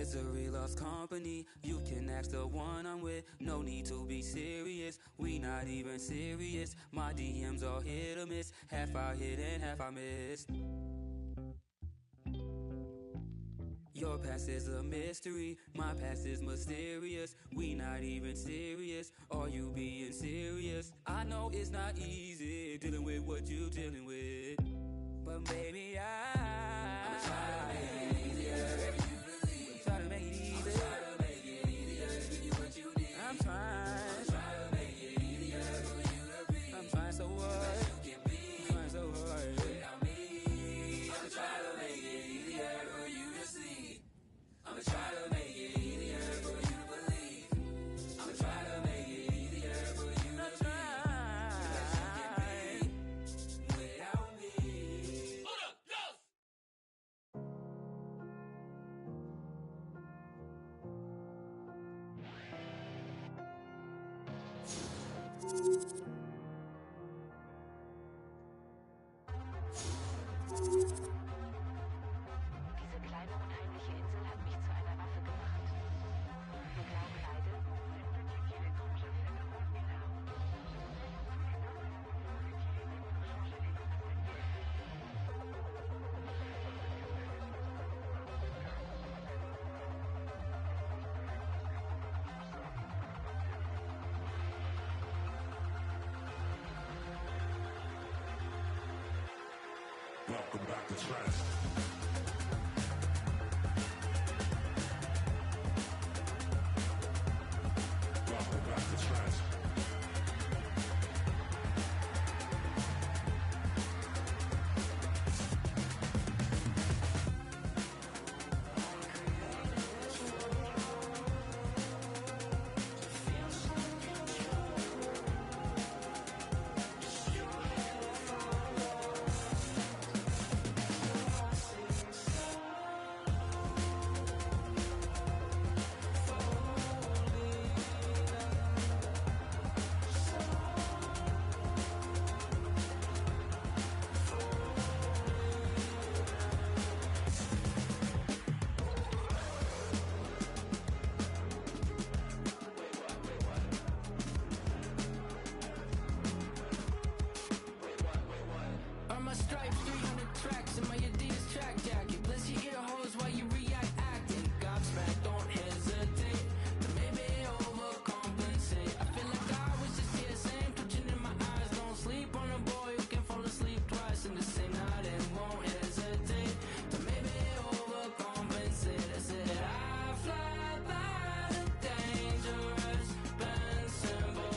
Misery loves company. You can ask the one I'm with. No need to be serious. We not even serious. My DMs are hit or miss. Half I hit and half I missed. Your past is a mystery, my past is mysterious. We not even serious, are you being serious? I know it's not easy dealing with what you dealing with, but baby I'ma try to make it easier for you to leave. Try to make it easier. I'ma try to make it easier, give you what you need. I'm trying. I'ma try to make it easier for you to be. I'm trying so hard. You can be. I'm trying so hard without me. I'ma try to make it easier for you to see. I'ma try to make it easier for you to believe. I'ma try to make it easier for you to be. That you can be without me. Hold up, yes! Diese kleine unheimliche Insel hat mich zu einer Waffe gemacht. Wir glauben beide, Welcome back to Trance. Welcome back to Trance. Earn my stripes, 300 tracks in my Adidas track jacket. Bless your ear holes while you react acting. Gobsmacked, don't hesitate to maybe overcompensate. I feel like I was just here saying, twitching in my eyes. Don't sleep on a boy who can fall asleep twice in the same night and won't hesitate to maybe overcompensate. I said I fly by the dangerous bend symbol.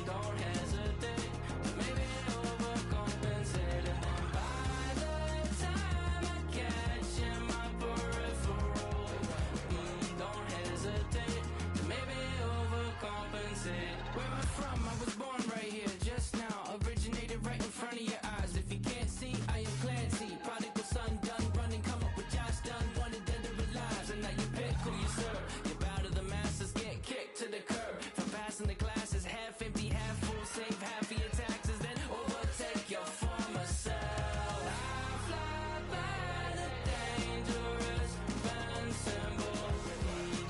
Don't hesitate to maybe overcompensate. And then by the time I catch in my peripheral, don't hesitate to maybe overcompensate. Where I'm from, I was born right here, just now. Originated right in front of your eyes. If you can't see, I am Clancy. Prodigal son, done running, come up with Josh done. Wanted dead or alive, and now you pick who you serve. You bow to the masses, get kicked to the curb. From passing the classes, half empty, half full. Save half of your taxes, then overtake your former self. I fly by the dangerous bend symbol.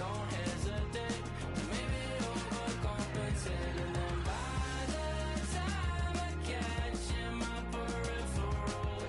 Don't hesitate to maybe overcompensate. And then by the time I catch in my peripheral,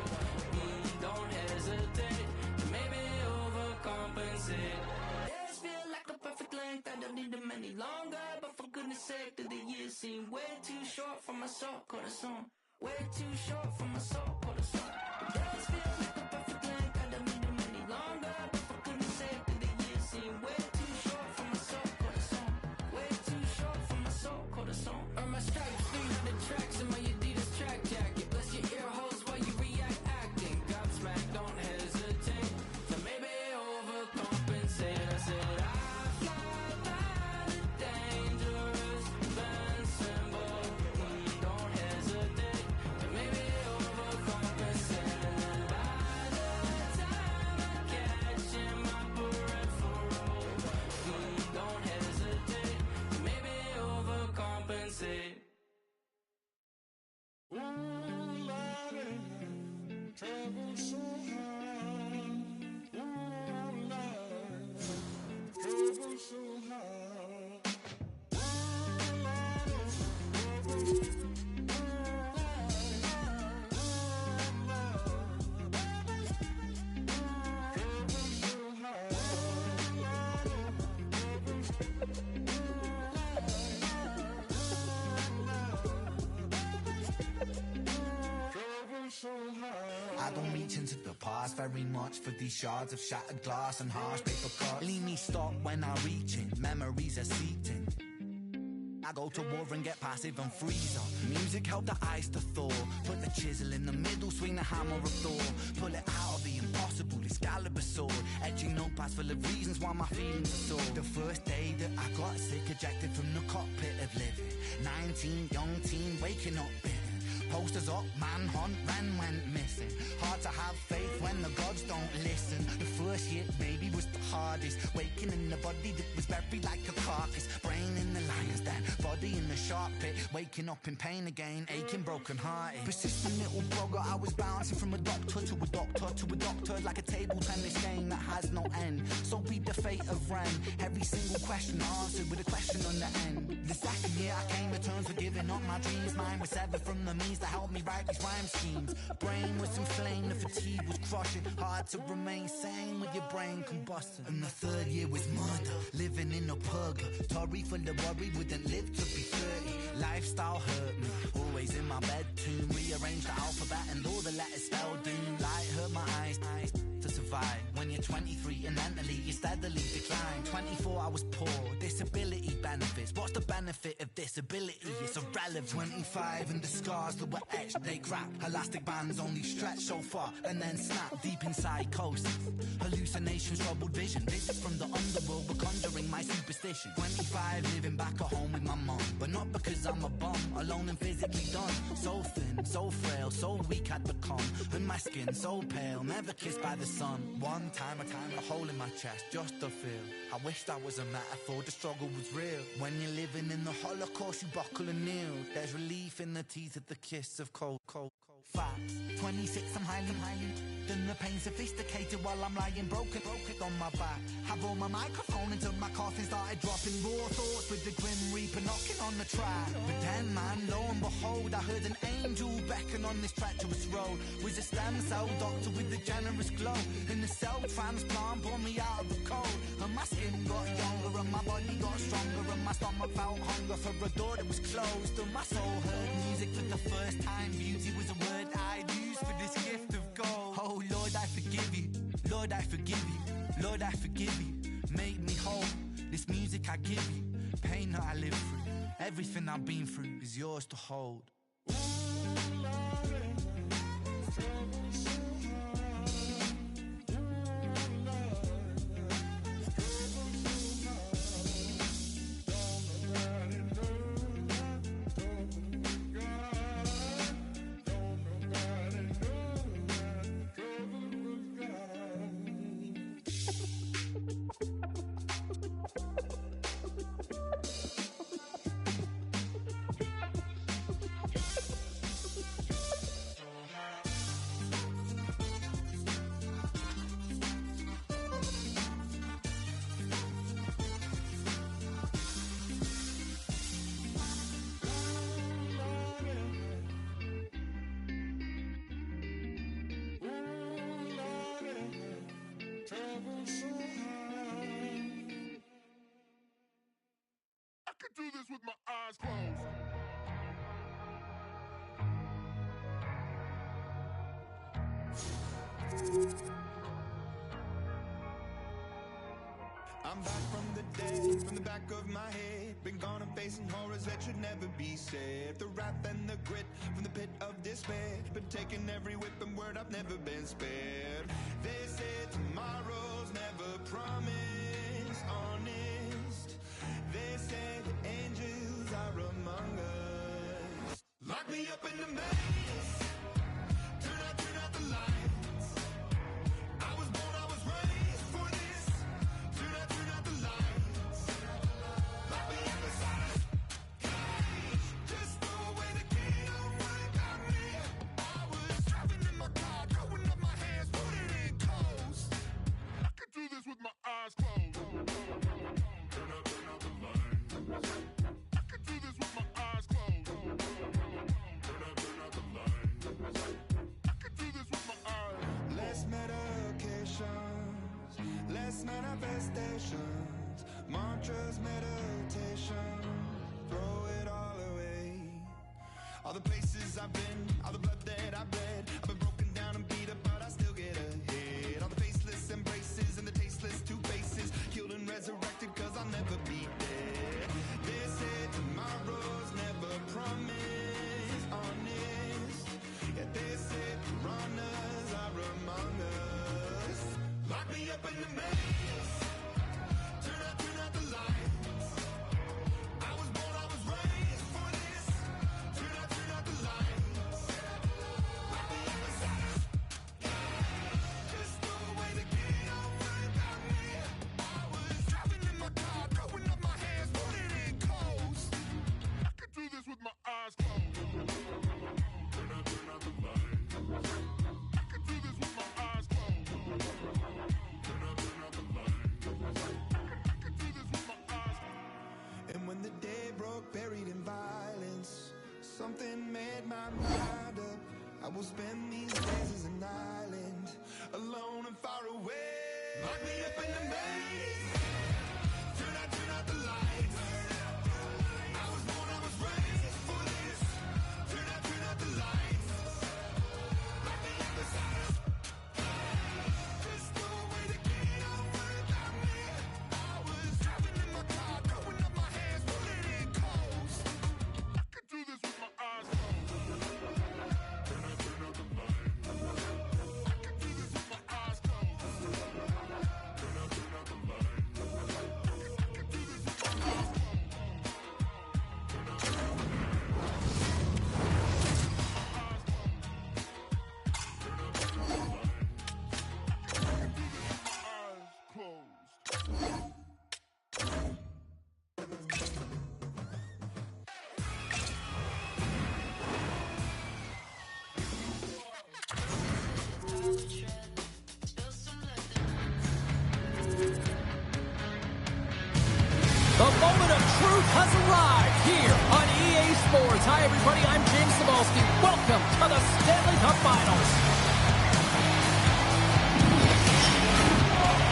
don't hesitate to maybe overcompensate. Days feel like a perfect length, I don't need them any longer. But for goodness sake, do the years seem way too short for my soul, corazón. Way too short for my soul, corazón. Days feel like a perfect length, I don't need them any longer. But for goodness sake, do the years seem way too short for my soul, corazón. Way too short for my soul, corazón. Earn my stripes, 300 tracks in my Adidas track jacket. Bless your ear holes while you react acting. Gobsmacked, don't hesitate to maybe overcompensate. I said I fly by the dangerous bend symbol. Don't hesitate to maybe overcompensate. And then by the time I catch in my peripheral, don't hesitate to maybe overcompensate. Travel so hard, ooh, Lord. I don't reach into the past very much for these shards of shattered glass and harsh paper cuts. Leave me stop when I reach in, memories are seeped in. I go to war and get passive and freeze up. Music help the ice to thaw. Put the chisel in the middle, swing the hammer of Thor. Pull it out of the impossible, Excalibur sword. Etching notepads full of reasons why my feelings are sore. The first day that I got sick, ejected from the cockpit of living. 19, young teen, waking up bitten. Posters up, manhunt, ran, went missing. Hard to have faith when the gods don't listen. The first year maybe was the hardest. Waking in the body that was buried like a carcass. Brain in the lion's den, body in the shark pit. Waking up in pain again, aching, broken hearted. Persistent little blogger, I was bouncing from a doctor to a doctor to a doctor. Like a table tennis game that has no end. So be the fate of Ren. Every single question answered with a question on the end. The second year I came to terms with giving up my dreams. Mine was severed from the means to help me write these rhyme schemes. Brain was inflamed, the fatigue was crushing. Hard to remain sane with your brain combusting. And the third year was murder, living in a purgatory full of worry, wouldn't live to be 30. Lifestyle hurt me, always in my bed tomb. Rearranged the alphabet and all the letters spelled doom. Light hurt my eyes to survive. When you're 23 and mentally you steadily decline. 24 I was poor, disability benefits. What's the benefit of disability? It's irrelevant. 25 and the scars that were etched, they crack. Elastic bands only stretch so far and then snap. Deep in psychosis, hallucinations, troubled vision. Visits from the underworld were conjuring my superstition. 25 living back at home with my mum, but not because I'm a bum, alone and physically done. So thin, so frail, so weak I'd become. And my skin so pale, never kissed by the sun. One time, a hole in my chest, just to feel. I wish that was a metaphor, the struggle was real. When you're living in the Holocaust, you buckle and kneel. There's relief in the teeth of the kiss of cold. Facts. 26, I'm highly. Then the pain sophisticated while I'm lying broken on my back. Have on my microphone until my coffin started dropping. Raw thoughts with the grim reaper knocking on the track. But then, man, lo and behold, I heard an angel beckon on this treacherous road. Was a stem cell doctor with a generous glow. And the cell transplant pulled me out of the cold. And my skin got younger and my body got stronger. And my stomach felt hunger for a door that was closed. And my soul heard music for the first time. Beauty was a word I'd use for this gift of gold. Oh Lord, I forgive you. Lord, I forgive you. Lord, I forgive you. Make me whole. This music I give you. Pain that I live through. Everything I've been through is yours to hold. Do this with my eyes closed. I'm back from the dead, from the back of my head. Been gone and facing horrors that should never be said. The wrath and the grit from the pit of despair. Been taking every whip and word, I've never been spared. They say tomorrow's never promised, honest. They say that angels are among us. Lock me up in the maze. Turn out the lights. I was born, I was raised for this. Turn out the lights. Lock me up inside a cage. Just throw away the key, don't worry about me. I was driving in my car, throwing up my hands, putting in coast. I could do this with my eyes closed. Turn out the lights. I could do this with my eyes closed. Turn out the lights. I could do this with my eyes. Less medications, less manifestations, mantras, meditation, throw it all away. All the places I've been, all the blood that I've bled, I've been broken down and beat up in the maze. Turn out the lights. I was born, I was raised for this. Turn out the lights. Right me up beside us. Just no way to get over without me. I was driving in my car, throwing up my hands, putting it in coast. I could do this with my eyes closed. Turn out the lights. I could do this with my eyes closed. Turn out the lights. I could do this with my eyes closed. And when the day broke, buried in violence, something made my mind up. I will spend these days as an island, alone and far away. Lock me up in the maze. Turn out the lights. I was born, I was raised for this. Turn out the lights. Lock me up beside us. There's no way to get over without me. I was driving in my car, throwing up my hands, putting it in coast. I could do this with my eyes closed. Turn out the lights. I could do this with my eyes closed. Turn out the lights. I could do this with my eyes closed. The moment of truth has arrived here on EA Sports. Hi, everybody. I'm James Cebulski. Welcome to the Stanley Cup Finals.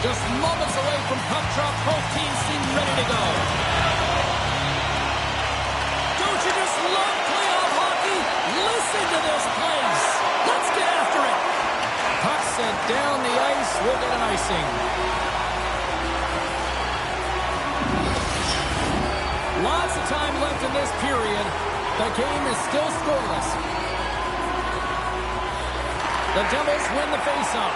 Just moments away from puck drop, both teams seem ready to go. Don't you just love playoff hockey? Listen to this place. Let's get after it. Puck sent down the ice. We'll get an icing. Lots of time left in this period. The game is still scoreless. The Devils win the faceoff.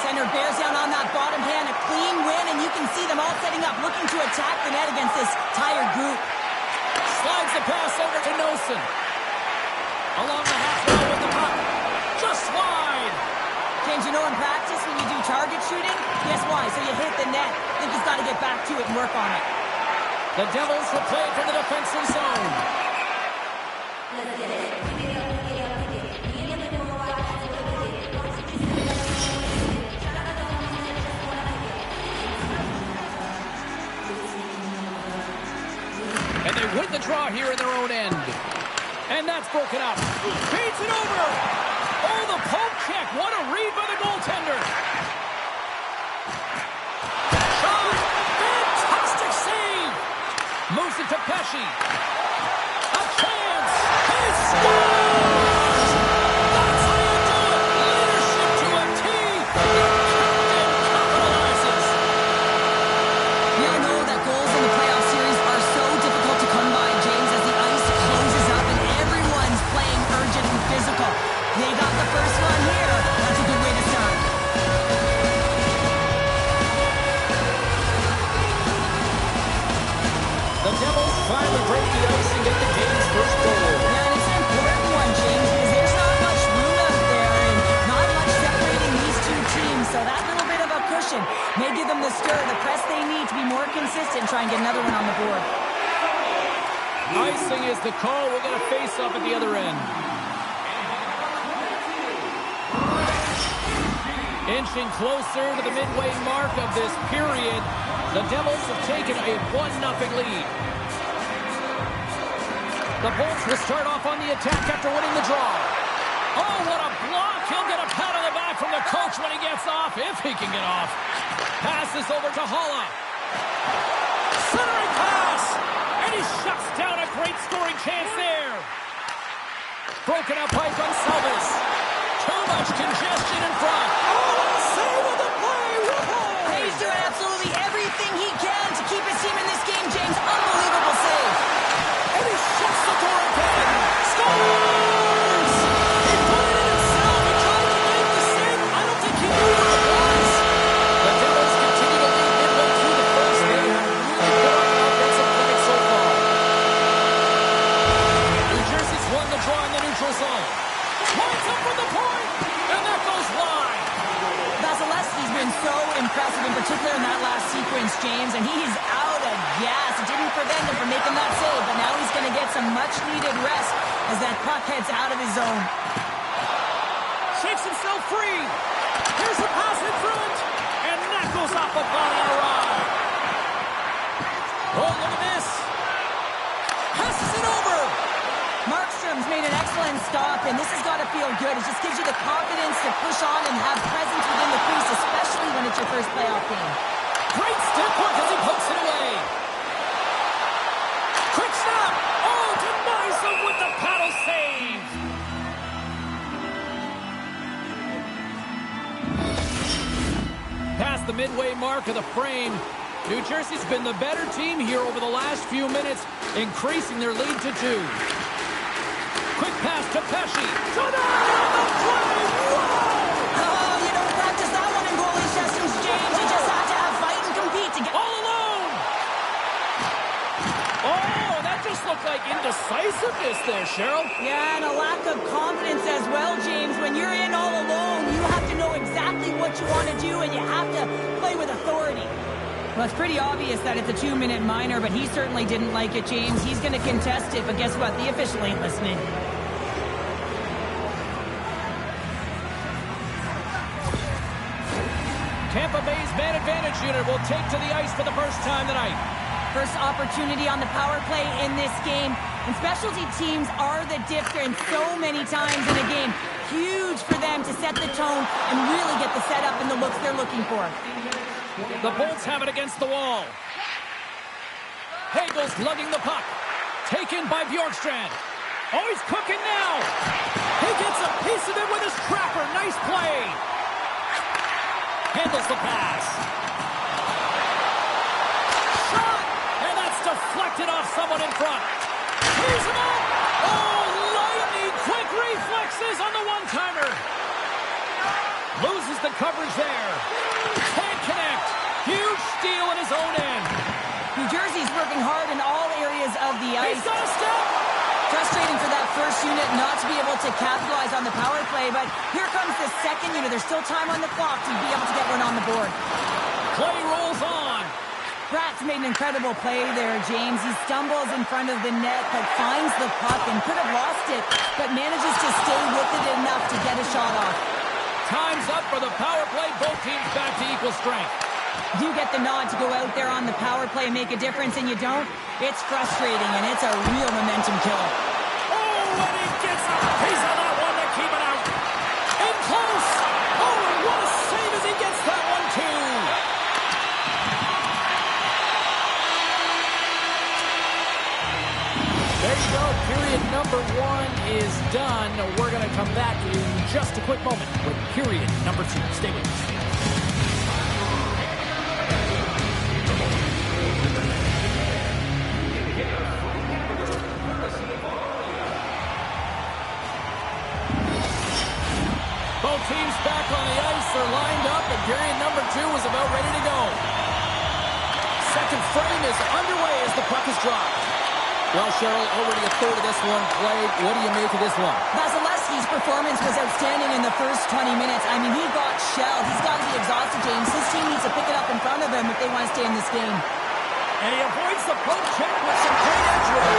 Center bears down on that bottom hand, a clean win, and you can see them all setting up, looking to attack the net against this tired group. Slides the pass over to Nosen. Along the half wall with the puck. Just wide. James, you know in practice when you do target shooting, guess why? So you hit the net. Think he's got to get back to it and work on it. The Devils will play from the defensive zone. And they win the draw here in their own end. And that's broken up. Feeds it over. Oh, the poke check. What a read by the goaltender. Shot. Fantastic save. Moves it to Pesci. A chance. He scores! That's how you do it. Leadership to a T. The captain capitalizes. We all know that goals in the playoff series are so difficult to come by, James, as the ice closes up and everyone's playing urgent and physical. They got the first one here. That's a good way to start. The Devils finally break the ice and get the game's first goal. Yeah, and it's an important one, James, because there's not much room out there and not much separating these two teams. So that little bit of a cushion may give them the stir, the press they need to be more consistent, try and get another one on the board. Icing is the call. We'll get a face-off at the other end. Inching closer to the midway mark of this period, the Devils have taken a 1-0 lead. The Bolts will start off on the attack after winning the draw. Oh, what a block! He'll get a pat on the back from the coach when he gets off, if he can get off. Passes over to Holla. Centering pass! And he shuts down a great scoring chance there. Broken up by Gonçalves. Too much congestion in front. Oh, save of the play! Whoa! He's doing absolutely everything he can to keep his team in this game, James. Unbelievable save. And he shuts the door again. Scores! He put it in himself. He tried to make the save. I don't think he knew what it was. The Lines up for the point, and that goes wide. Vasilevsky's been so impressive, in particular in that last sequence, James, and he's out of gas. It didn't prevent him from making that save, but now he's going to get some much-needed rest as that puck heads out of his zone. Shakes himself free. Here's the pass in front, and that goes off upon a ride. Oh, look at this. Passes it over. Markstrom's made an excellent stop, and this has got to feel good. It just gives you the confidence to push on and have presence within the crease, especially when it's your first playoff game. Great step work as he pokes it away. Quick snap. Oh, denies him with the paddle save. Past the midway mark of the frame, New Jersey's been the better team here over the last few minutes, increasing their lead to 2. Quick pass to Pesce. Oh, you don't practice that one in goalie sessions, James. You just have to have fight and compete to get All alone. Oh, that just looked like indecisiveness there, Cheryl. Yeah, and a lack of confidence as well, James. When you're in all alone, you have to know exactly what you want to do, and you have to play with authority. Well, it's pretty obvious that it's a 2-minute minor, but he certainly didn't like it, James. He's going to contest it, but guess what? The official ain't listening. Tampa Bay's man advantage unit will take to the ice for the first time tonight. First opportunity on the power play in this game. And specialty teams are the difference so many times in a game. Huge for them to set the tone and really get the setup and the looks they're looking for. The Bolts have it against the wall. Hagel's lugging the puck. Taken by Bjorkstrand. Oh, he's cooking now. He gets a piece of it with his trapper. Nice play. Handles the pass. Shot! And that's deflected off someone in front. He's him up! Oh, lightning quick reflexes on the one-timer. Loses the coverage there. Can't connect. Huge steal in his own end. New Jersey's working hard in all areas of the ice. He's got a step. Frustrating for that first unit not to be able to capitalize on the power play, but here comes the second unit. There's still time on the clock to be able to get one on the board. Play rolls on. Pratt's made an incredible play there, James. He stumbles in front of the net, but finds the puck and could have lost it, but manages to stay with it enough to get a shot off. Time's up for the power play. Both teams back to equal strength. You get the nod to go out there on the power play and make a difference, and you don't. It's frustrating, and it's a real momentum killer. Oh, and he gets a piece of that one to keep it out. In close. Oh, and what a save as he gets that one, too. There you go. Period number 1 is done. We're going to come back in just a quick moment with period number 2. Stay with us. Both teams back on the ice. They're lined up, and period number 2 is about ready to go. Second frame is underway as the puck is dropped. Well, Cheryl, already a third of this one played. What do you make of this one? Vasilevsky's performance was outstanding in the first 20 minutes. I mean, he got shelled. He's got to be exhausted, James. His team needs to pick it up in front of him if they want to stay in this game. And he avoids the poke check with some great edge work.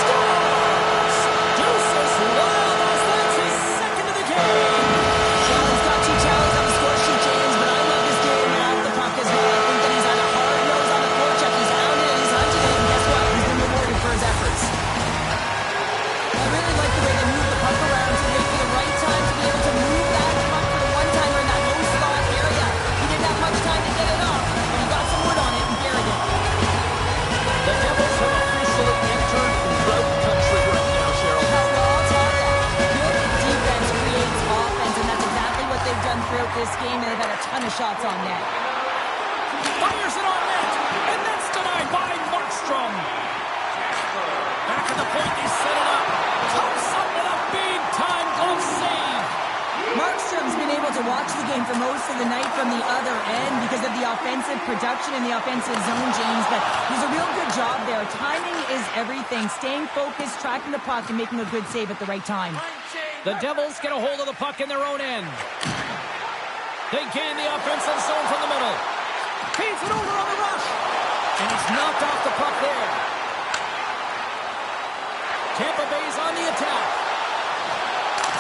Scores! Deuces Lyle, that's his second of the game. He's got 2 challenges on the score sheet, James, but I love his game out the puck as well. I think that he's had a hard nose on the forecheck. He's hounded it, he's hunted it, and guess what? He's been rewarded for his efforts. I really like the way they move the puck around to wait for the right time to be able to move that puck for the one-timer in that low slot area. He didn't have much time to get it off, but he got some wood on it and buried it. The Devils have officially entered road country right now, Cheryl. I'll tell you, good defense creates offense, and that's exactly what they've done throughout this game, and they've had a ton of shots on net. Fires it on net, and that's denied by Markstrom. Back at the point, they set it up. Comes up with a big-time glove save. Markstrom's been able to watch the game for most of the night from the other end because of the offensive production in the offensive zone, James, but he's a real good job there. Timing is everything. Staying focused, tracking the puck, and making a good save at the right time. Time change. The Devils get a hold of the puck in their own end. They gain the offensive zone from the middle. Feeds it over on the rush. And he's knocked off the puck there. Tampa Bay's on the attack.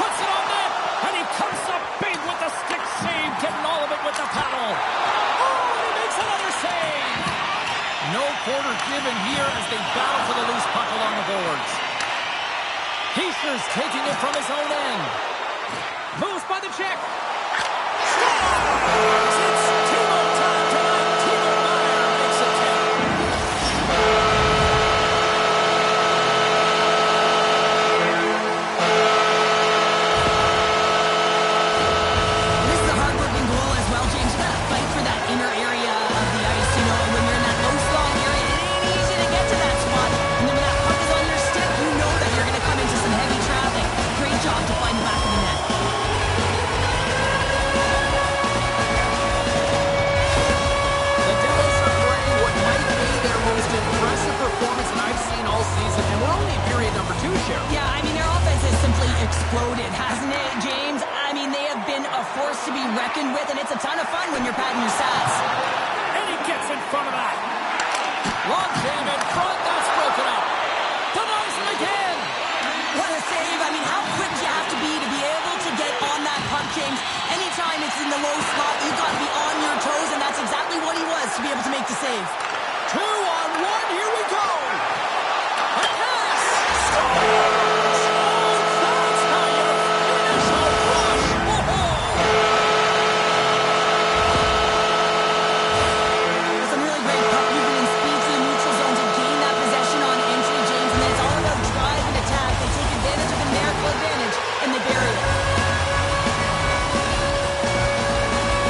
Puts it on net. And he comes up big with the stick save. Getting all of it with the paddle. Oh, and he makes another save. No quarter given here as they battle for the loose puck along the boards. Heischer's taking it from his own end. Moves by the check. Scores! It's Timo time tonight. Timo Meier makes it 10. This is a hard-working goal as well, James. You gotta fight for that inner area of the ice. You know, when you're in that low slot area, it ain't easy to get to that spot. And then when that puck is on your stick, you know that you're gonna come into some heavy traffic. Great job to find the back of the net. The Devils are playing what might be their most impressive performance that I've seen all season, and we're only in period number 2, Cheryl. Yeah, I mean, their offense has simply exploded, hasn't it, James? I mean, they have been a force to be reckoned with, and it's a ton of fun when you're patting your stats. And he gets in front of that. Long jam in front, that's broken up. Denies him again. What a save. I mean, how quick do you have to be able to get on that puck, James? Anytime it's in the low spot, you've got to be on your toes, and that's exactly what he was to be able to make the save. 2-on-1, here we go. A pass. Scores! Oh, that's how you finish a rush. Some really great puck movement and speed to the neutral zone to gain that possession on entry, James, and then it's all about drive and attack. They take advantage of the numerical advantage, and they bury it.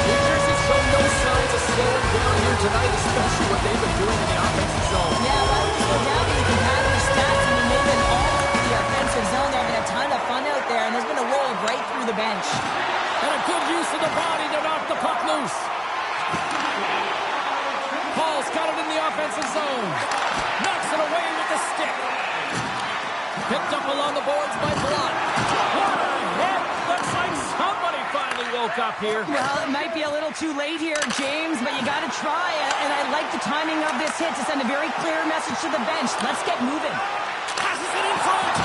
New Jersey's shown no signs of slowing down here tonight, especially what they've been doing in the offensive zone. Yeah, why don't you go down to the competitive stats? I mean, they've been all over the offensive zone. They're having a ton of fun out there, and there's been a roll right through the bench. And a good use of the body to knock the puck loose. Paul's got it in the offensive zone. Knocks it away with the stick. Picked up along the boards by Blood. What a hit! Looks like somebody finally woke up here. Well, it might be a little too late here, James, but you got to try it. And I like the timing of this hit to send a very clear message to the bench. Let's get moving. Passes it in front.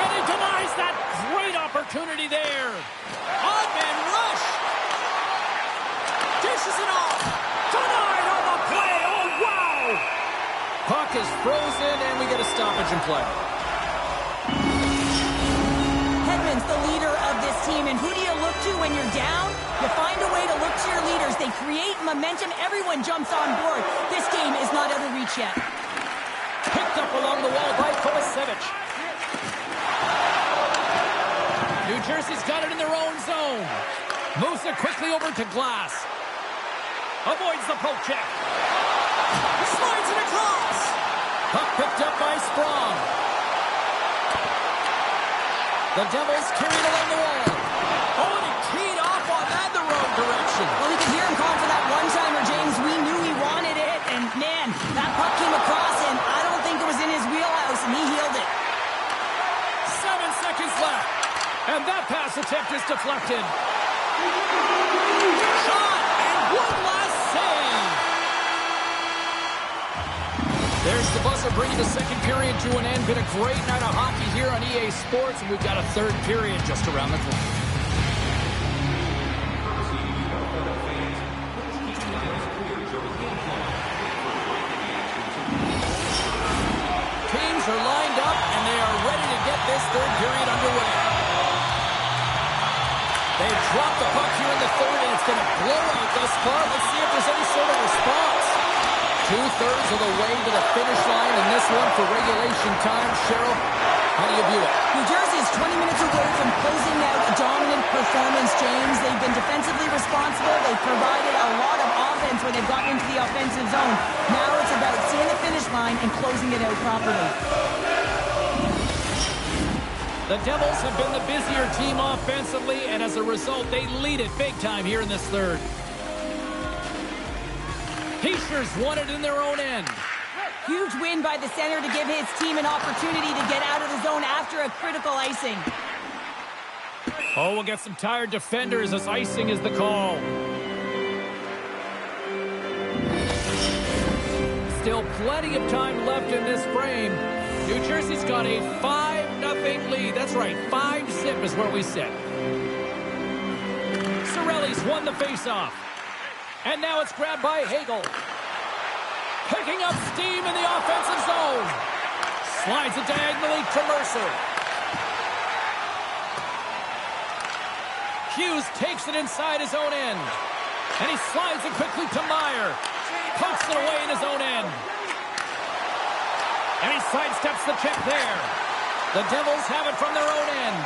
And he denies that great opportunity there. Odd man rush. Dishes it off. Denied on the play. Oh, wow. Puck is frozen, and we get a stoppage in play. Hedman's the leader of this team, and who do you look to when you're down? You find a way to look to your leaders. They create momentum. Everyone jumps on board. This game is not out of reach yet. Picked up along the wall by Kovacevic. New Jersey's got it in their own zone. Moves it quickly over to Glass. Avoids the poke check. Slides it across. Puck picked up by Sprong. The Devils carried along the wall. Oh, and he keyed off on that the wrong direction. Well, we could hear him call for that one-timer, James. We knew he wanted it, and man, that puck came across him. I don't think it was in his wheelhouse, and he healed it. 7 seconds left. And that pass attempt is deflected. Shot, and one last save. There's the buzzer bringing the second period to an end. Been a great night of hockey here on EA Sports, and we've got a third period just around the corner. Teams are lined up, and they are ready to get this third period underway. They've dropped the puck here in the third, and it's been a blowout thus far. Let's see if there's any sort of response. 2/3 of the way to the finish line in this one for regulation time. Cheryl, how do you view it? New Jersey is 20 minutes away from closing out a dominant performance, James. They've been defensively responsible. They've provided a lot of offense when they've gotten into the offensive zone. Now it's about seeing the finish line and closing it out properly. The Devils have been the busier team offensively, and as a result, they lead it big time here in this third. Heischer's won it in their own end. Huge win by the center to give his team an opportunity to get out of the zone after a critical icing. Oh, we'll get some tired defenders as icing is the call. Still plenty of time left in this frame. New Jersey's got a 5-0 lead. That's right, 5-zip is where we sit. Cirelli's won the faceoff. And now it's grabbed by Hagel. Picking up steam in the offensive zone. Slides it diagonally to Mercer. Hughes takes it inside his own end. And he slides it quickly to Meyer. Pokes it away in his own end. And he sidesteps the check there. The Devils have it from their own end.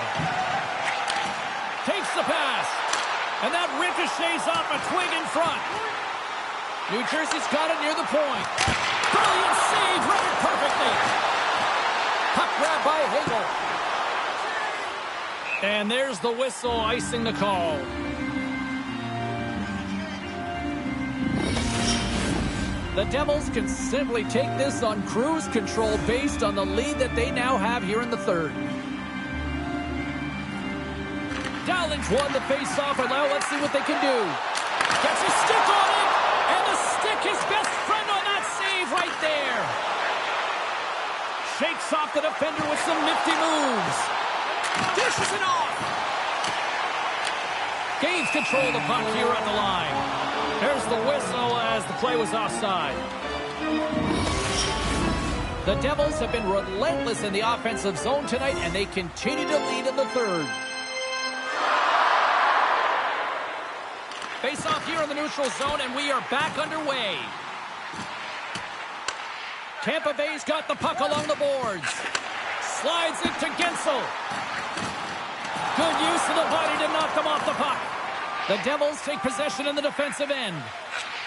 Takes the pass. And that ricochets off a twig in front. New Jersey's got it near the point. Brilliant save, read it perfectly. Puck grab by Hagel. And there's the whistle, icing the call. The Devils can simply take this on cruise control based on the lead that they now have here in the third. Dowling's won the face-off, and now let's see what they can do. Gets a stick on it, and the stick his best friend on that save right there. Shakes off the defender with some nifty moves. Dishes it off. Gains control of the puck here on the line. There's the whistle as the play was offside. The Devils have been relentless in the offensive zone tonight, and they continue to lead in the third. Face off here in the neutral zone, and we are back underway. Tampa Bay's got the puck along the boards. Slides it to Gensel. Good use of the body to knock them off the puck. The Devils take possession in the defensive end.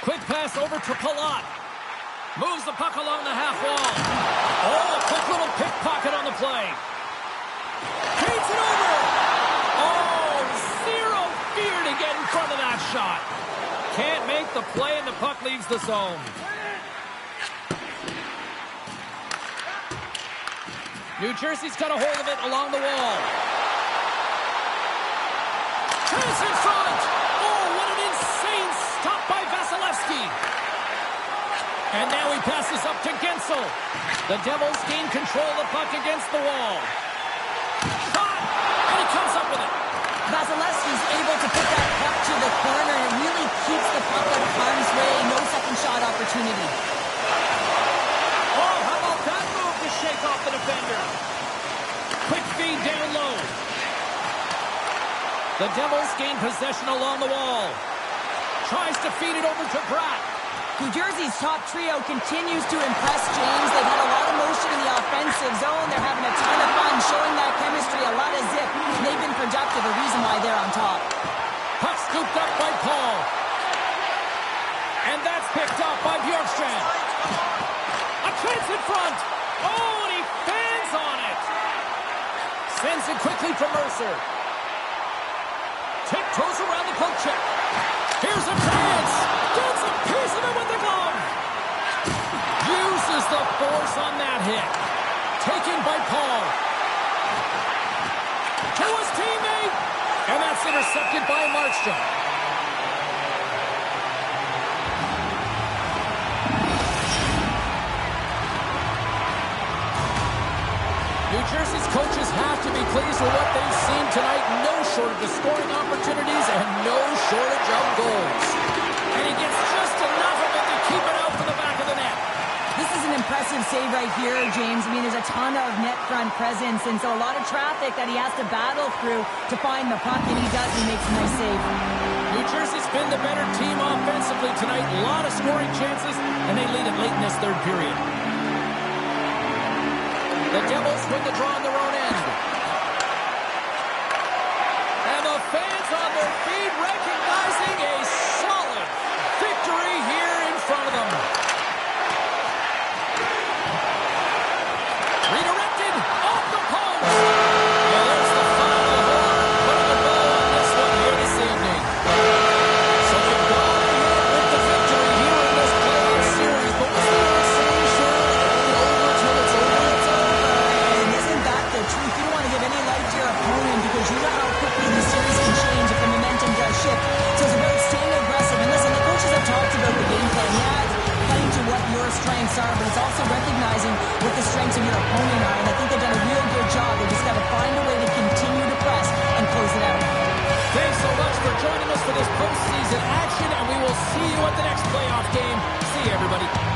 Quick pass over to Palat. Moves the puck along the half wall. Oh, a quick little pickpocket on the play. Feeds it over. Oh, zero fear to get in front of that shot. Can't make the play, and the puck leaves the zone. New Jersey's got a hold of it along the wall. Chase in front. Oh, what an insane stop by Vasilevsky. And now he passes up to Gensel. The Devils gain control of the puck against the wall. Shot! And he comes up with it. Vasilevsky's able to put that puck to the corner and really keeps the puck out of harm's way. No second shot opportunity. Oh, how about that move to shake off the defender? Quick feed down low. The Devils gain possession along the wall. Tries to feed it over to Bratt. New Jersey's top trio continues to impress, James. They've had a lot of motion in the offensive zone. They're having a ton of fun, showing that chemistry, a lot of zip. They've been productive, a reason why they're on top. Puck scooped up by Paul. And that's picked up by Bjorkstrand. A chance in front. Oh, and he fans on it. Sends it quickly to Mercer. Tiptoes around the poke check. Here's a chance. Gets a piece of it with the glove. Uses the force on that hit. Taken by Paul. To his teammate. And that's intercepted by Markstrom. New Jersey's coaches have to be pleased with what they've seen tonight. No shortage of scoring opportunities and no shortage of goals. And he gets just enough of it to keep it out for the back of the net. This is an impressive save right here, James. I mean, there's a ton of net front presence, and so a lot of traffic that he has to battle through to find the puck, and he does. He makes a nice save. New Jersey's been the better team offensively tonight. A lot of scoring chances, and they lead it late in this third period. The Devils win the draw on their own end. And the fans on their feet recognizing a solid victory here in front of them. Redirected off the post. And there's the final horn putting a bow on this one here this evening. So they've gone ahead with the victory here in this playoff series. But what's the old saying, Shirley? It ain't over till it's over. And isn't that the joining us for this postseason action, and we will see you at the next playoff game. See you, everybody.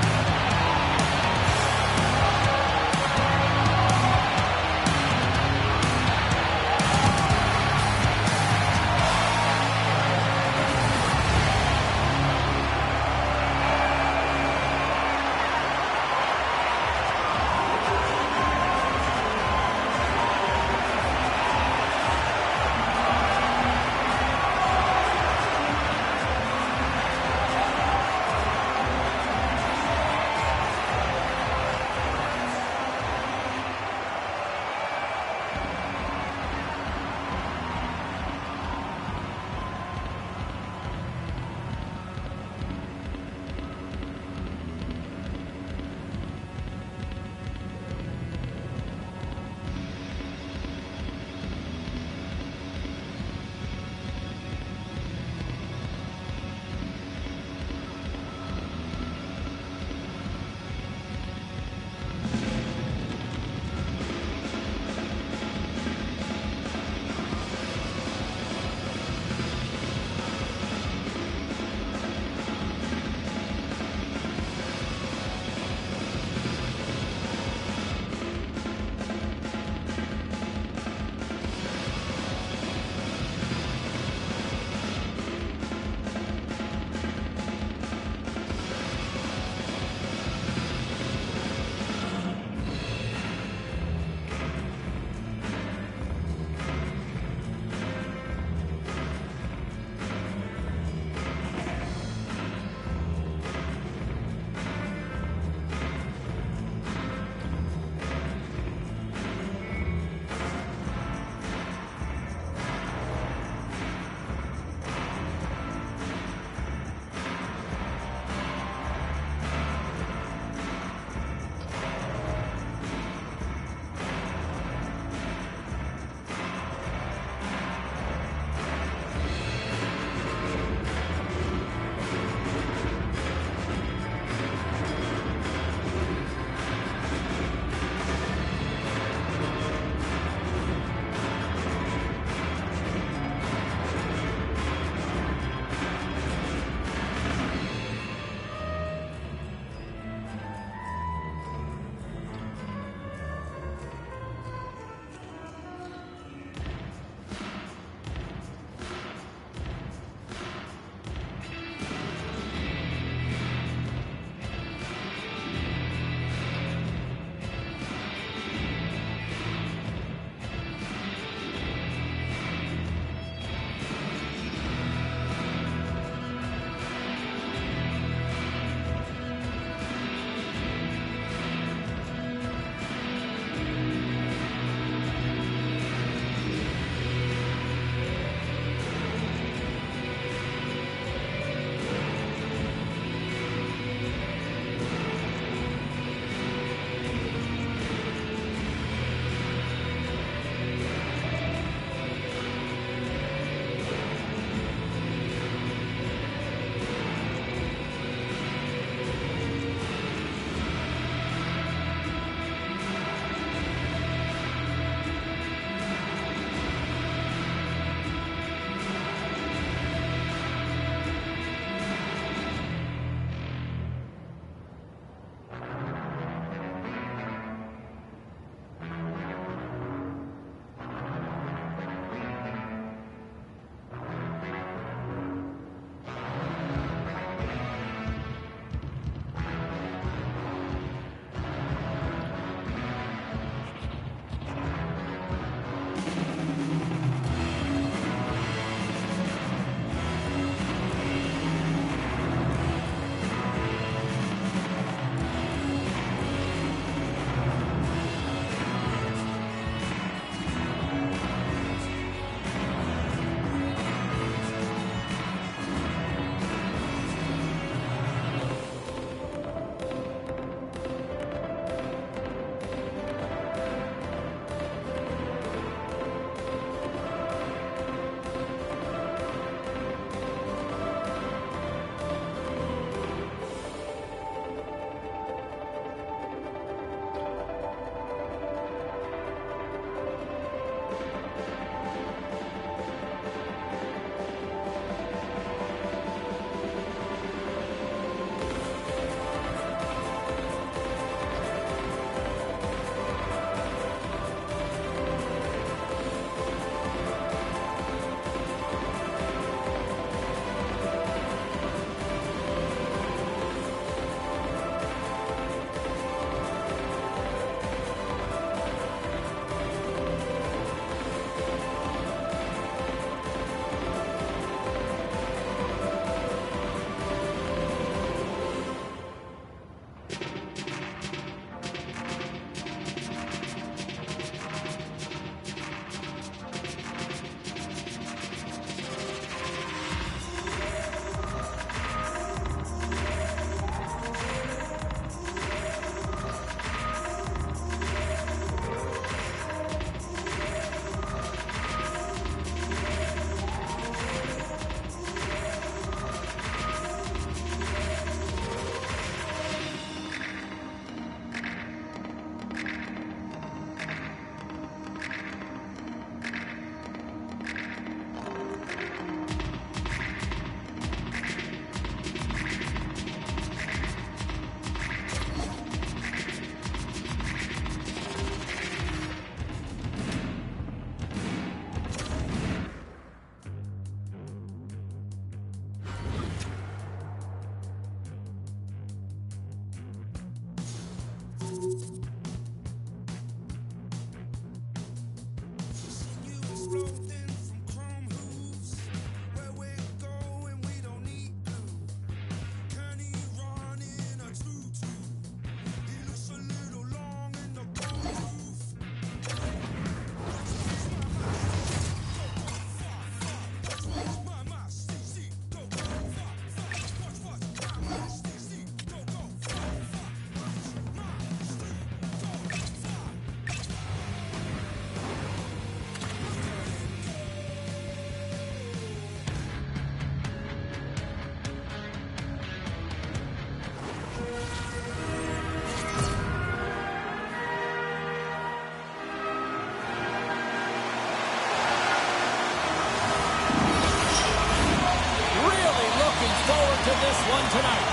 one tonight.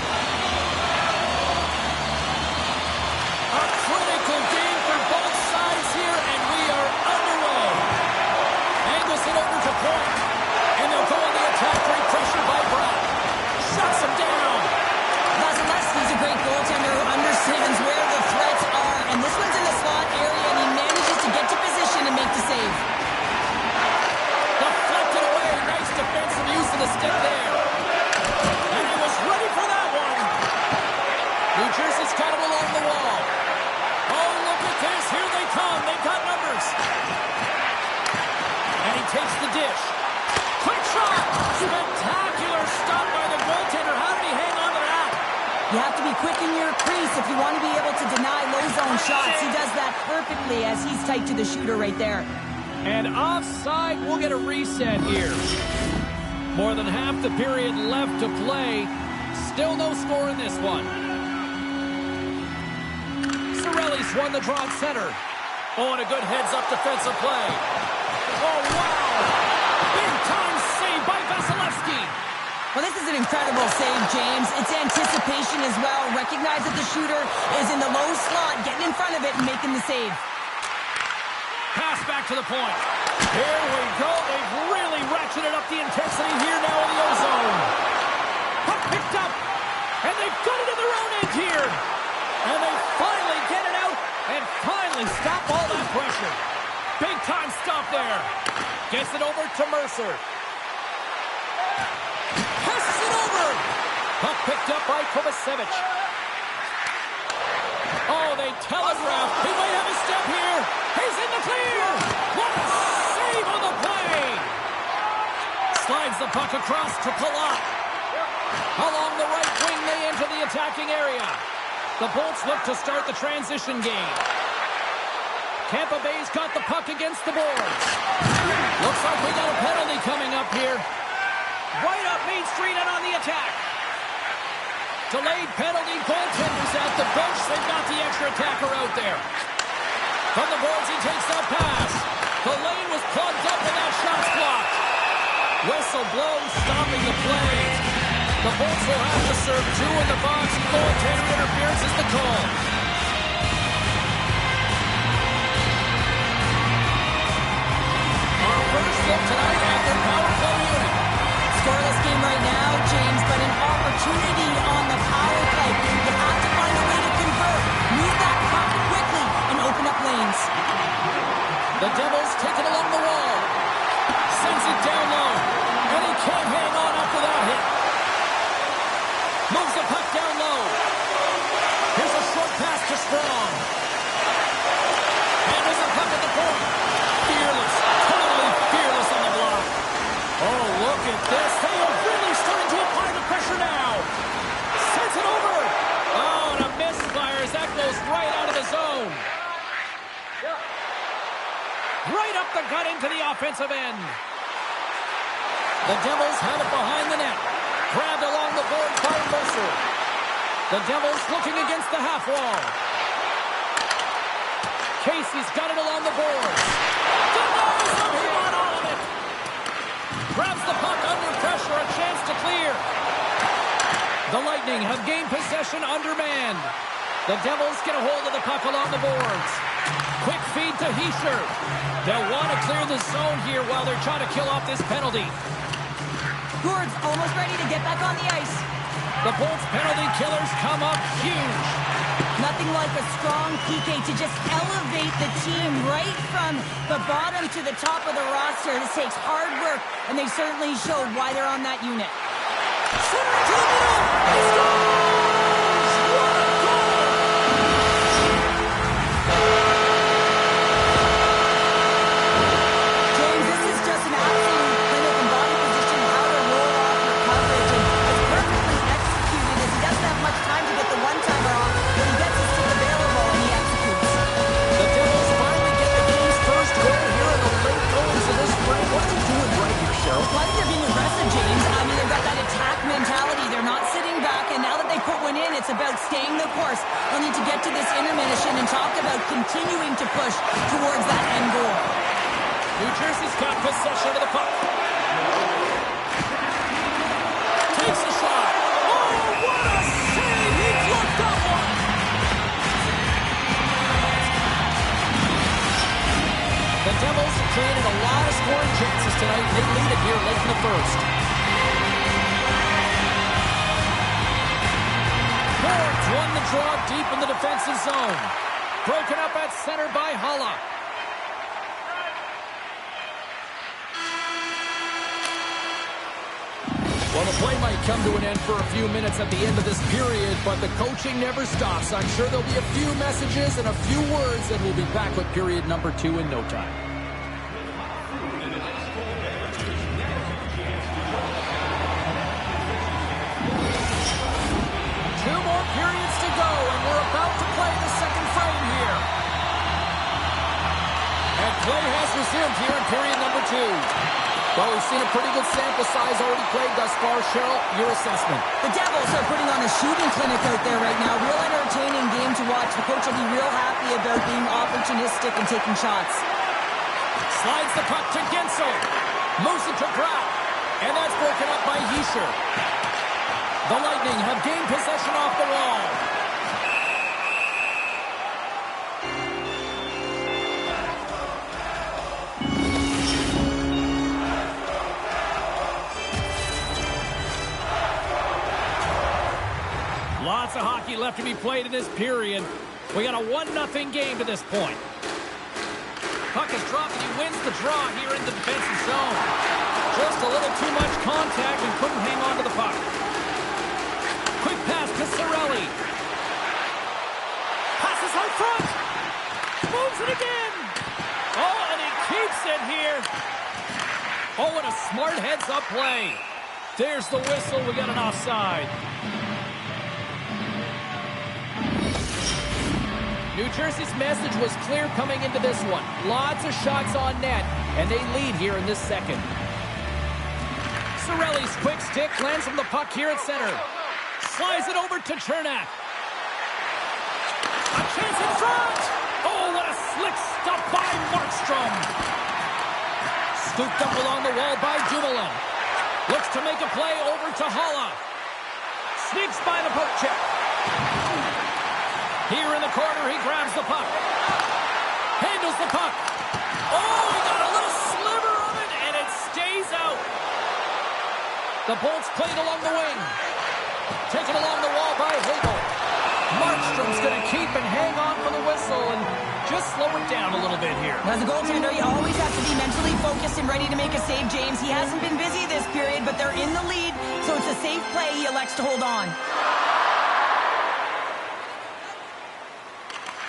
A critical game for both sides here, and we are underway. Angles it over to point, and they'll go on the attack. Great pressure by Brown. Shuts him down. Vasilevsky's a great goaltender who understands where the threats are, and this one's in the slot area, and he manages to get to position and make the save. Deflected away. Nice defensive use of the stick there. And he was ready for that one. New Jersey's got it along the wall. Oh, look at this. Here they come. They've got numbers. And he takes the dish. Quick shot. Spectacular stop by the goaltender. How did he hang on to that? You have to be quick in your crease if you want to be able to deny low zone shots. He does that perfectly as he's tight to the shooter right there. And offside, we'll get a reset here. More than half the period left to play. Still no score in this one. Cirelli's won the draw at center. Oh, and a good heads-up defensive play. Oh, wow! Big-time save by Vasilevsky. Well, this is an incredible save, James. It's anticipation as well. Recognize that the shooter is in the low slot, getting in front of it and making the save. Pass back to the point. Here we go. They've really ratcheted up the intensity here now in the ozone. Puck picked up. And they've got it in their own end here. And they finally get it out and finally stop all that pressure. Big time stop there. Gets it over to Mercer. Passes it over. Puck picked up by Kovacevic. Oh, they telegraph. He might have a step here. He's in the clear. What a save on the play. Slides the puck across to Palat. Along the right wing, they enter the attacking area. The Bolts look to start the transition game. Tampa Bay's got the puck against the boards. Looks like we got a penalty coming up here. Right up Main Street and on the attack. Delayed penalty, goaltenders at the bench. They've got the extra attacker out there. From the boards, he takes that pass. The lane was plugged up and that shot's blocked. Whistle blows, stopping the play. The Bolts will have to serve two in the box. Goaltender interference is the call. Our first look tonight at their power play unit. Scoreless game right now, James, but an opportunity on the power play. You have to find a way to convert. Move that puck quickly and open up lanes. The Devils take it along the wall. Sends it down low. And he can't hang on after that hit. Moves the puck down low. Here's a short pass to Strong. And there's a puck at the point. Fearless. Totally fearless on the block. Oh, look at this. They are really starting to apply the pressure now. Sends it over. Oh, and a misfire as that goes right out of the zone. Right up the gut into the offensive end. The Devils have it behind the net. Grabbed along the board by Mercer. The Devils looking against the half wall. Casey's got it along the boards. Denies them. He won all of it. Grabs the puck under pressure. A chance to clear. The Lightning have gained possession undermanned. The Devils get a hold of the puck along the boards. Quick feed to Hischier. They'll want to clear the zone here while they're trying to kill off this penalty. Gourde's almost ready to get back on the ice. The Bolts penalty killers come up huge. Nothing like a strong PK to just elevate the team right from the bottom to the top of the roster. This takes hard work, and they certainly showed why they're on that unit. Center to the middle. He scores! What a goal! James, this is just an absolute clinic and body position, how to roll off your coverage, and it's perfectly executed as he doesn't have much time to get the one-timer off, but he gets his stick available and he executes. The Devils finally get the game's first goal here in the late goals of this spring. What are they doing right here, Cheryl? Well, I think they're being aggressive, James. I mean, they've got that attack mentality. They're not sitting back, and now that they put one in, it's about staying the course. They'll need to get to this intermission and talk about continuing to push towards that end goal. New Jersey's got possession of the puck. Takes a shot. Oh! scoring chances tonight. They lead it here late in the first. Boards won the draw deep in the defensive zone. Broken up at center by Halla. Well, the play might come to an end for a few minutes at the end of this period, but the coaching never stops. I'm sure there'll be a few messages and a few words, and we'll be back with period number 2 in no time. Two more periods to go, and we're about to play the second frame here. And play has resumed here in period number 2. Well, we've seen a pretty good sample size already played thus far. Cheryl, your assessment. The Devils are putting on a shooting clinic out there right now. Real entertaining game to watch. The coach will be real happy about being opportunistic and taking shots. Slides the puck to Gensel. Moves it to Graf. And that's broken up by Hischier. The Lightning have gained possession off the wall. Lots of hockey left to be played in this period. We got a 1-0 game to this point. Puck is dropped and he wins the draw here in the defensive zone. Just a little too much contact and couldn't hang on to the puck. Quick pass to Cirelli. Passes out front. Moves it again. Oh, and he keeps it here. Oh, what a smart heads-up play. There's the whistle. We got an offside. New Jersey's message was clear coming into this one. Lots of shots on net, and they lead here in this second. Cirelli's quick stick lands from the puck here at center. Slides it over to Cernak. A chance in front! Oh, what a slick stop by Markstrom. Scooped up along the wall by Dumoulin. Looks to make a play over to Halla. Sneaks by the poke check. Here in the corner, he grabs the puck. Handles the puck. Oh, he got a little sliver of it, and it stays out. The Bolts played along the wing. Taken along the wall by Hagel. Markstrom's going to keep and hang on for the whistle and just slow it down a little bit here. As a goaltender, you always have to be mentally focused and ready to make a save, James. He hasn't been busy this period, but they're in the lead, so it's a safe play. He elects to hold on.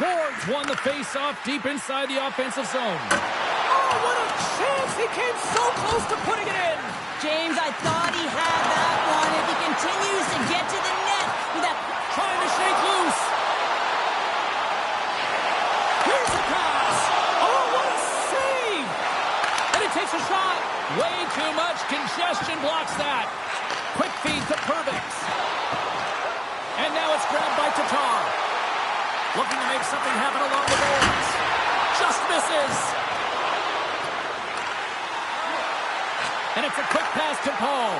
Boards won the face-off deep inside the offensive zone. Oh, what a chance! He came so close to putting it in! James, I thought he had that one. If he continues to get to the net with that... Trying to shake loose. Here's a pass. Oh, what a save! And it takes a shot. Way too much congestion blocks that. Quick feed to Perbix. And now it's grabbed by Tatar. Looking to make something happen along the boards. Just misses. And it's a quick pass to Paul.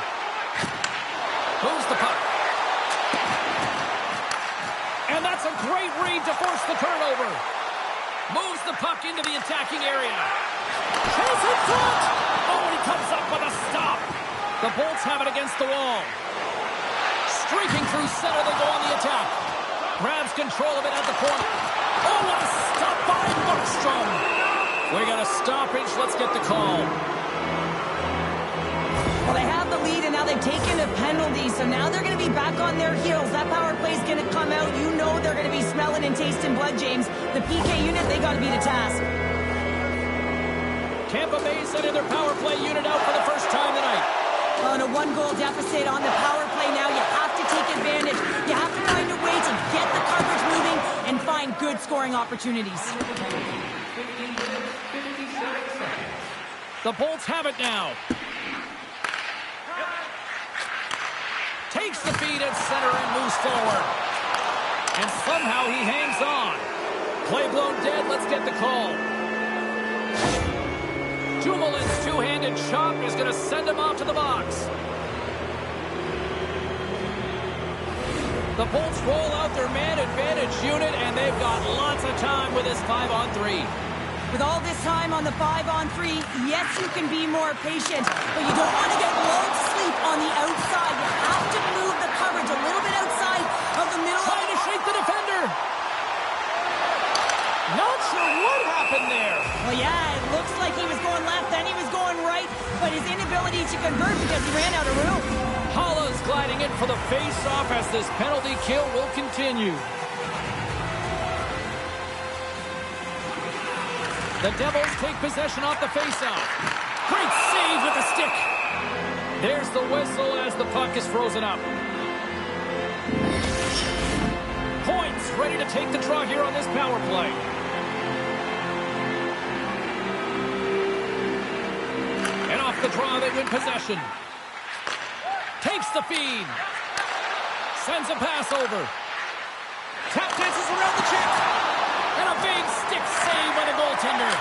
Moves the puck. And that's a great read to force the turnover. Moves the puck into the attacking area. Chase in front. Oh, and he comes up with a stop. The Bolts have it against the wall. Streaking through center, they go on the attack. Grabs control of it at the point. Oh, what a stop by Markstrom. We got a stoppage. Let's get the call. Well, they have the lead, and now they've taken a penalty, so now they're going to be back on their heels. That power play is going to come out. You know they're going to be smelling and tasting blood, James. The PK unit, they got to be the task. Tampa Bay sending their power play unit out for the first time tonight. On a 1-goal deficit on the power play now, you have to take advantage. You have to find a way to get the coverage moving and find good scoring opportunities. The Bolts have it now. Takes the feed at center and moves forward. And somehow he hangs on. Play blown dead. Let's get the call. Dumoulin's two-handed chop is going to send him off to the box. The Bolts roll out their man advantage unit, and they've got lots of time with this 5-on-3. With all this time on the 5-on-3, yes, you can be more patient, but you don't want to get lulled to sleep on the outside. You have to move the coverage a little bit outside of the middle. Trying to shake the defender. Not sure what happened there. Well, yeah, it looks like he was going left, then he was going right, but his inability to convert because he ran out of room. Hala's gliding in for the face-off as this penalty kill will continue. The Devils take possession off the face-off. Great save with the stick. There's the whistle as the puck is frozen up. Points ready to take the draw here on this power play. And off the draw, they win possession. Takes the feed. Sends a pass over. Tap dances around the chip. And a big stick save by the goaltender.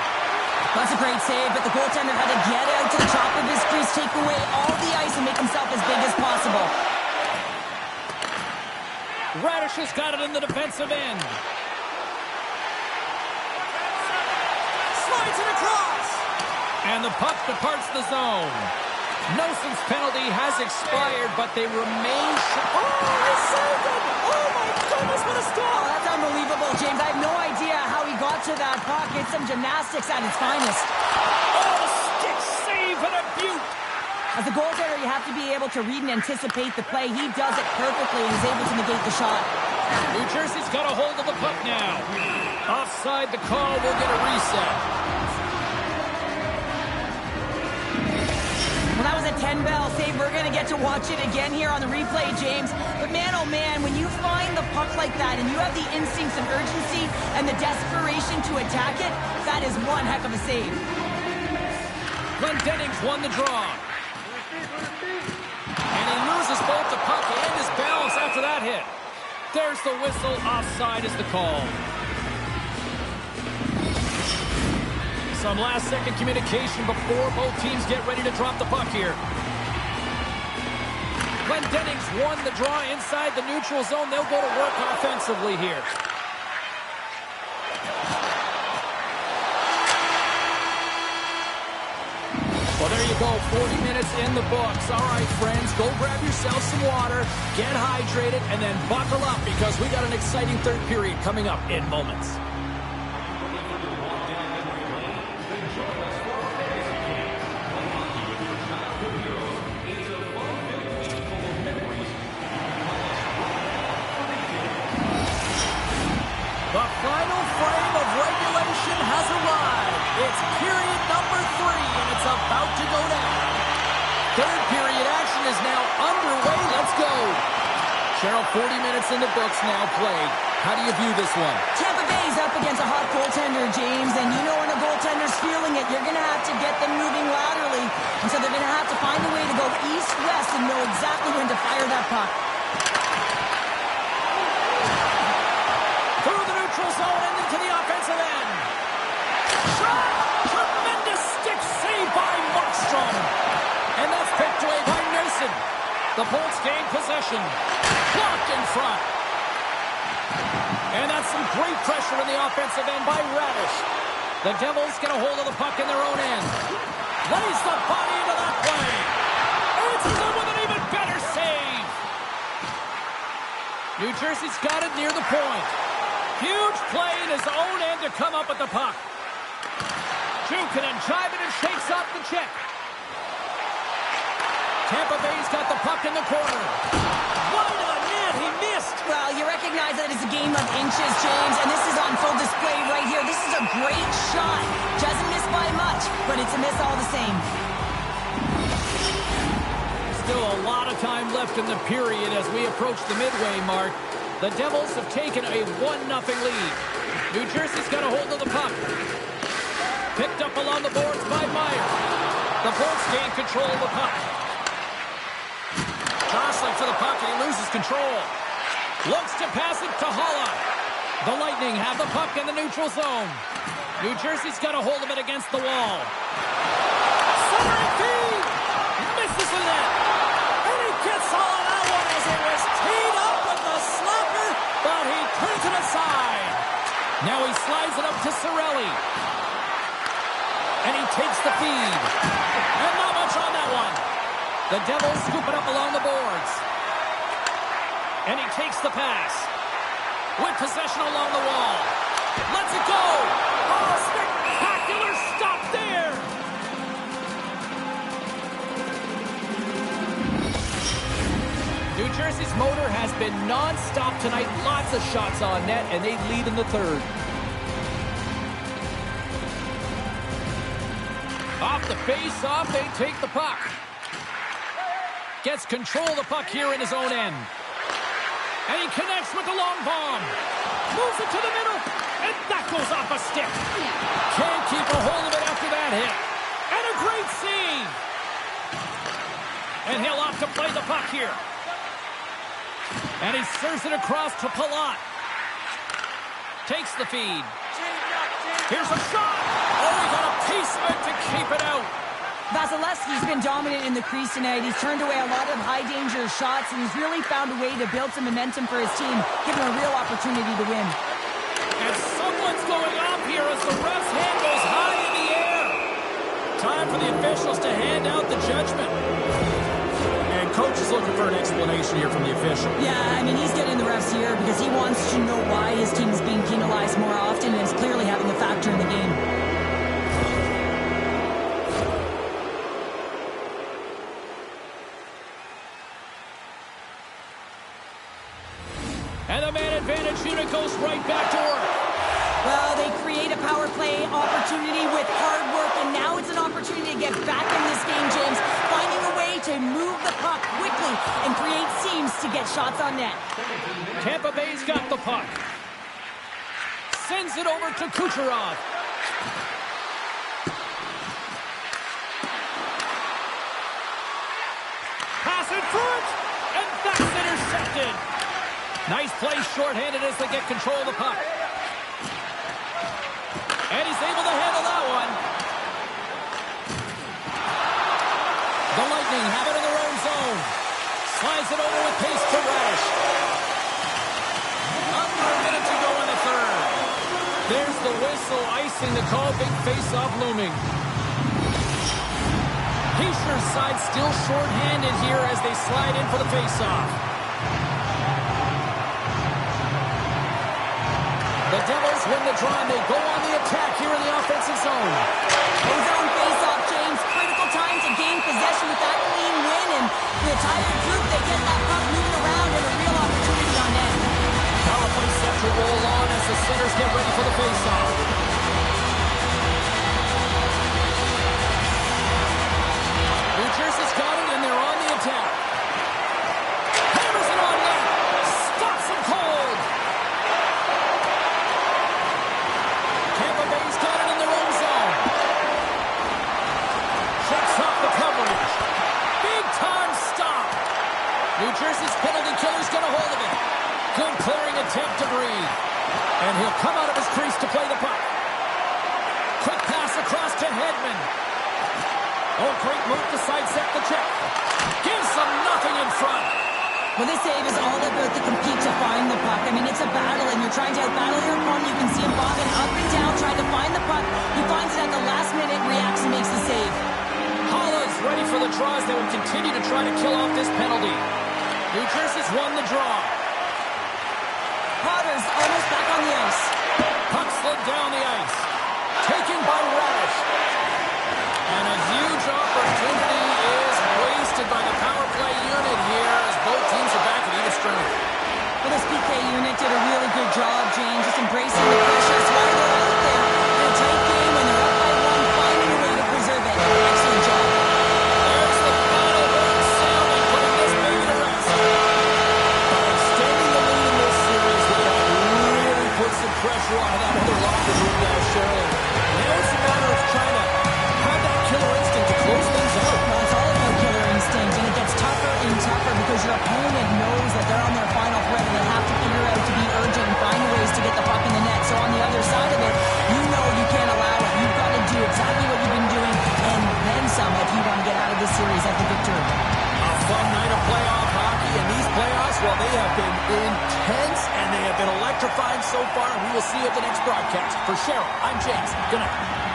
That's a great save, but the goaltender had to get out to the top of his crease, take away all the ice, and make himself as big as possible. Radish has got it in the defensive end. Slides it across. And the puck departs the zone. Noson's penalty has expired, but they remain... Oh, he saved it! Oh, my goodness, what a stop! Oh, that's unbelievable, James. I have no idea how he got to that puck. It's some gymnastics at its finest. Oh, stick save and a beaut! As a goaltender, you have to be able to read and anticipate the play. He does it perfectly and is able to negate the shot. New Jersey's got a hold of the puck now. Offside, the call will get a reset. Well, that was a 10-bell save. We're going to get to watch it again here on the replay, James. But man, oh man, when you find the puck like that and you have the instincts and urgency and the desperation to attack it, that is one heck of a save. Glenn Dennings won the draw. And he loses both the puck and his balance after that hit. There's the whistle. Offside is the call. Some last-second communication before both teams get ready to drop the puck here. Glenn Dennings won the draw inside the neutral zone. They'll go to work offensively here. Well, there you go. 40 minutes in the books. All right, friends, go grab yourself some water, get hydrated, and then buckle up because we got an exciting third period coming up in moments. The final frame of regulation has arrived. It's period number 3, and it's about to go down. Third period action is now underway. Let's go. Cheryl, 40 minutes in the books now played. How do you view this one? Tampa Bay's up against a hot goaltender, James, and you know when a goaltender's feeling it, you're going to have to get them moving laterally. And so they're going to have to find a way to go east-west and know exactly when to fire that puck. Through the neutral zone and into the offensive end. Shot! Tremendous stick save by Markstrom. And that's picked away by Noson. The Bolts gain possession. Blocked in front. And that's some great pressure in the offensive end by Radish. The Devils get a hold of the puck in their own end. Lays the body into that play. Answers it with an even better save. New Jersey's got it near the point. Huge play in his own end to come up with the puck. Jukunin jibing and shakes off the check. Tampa Bay's got the puck in the corner. Wide of the net, he missed. Well, you recognize that it's a game of inches, James, and this is on full display right here. This is a great shot. Doesn't miss by much, but it's a miss all the same. Still a lot of time left in the period as we approach the midway mark. The Devils have taken a 1-0 lead. New Jersey's got a hold of the puck. Picked up along the boards by Meyer. The Bolts gain control of the puck. Jostling for the puck, and he loses control. Looks to pass it to Hala. The Lightning have the puck in the neutral zone. New Jersey's got a hold of it against the wall. Centering feed! Misses the net. And he gets Hala that one as it was teed up with the slapper, but he turns it aside. Now he slides it up to Cirelli. The Devils scoop it up along the boards. And he takes the pass. With possession along the wall. Lets it go. Oh, spectacular stop there. New Jersey's motor has been non-stop tonight. Lots of shots on net, and they lead in the third. Off the face-off, they take the puck. Gets control of the puck here in his own end. And he connects with the long bomb. Moves it to the middle. And that goes off a stick. Can't keep a hold of it after that hit. And a great save. And he'll opt to play the puck here. And he serves it across to Palat. Takes the feed. Here's a shot. Oh, he got a piece of it to keep it out. Vasilevsky's been dominant in the crease tonight. He's turned away a lot of high-danger shots, and he's really found a way to build some momentum for his team, giving him a real opportunity to win. And someone's going off here as the ref's hand goes high in the air. Time for the officials to hand out the judgment. And coach is looking for an explanation here from the official. Yeah, I mean, he's getting the refs here because he wants to know why his team is being penalized more often, and it's clearly having a factor in the game. And the man advantage unit goes right back to work. Well, they create a power play opportunity with hard work, and now it's an opportunity to get back in this game, James. Finding a way to move the puck quickly and create seams to get shots on net. Tampa Bay's got the puck. Sends it over to Kucherov. Pass in front, and that's intercepted. Nice play shorthanded as they get control of the puck. And he's able to handle that one. The Lightning have it in their own zone. Slides it over with pace to Radish. Under a minute to go in the third. There's the whistle, icing the call. Big face-off looming. Heischer's side still shorthanded here as they slide in for the face-off. The Devils win the draw, and they go on the attack here in the offensive zone. His own face-off, James. Critical time to gain possession with that clean win, and the entire group, they get that puck moving around and a real opportunity on net. Power play set to roll on as the centers get ready for the face-off. New Jersey's got it, and they're on the attack. Hammers it on net. Stops him cold. Tampa Bay's got it in their own zone. Checks off the coverage. Big time stop. New Jersey's penalty killer's got a hold of it. Good clearing attempt to breathe. And he'll come out of his crease to play the puck. Quick pass across to Hedman. Oh, great move to sidestep the check. Gives them nothing in front. Well, this save is all about the compete to find the puck. I mean, it's a battle, and you're trying to outbattle your opponent. You can see him bobbing up and down, trying to find the puck. He finds it at the last minute, reacts and makes the save. Holla's ready for the draws. They will continue to try to kill off this penalty. New Jersey's won the draw. Potter's almost back on the ice. Puck slid down the ice. Taken by Radish. And a huge opportunity is wasted by the power play unit here as both teams are back at even strength. Well, this PK unit did a really good job, James, just embracing the pressure. That's why they're out there in a tight game when they're up by one, finding a way to preserve it. Excellent job. There's the final word sailing, putting this baby to rest. By extending the lead in this series, they have really put some pressure on that other locker room there, Shirley. Now it's a matter of trying to have that killer instinct to close things out. Well, it's all about killer instinct, and it gets tougher and tougher because your opponent knows that they're on their final thread, and they have to figure out to be urgent and find ways to get the puck in the net. So on the other side of it, you know you can't allow it. You've got to do exactly what you've been doing, and then some if you want to get out of this series at the victory. A fun night of playoff hockey, and these playoffs, well, they have been intense, and they have been electrifying so far, and we will see you at the next broadcast. For Cheryl, I'm James. Good night.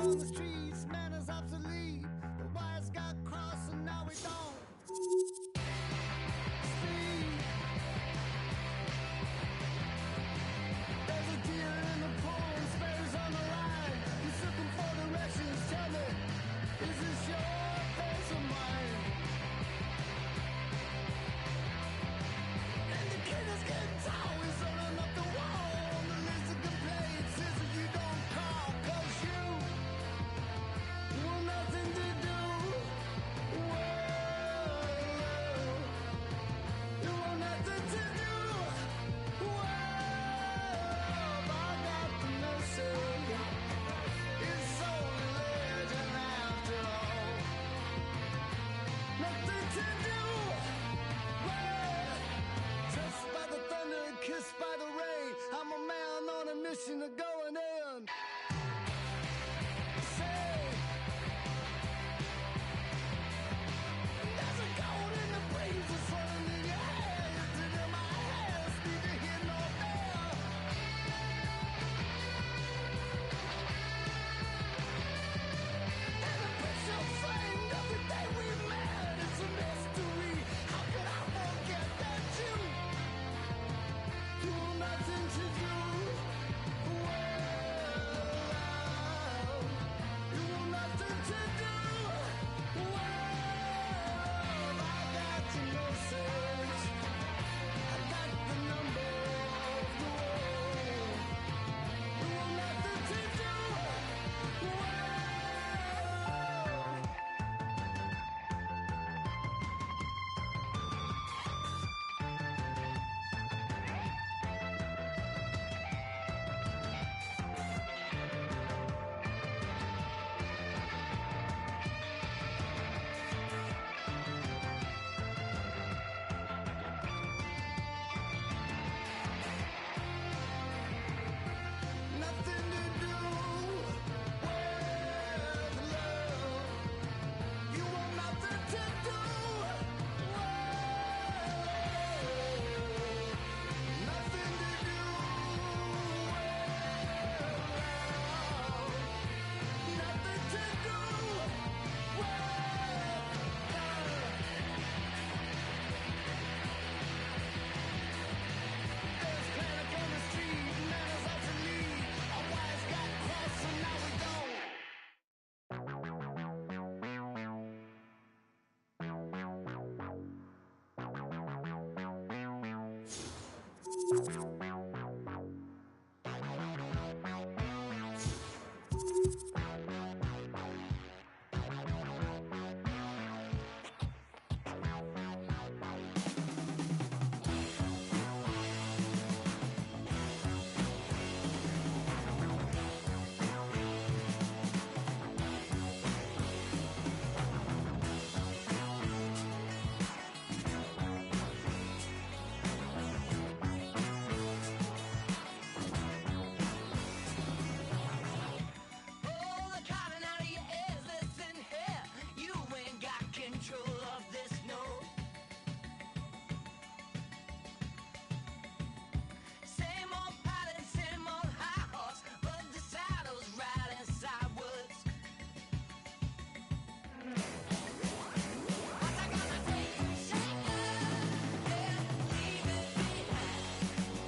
on the streets, manners obsolete. The wires got crossed and now we don't speak. There's a deer in the pool and spares on the line. He's looking for directions. Tell me, is this your face or mine? And the kid is getting tall. He's running up the wall. And the list of complaints is if you don't call, 'cause you want nothing to do. Whoa, you want nothing to do. Whoa, I got the message. It's only legend after all. Nothing to do. Whoa, touched by the thunder and kissed by the rain. I'm a man on a mission to going in. Say, there's a gold in the breeze that's running in your hair. It's in my hands, neither here nor there. And the picture framed every day we met. It's a mystery. How could I forget that you want nothing to do? Well, you want nothing to do. Well, I got your message. I got the number of the world. You want nothing to do. Well. Nothing to do with love. You want nothing to do. Nothing to do with love. Nothing to do with There's panic on the street, manners obsolete. Our wires got crossed and now we don't. Pull the cotton out of your ears, listen here. You ain't got control of this note. Same old pattern, same old high horse, but the saddle's riding sideways. What's I gonna take? Shake it, yeah, leave it behind.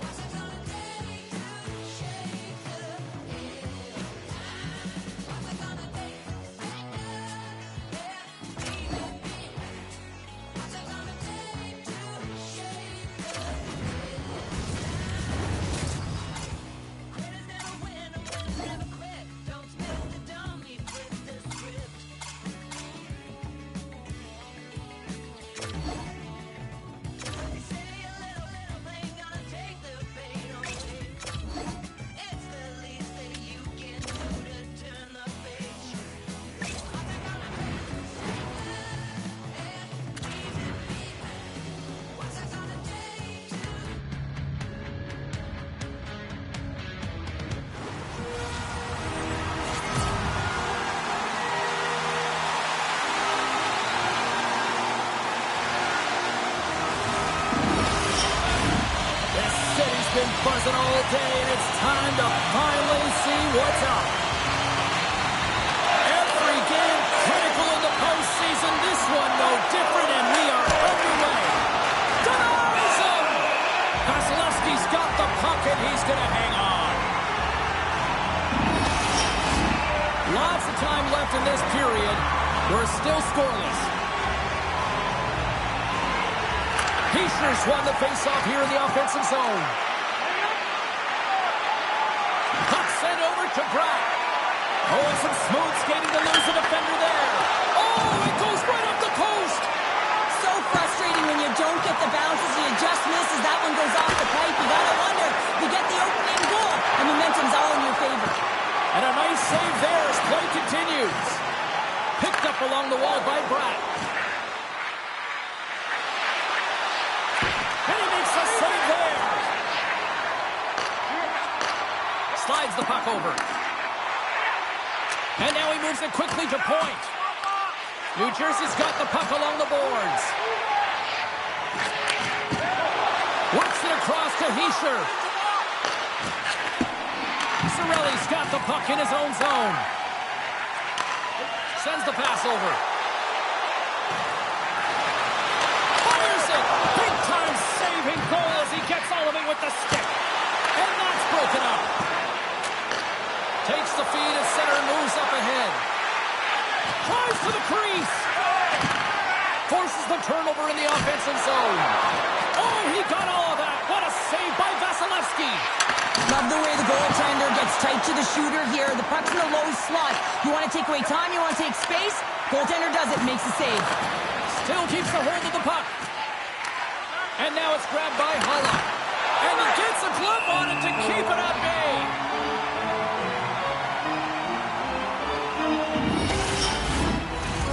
What's it gonna take to shake it, yeah? What's it gonna take? Shake it, yeah, leave it behind. What's it gonna take to shake it, yeah? Quitters never win and winners never quit. Don't spill the dummy, flip the script. They say a little thing gonna take the pain away. It's the least that you can do to turn the page. What's it gonna take? Shake it, yeah, leave it behind. What's it gonna take to This city's been buzzing all day, and it's time to finally see what's up. Heischer's won the face-off here in the offensive zone. Puck sent over to Bratt. Oh, some smooth skating to lose the defender there. Oh, it goes right up the post. So frustrating when you don't get the bounces, you just misses. That one goes off the pipe. You gotta wonder, you get the opening goal, and momentum's all in your favor. And a nice save there as play continues. Picked up along the wall by Bratt. And he makes a save there. Slides the puck over. And now he moves it quickly to point. New Jersey's got the puck along the boards. Works it across to Hischier. Cirelli's got the puck in his own zone. Sends the pass over. Fires it. Big time saving goal as he gets all of it with the stick. And that's broken up. Takes the feed at center and moves up ahead. Tries to the crease. Forces the turnover in the offensive zone. Oh, he got all of that. What a save by Vasilevsky. Love the way the goaltender gets tight to the shooter here. The puck's in the low slot. You want to take away time, you want to take space. Goaltender does it, makes a save. Still keeps the hold of the puck. And now it's grabbed by Haula. And he gets a glove on it to keep it at bay.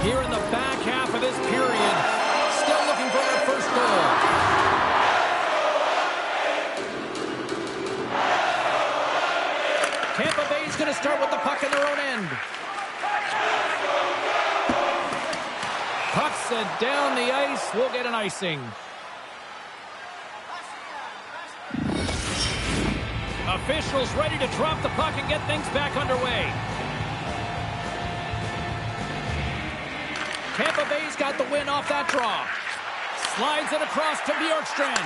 Here in the back half of this period, still looking for their first goal. Tampa Bay's going to start with the puck in their own end. Puck sent down the ice. We'll get an icing. Officials ready to drop the puck and get things back underway. Tampa Bay's got the win off that draw. Slides it across to Bjorkstrand.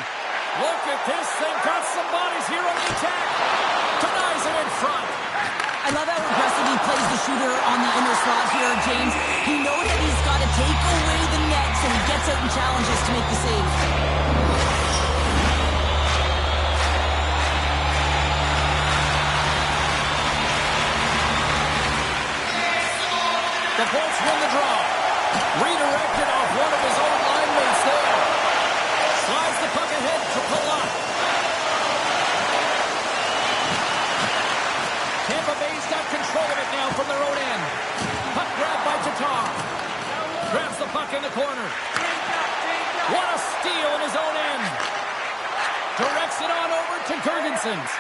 Look at this thing. Got some bodies here on the attack. Denies it in front. I love how aggressive he plays the shooter on the inner slot here, James. He knows that he's got to take away the nets, and he gets out and challenges to make the save. The Bolts win the draw. Redirected off one of his own linemates there. Slides the puck ahead to Palat. Tampa Bay's got control of it now from their own end. Puck grabbed by Tatar. Grabs the puck in the corner. What a steal in his own end. Directs it on over to Girgensons.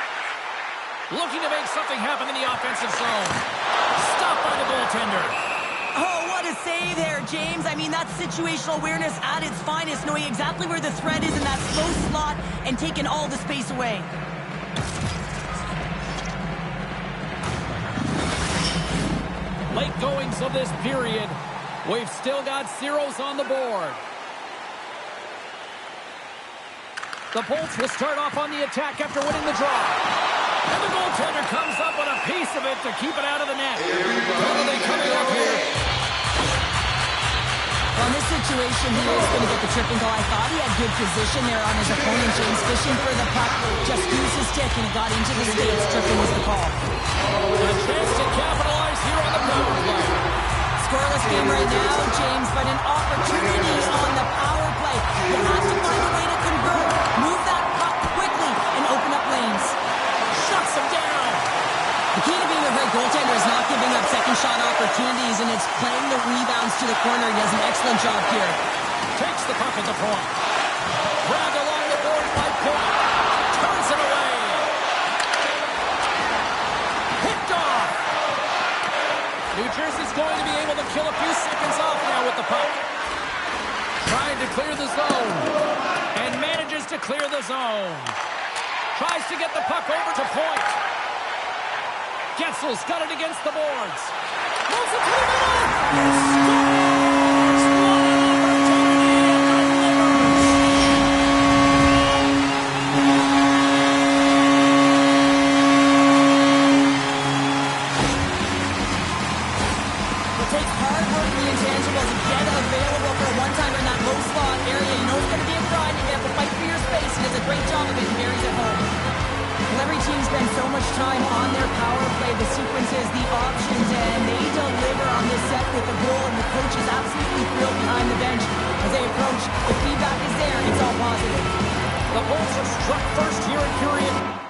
Looking to make something happen in the offensive zone. Stopped by the goaltender. Oh, what a save there, James. I mean, that's situational awareness at its finest, knowing exactly where the threat is in that slow slot and taking all the space away. Late goings of this period. We've still got zeros on the board. The Bolts will start off on the attack after winning the draw. And the goaltender comes up with a piece of it to keep it out of the net. Penalty coming up here. Well, in this situation, he is going to get the tripping goal. I thought he had good position there on his opponent, James, fishing for the puck. Just used his stick, and it got into the skates. Tripping was the call. A chance to capitalize here on the power play. Scoreless game right now, James, but an opportunity on the power play. You have to find a way to convert. Move that puck quickly and open up lanes. Shuts him down. The key to being a great goaltender is not giving up second shot opportunities, and it's playing the rebounds to the corner. He does an excellent job here. Takes the puck at the point. Grabbed along the boards by Point. Turns it away. Picked off. New Jersey's going to be able to kill a few seconds off now with the puck. Trying to clear the zone. And manages to clear the zone. Tries to get the puck over to Point. Getzel's got it against the boards. Moves it to the middle. It takes hard work for the intangibles to get available for a one-timer in that low slot area. You know it's going to be a grind to get the out behind the bench as they approach. The feedback is there. It's all positive. The Bulls have struck first here at Curian.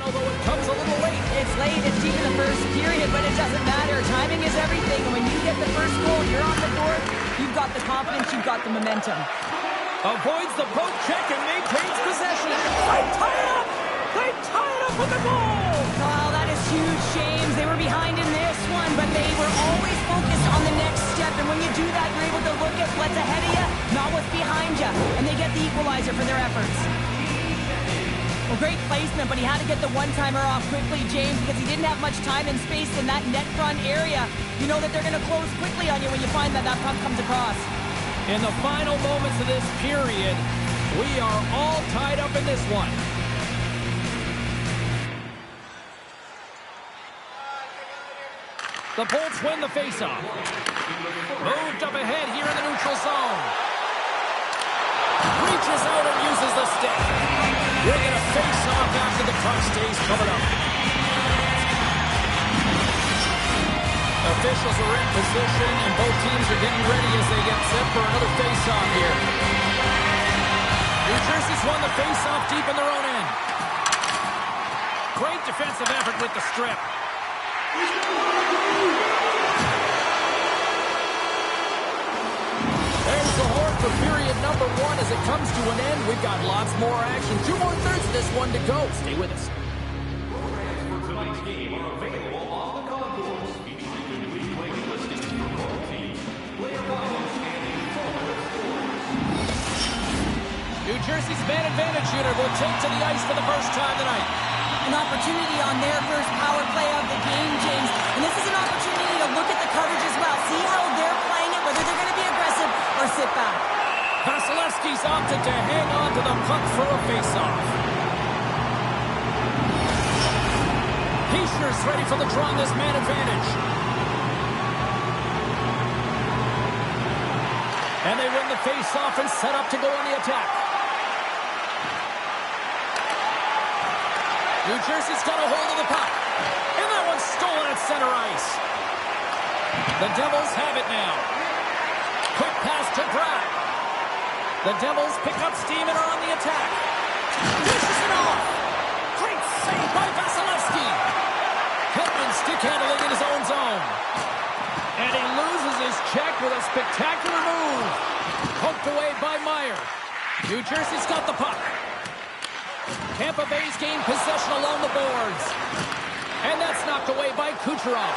Although it comes a little late. It's late, it's deep in the first period, but it doesn't matter. Timing is everything. And when you get the first goal, you're on the board. You've got the confidence, you've got the momentum. Avoids the poke check and maintains possession. They tie it up! They tie it up with the goal! Oh, that is huge, James. They were behind in this one, but they were always focused on the next step. And when you do that, you're able to look at what equalizer for their efforts. Well, great placement, but he had to get the one-timer off quickly, James, because he didn't have much time and space in that net front area. You know that they're going to close quickly on you when you find that puck comes across. In the final moments of this period, we are all tied up in this one. The Bolts win the faceoff. Moved up ahead here in the neutral zone. Reaches out and uses the stick. We're going to face off after the puck stays covered up. Officials are in position, and both teams are getting ready as they get set for another face-off here. New Jersey's won the face-off deep in their own end. Great defensive effort with the strip. There's the horn for period number 1 as it comes to an end. We've got lots more action. 2 more thirds of this one to go. Stay with us. New Jersey's man advantage unit will take to the ice for the first time tonight. An opportunity on their first power play of the game, James. And this is an opportunity to look at the coverage as well. See how they're playing it, whether they're going to be aggressive or sit back. Vasilevsky's opted to hang on to the puck for a faceoff. Heischer's ready for the draw on this man advantage. And they win the faceoff and set up to go on the attack. New Jersey's got a hold of the puck. And that one's stolen at center ice. The Devils have it now. Quick pass to Brad. The Devils pick up steam and are on the attack. Dishes it off. Great save by Vasilevsky. Hedman stick handling in his own zone. And he loses his check with a spectacular move. Poked away by Meyer. New Jersey's got the puck. Tampa Bay's gained possession along the boards. And that's knocked away by Kucherov.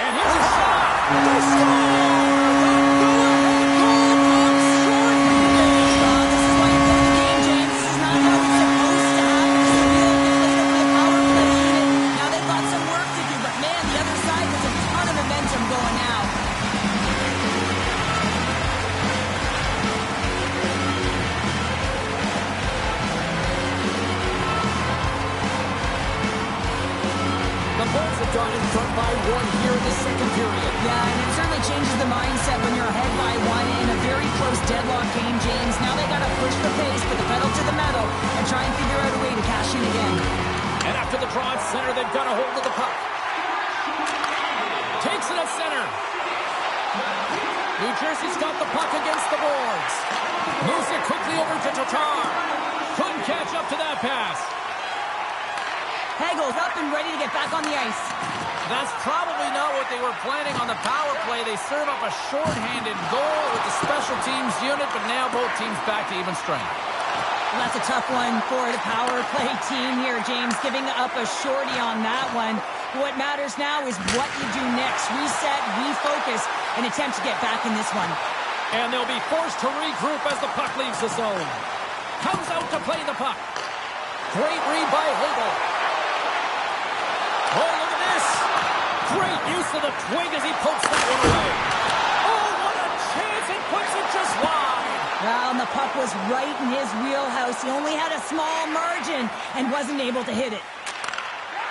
And here's a shot. They score! Gone in front by 1 here in the second period. Yeah, and it certainly changes the mindset when you're ahead by 1 in a very close deadlock game, James. Now they got to push the pace, put the pedal to the metal, and try and figure out a way to cash in again. And after the draw at center, they've got a hold of the puck. Takes it at center. New Jersey's got the puck against the boards. Moves it quickly over to Tatar. Couldn't catch up to that pass. Hagel's up and ready to get back on the ice. That's probably not what they were planning on the power play. They serve up a shorthanded goal with the special teams unit, but now both teams back to even strength. Well, that's a tough one for the power play team here, James, giving up a shorty on that one. What matters now is what you do next. Reset, refocus, and attempt to get back in this one. And they'll be forced to regroup as the puck leaves the zone. Comes out to play the puck. Great read by Hagel. Oh, look at this. Great use of the twig as he pokes that one away. Oh, what a chance. It puts it just wide. Well, and the puck was right in his wheelhouse. He only had a small margin and wasn't able to hit it.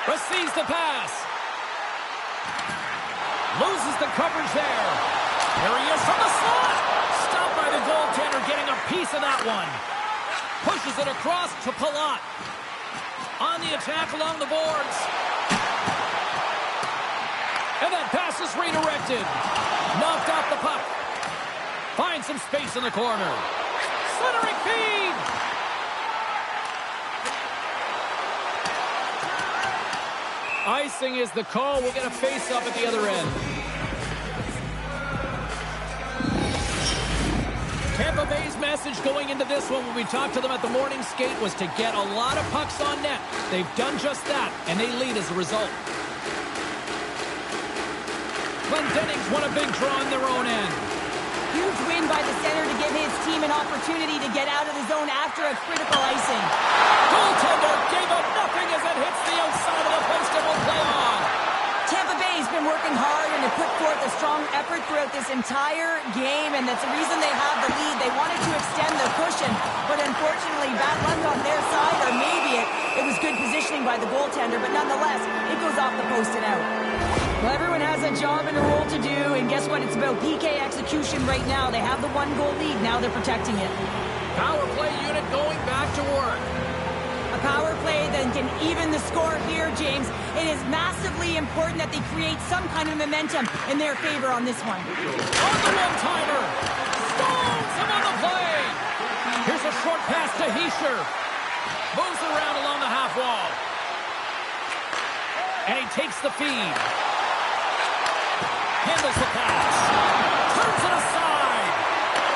Receives the pass. Loses the coverage there. Here he is from the slot. Stopped by the goaltender, getting a piece of that one. Pushes it across to Palat. On the attack along the boards. And that pass is redirected. Knocked off the puck. Finds some space in the corner. Centering feed. Icing is the call. We'll get a face-up at the other end. Tampa Bay's message going into this one when we talked to them at the morning skate was to get a lot of pucks on net. They've done just that, and they lead as a result. Glenn Dennings won a big draw on their own end. Huge win by the center to give his his team an opportunity to get out of the zone after a critical icing. Goaltender gave up nothing as it hits the outside of the post and will play on. Tampa Bay's been working hard and have put forth a strong effort throughout this entire game, and that's the reason they have the lead. They wanted to extend the cushion, but unfortunately, bad luck on their side, or maybe it was good positioning by the goaltender, but nonetheless, it goes off the post and out. Well, everyone has a job and a role to do, and guess what? It's about PK execution right now. They have the one-goal lead. Now they're protecting it. Power play unit going back to work. A power play that can even the score here, James. It is massively important that they create some kind of momentum in their favor on this one. On the one-timer. Stones him on the play. Here's a short pass to Hischier. Moves around along the half wall. And he takes the feed. Handles the pass. Turns it aside.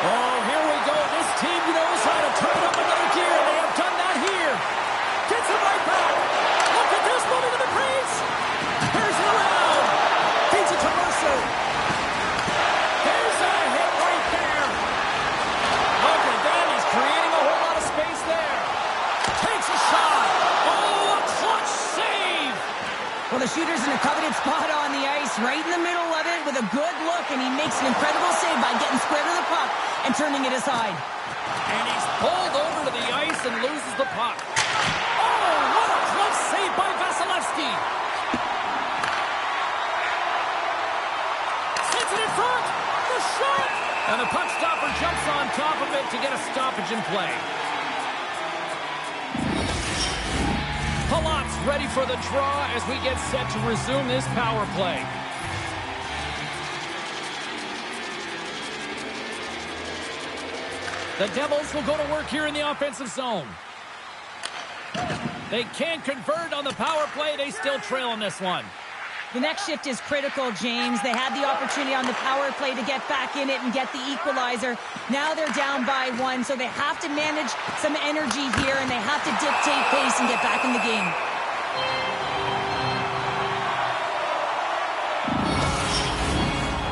Oh, here we go. This team knows how to turn up another gear. They have done that here. Gets it right back. Look at this, moving to the crease. Here's it around. Feeds it to Mercer. There's a hit right there. Look at that. He's creating a whole lot of space there. Takes a shot. Oh, a clutch save. Well, the shooter's in a coveted spot on the ice, right in the middle of it with a good look, and he makes an incredible save by getting square to the puck and turning it aside. And he's pulled over to the ice and loses the puck. Oh, what a close save by Vasilevsky. Sends it in front. The shot. And the puck stopper jumps on top of it to get a stoppage in play. Palat's ready for the draw as we get set to resume this power play. The Devils will go to work here in the offensive zone. They can't convert on the power play. They still trail in this one. The next shift is critical, James. They had the opportunity on the power play to get back in it and get the equalizer. Now they're down by one, so they have to manage some energy here, and they have to dictate pace and get back in the game.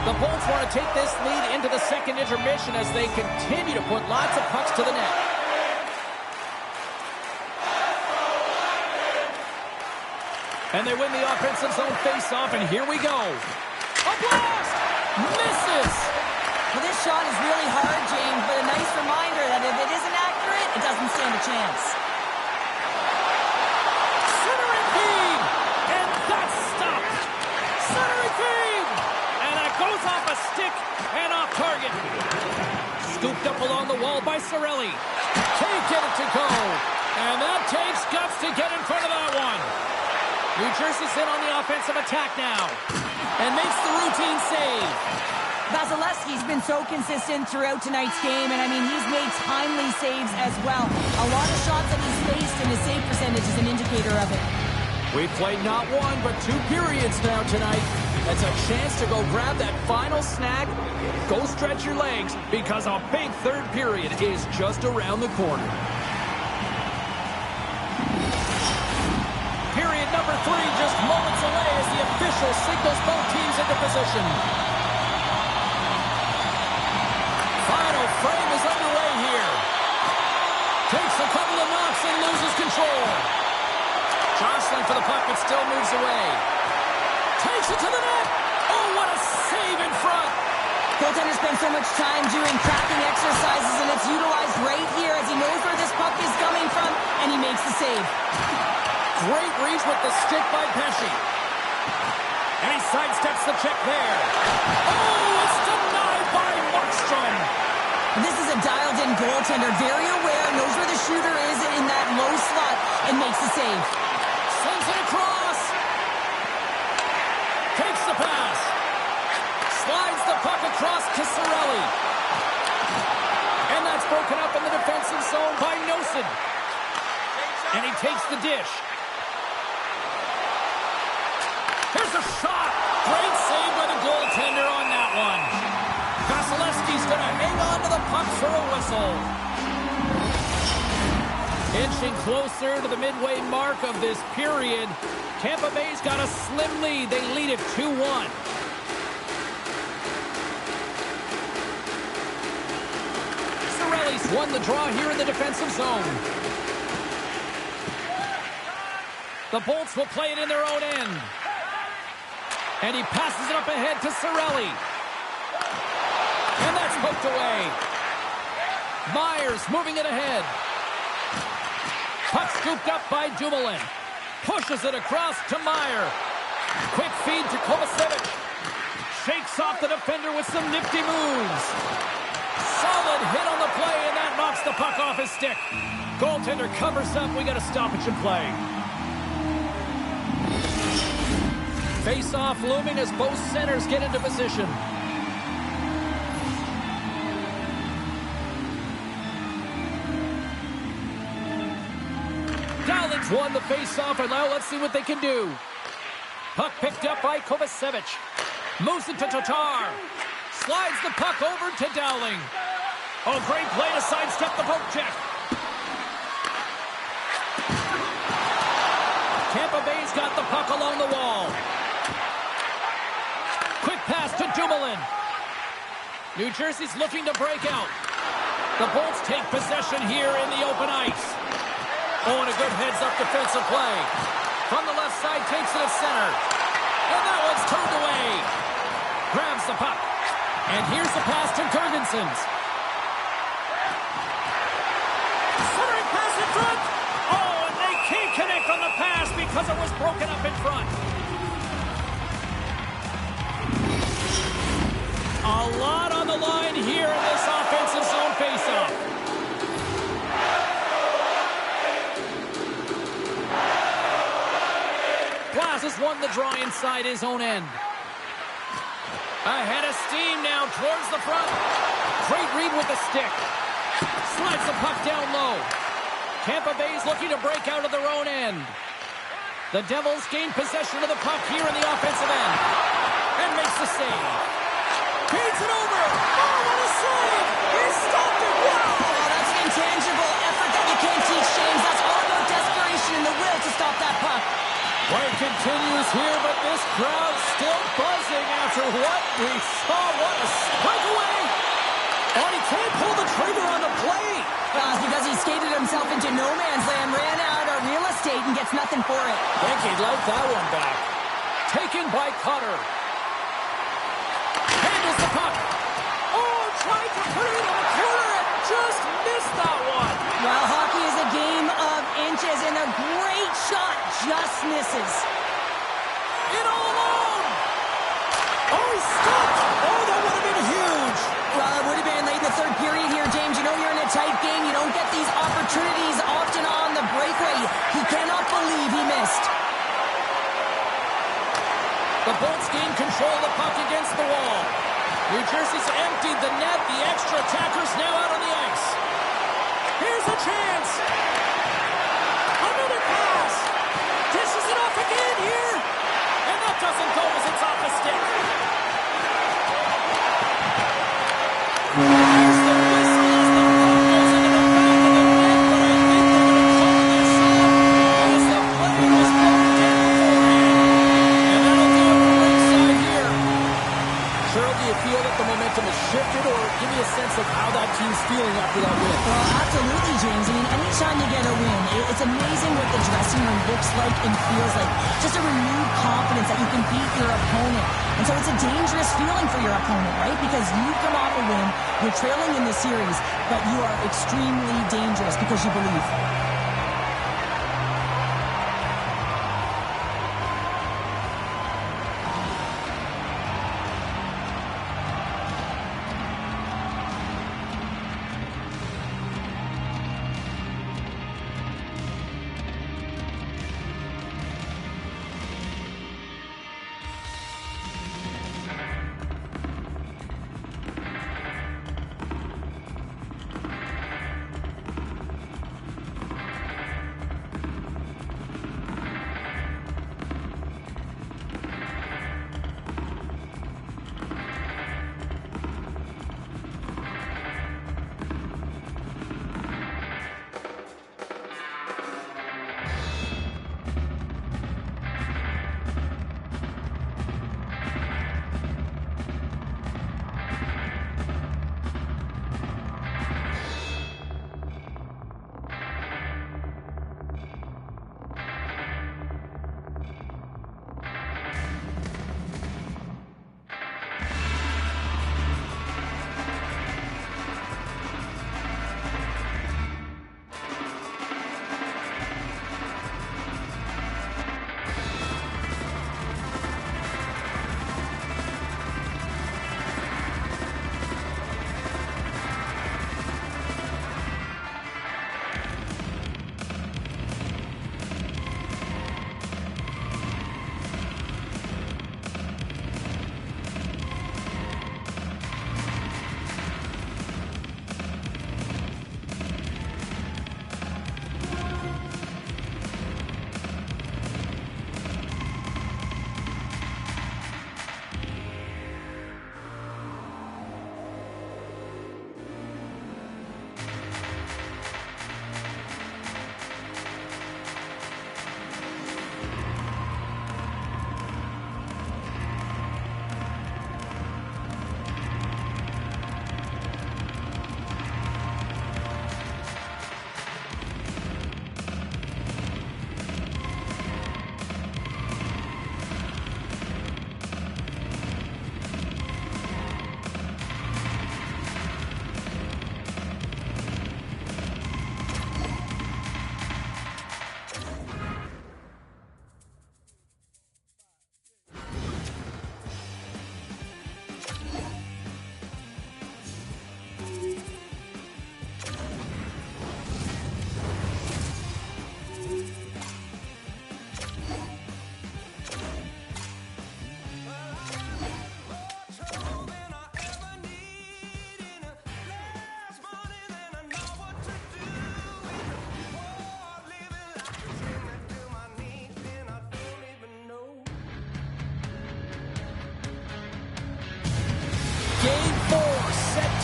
The Bolts want to take this lead into the second intermission as they continue to put lots of pucks to the net. And they win the offensive zone face-off, and here we go. A blast! Misses! Well, this shot is really hard, James, but a nice reminder that if it isn't accurate, it doesn't stand a chance. Centering feed! And that's stopped! Centering feed! And that goes off a stick and off target. Scooped up along the wall by Cirelli. Can't get it to go. And that takes guts to get in front of that one. New Jersey's in on the offensive attack now. And makes the routine save. Vasilevsky's been so consistent throughout tonight's game, and I mean, he's made timely saves as well. A lot of shots that he's faced, and his save percentage is an indicator of it. We've played not one, but 2 periods now tonight. That's a chance to go grab that final snack. Go stretch your legs, because a big third period is just around the corner. Period number 3 just moments away as the official signals both teams into position. Final frame is underway here. Takes a couple of knocks and loses control. Jostling for the puck, but still moves away. Takes it to the net. Oh, what a save in front. Goaltender spends so much time doing cracking exercises, and it's utilized right here as he knows where this puck is coming from, and he makes the save. Great reach with the stick by Pesce. And he sidesteps the check there. Oh, it's denied by Markstrom. This is a dialed-in goaltender, very aware, knows where the shooter is in that low slot, and makes the save. Sends it across. Takes the pass. Slides the puck across to Cirelli. And that's broken up in the defensive zone by Nosen. And he takes the dish. Here's a shot. Great save by the goaltender on that one. Vasilevsky's going to hang on to the puck for a whistle. Inching closer to the midway mark of this period. Tampa Bay's got a slim lead. They lead it 2-1. Celtics won the draw here in the defensive zone. The Bolts will play it in their own end. And he passes it up ahead to Cirelli. And that's poked away. Myers moving it ahead. Puck scooped up by Dumoulin. Pushes it across to Meyer. Quick feed to Kovacevic. Shakes off the defender with some nifty moves. Solid hit on the play, and that knocks the puck off his stick. Goaltender covers up. We got a stoppage in play. Face-off looming as both centers get into position. Dowling's won the face-off, and now let's see what they can do. Puck picked up by Kovacevic. Moves it to Tatar. Slides the puck over to Dowling. Oh, great play to sidestep the poke check. Tampa Bay's got the puck along the wall. Quick pass to Dumoulin. New Jersey's looking to break out. The Bolts take possession here in the open ice. Oh, and a good heads-up defensive play. From the left side, takes it to center. And that one's turned away. Grabs the puck. And here's the pass to Girgensons. Centering pass in front. Oh, and they can't connect on the pass because it was broken up in front. A lot on the line here in this offensive zone faceoff. Glass has won the draw inside his own end. Ahead of steam now towards the front. Great read with the stick. Slides the puck down low. Tampa Bay's looking to break out of their own end. The Devils gain possession of the puck here in the offensive end. And makes the save. Feeds it over. Oh, what a save. He stopped it. Wow. Oh, that's an intangible effort that you can't teach, James. That's all about desperation and the will to stop that puck. Play continues here, but this crowd still buzzing after what we saw. What a breakaway! Oh, he can't pull the trigger on the play. Because he skated himself into no man's land, ran out of real estate, and gets nothing for it. I think he'd like that one back. Taken by Cutter. Handles the puck. Oh, tried to put it in the corner and just missed that one. Well, hockey is a game of inches, and a great shot just misses. In all alone. Oh, he stopped. Oh, that would have been huge. Well, it would have been late in the third period here, James. You know you're in a tight game. You don't get these opportunities often on the breakaway. He cannot believe he missed. The Bolts gain control of the puck against the wall. New Jersey's emptied the net. The extra attackers now out on the ice. Here's a chance. Another pass. Dishes it off again here. And that doesn't go as it's off the stick. Here's the whistle as the puck goes into the back of the net. But I think they're going to call this as the play was broken down beforehand. And that'll do it for ringside here. Cheryl, do you feel that the momentum has shifted, or give me a sense of how that team's feeling after that win? Well, absolutely, James. I mean, anytime you get a win, it's amazing what the dressing room looks like and feels like. Just a renewed confidence that you can beat your opponent. And so it's a dangerous feeling for your opponent, right? Because you come off a win, you're trailing in the series, but you are extremely dangerous because you believe.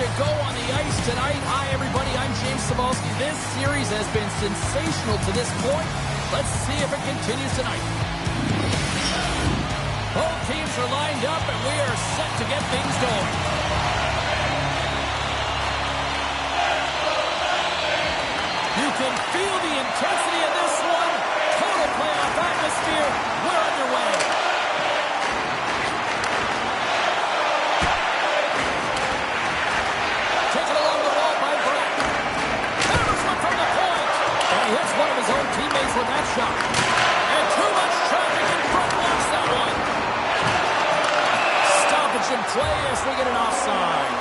to go on the ice tonight. Hi, everybody. I'm James Cybulski. This series has been sensational to this point. Let's see if it continues tonight. Both teams are lined up, and we are set to get things going. You can feel the intensity of this one. Total playoff atmosphere. We're underway. Taken along the wall by Brett. Hammers one from the point. And he hits one of his own teammates with that shot. And too much traffic in front blocks that one. Stoppage in play as we get an offside.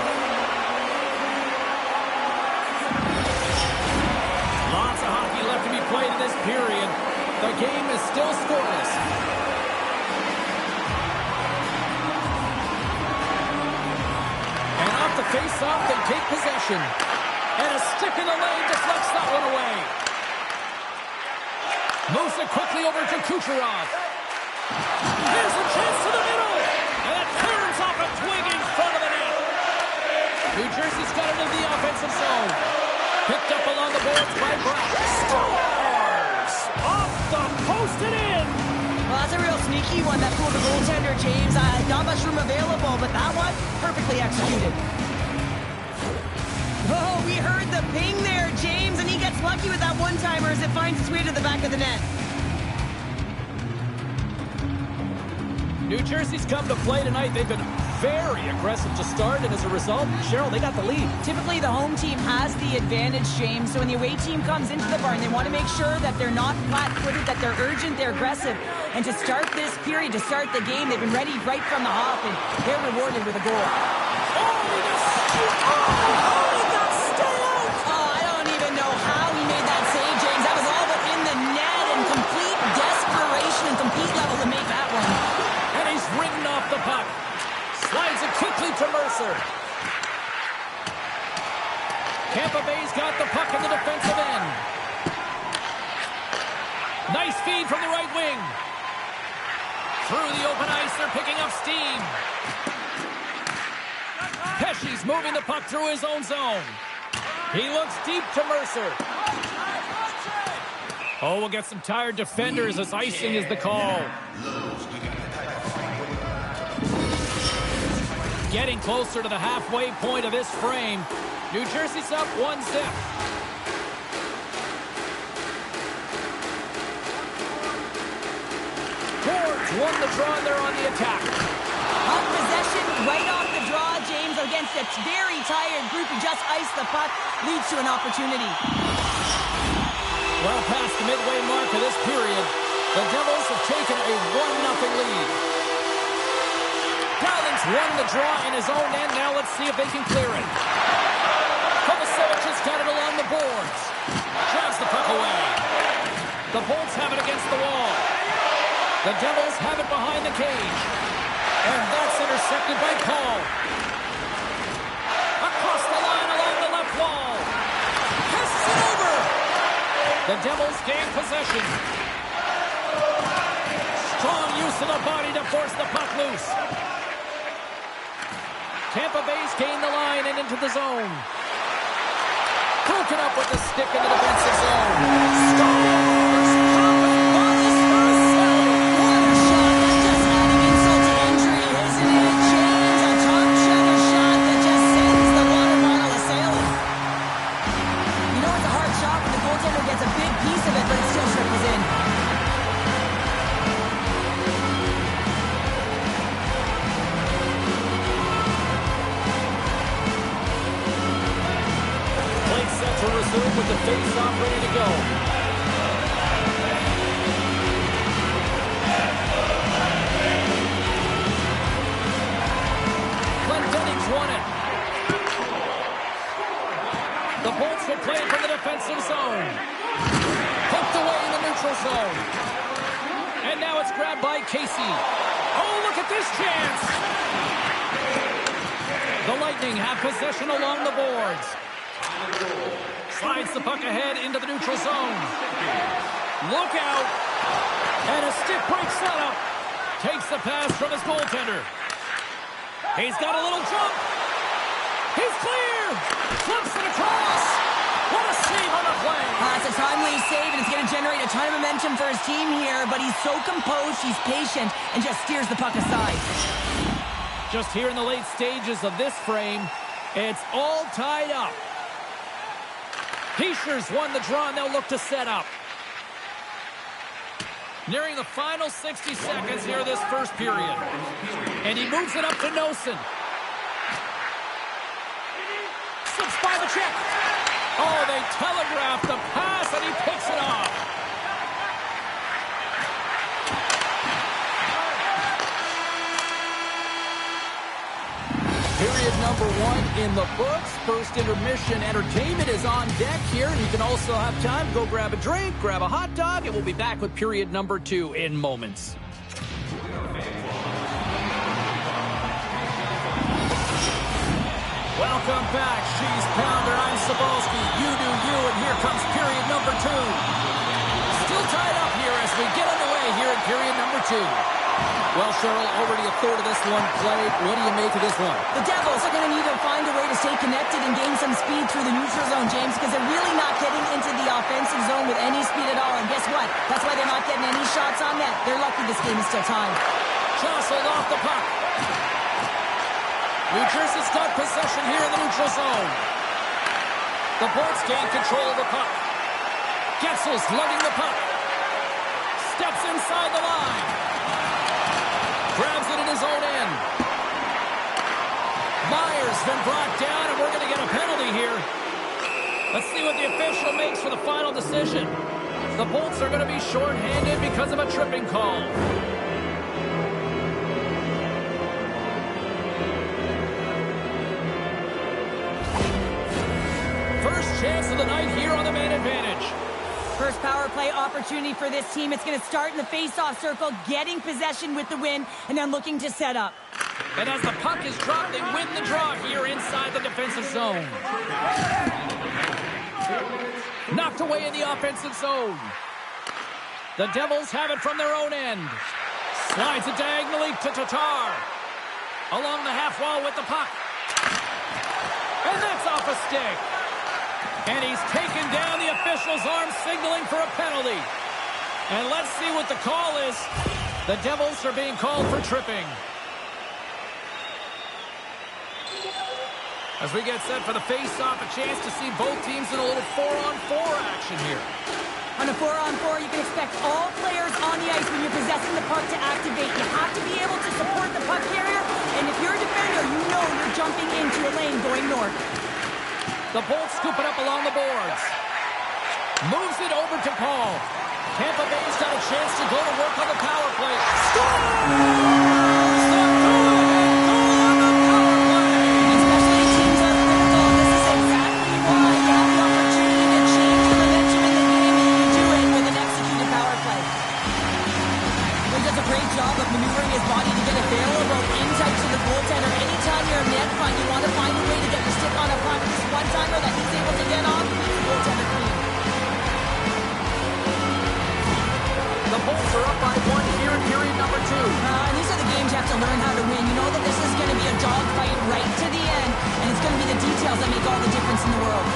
Lots of hockey left to be played in this period. The game is still scoreless. And off the face-off, they take possession. And a stick in the lane deflects that one away. Moves it quickly over to Kucherov. Here's a chance to the middle. And it turns off a twig in front of the net. New Jersey's got it into the offensive zone. Picked up along the boards by Brock. Scores! Off the post and in! Well, that's a real sneaky one that fooled the goaltender, James. Not much room available, but that one, perfectly executed. Oh, we heard the ping there, James, and he gets lucky with that one-timer as it finds its way to the back of the net. New Jersey's come to play tonight. They've been very aggressive to start, and as a result, Cheryl, they got the lead. Typically, the home team has the advantage, James. So when the away team comes into the barn, they want to make sure that they're not flat-footed, that they're urgent, they're aggressive. And to start this period, to start the game, they've been ready right from the hop, and they're rewarded with a goal. I don't even know how he made that save, James. That was all but in the net, and complete desperation and compete level to make that one. And he's ridden off the puck. Slides it quickly to Mercer. Tampa Bay's got the puck in the defensive end. Nice feed from the right wing. Through the open ice, they're picking up steam. Pesci's moving the puck through his own zone. He looks deep to Mercer. Oh, we'll get some tired defenders as icing is the call. Getting closer to the halfway point of this frame. New Jersey's up 1-0. Boards won the draw and they're on the attack. Puck possession right off the draw, James, against a very tired group who just iced the puck, leads to an opportunity. Well past the midway mark of this period, the Devils have taken a 1-0 lead. Dowling's won the draw in his own end. Now let's see if they can clear it. Kovacevic has got it along the boards. Drives the puck away. The Bolts have it against the wall. The Devils have it behind the cage. And that's intercepted by Paul. Across the line along the left wall. Passes it over. The Devils gain possession. Strong use of the body to force the puck loose. Tampa Bay's gained the line and into the zone. Broken up with the stick in the defensive zone. Scores! Thomas Mercer! What a shot that's just adding insult to injury, isn't it, James? A top-shelter shot that just sends the water bottle a-sailing. You know it's a hard shot when the goaltender gets a big piece of it, but it still trickles in. Set to resume with the face-off ready to go. Glendenning's won it. The Bolts will play from the defensive zone. Poked away in the neutral zone. And now it's grabbed by Casey. Oh, look at this chance! The Lightning have possession along the boards. Slides the puck ahead into the neutral zone. Look out! And a stick break setup. Takes the pass from his goaltender. He's got a little jump. He's clear! Flips it across. What a save on the play. It's a timely save, and it's going to generate a ton of momentum for his team here, but he's so composed, he's patient, and just steers the puck aside. Just here in the late stages of this frame, it's all tied up. Heischer's won the draw, and they'll look to set up. Nearing the final 60 seconds here this first period. And he moves it up to Noesen. Slips by the check. Oh, they telegraphed the pass, and he picks it off. Period number 1 in the books. First intermission entertainment is on deck here. And you can also have time to go grab a drink, grab a hot dog, and we'll be back with period number 2 in moments. Welcome back, Cheese Pounder. I'm Cebulski. You do you, and here comes period number 2. Still tied up here as we get underway here in period number 2. Well, Cheryl, already a third of this one played. What do you make of this one? The Devils are going to need to find a way to stay connected and gain some speed through the neutral zone, James, because they're really not getting into the offensive zone with any speed at all. And guess what? That's why they're not getting any shots on net. They're lucky this game is still tied. Jostled off the puck. New Jersey's got possession here in the neutral zone. The Bolts gain control of the puck. Getzel's lugging the puck. Steps inside the line. Grabs it in his own end. Myers been brought down, and we're going to get a penalty here. Let's see what the official makes for the final decision. The Bolts are going to be shorthanded because of a tripping call. First chance of the night here on the man advantage. First power play opportunity for this team. It's going to start in the face-off circle, getting possession with the win, and then looking to set up. And as the puck is dropped, they win the draw here inside the defensive zone. Knocked away in the offensive zone. The Devils have it from their own end. Slides it diagonally to Tatar. Along the half wall with the puck. And that's off a stick. And he's taken down, the official's arm signaling for a penalty. And let's see what the call is. The Devils are being called for tripping. As we get set for the face-off, a chance to see both teams in a little 4-on-4 action here. On a 4-on-4, you can expect all players on the ice when you're possessing the puck to activate. You have to be able to support the puck carrier, and if you're a defender, you know you're jumping into a lane going north. The Bolts scoop it up along the boards. Moves it over to Paul. Tampa Bay's got a chance to go to work on the power play. Scores! The goal on the power play! Especially teams are critical. This is exactly why you have the opportunity to change the momentum in the game, and you do it with an executed power play. He does a great job of maneuvering his body to get a available in tight to the goaltender. Anytime you're in net front, you want to find a way to get your stick on a puck. This one-timer that he's able to get on, the goaltender clean. The Bolts are up by 1 here in period number 2. And these are the games you have to learn how to win. You know that this is going to be a dogfight right to the end, and it's going to be the details that make all the difference in the world.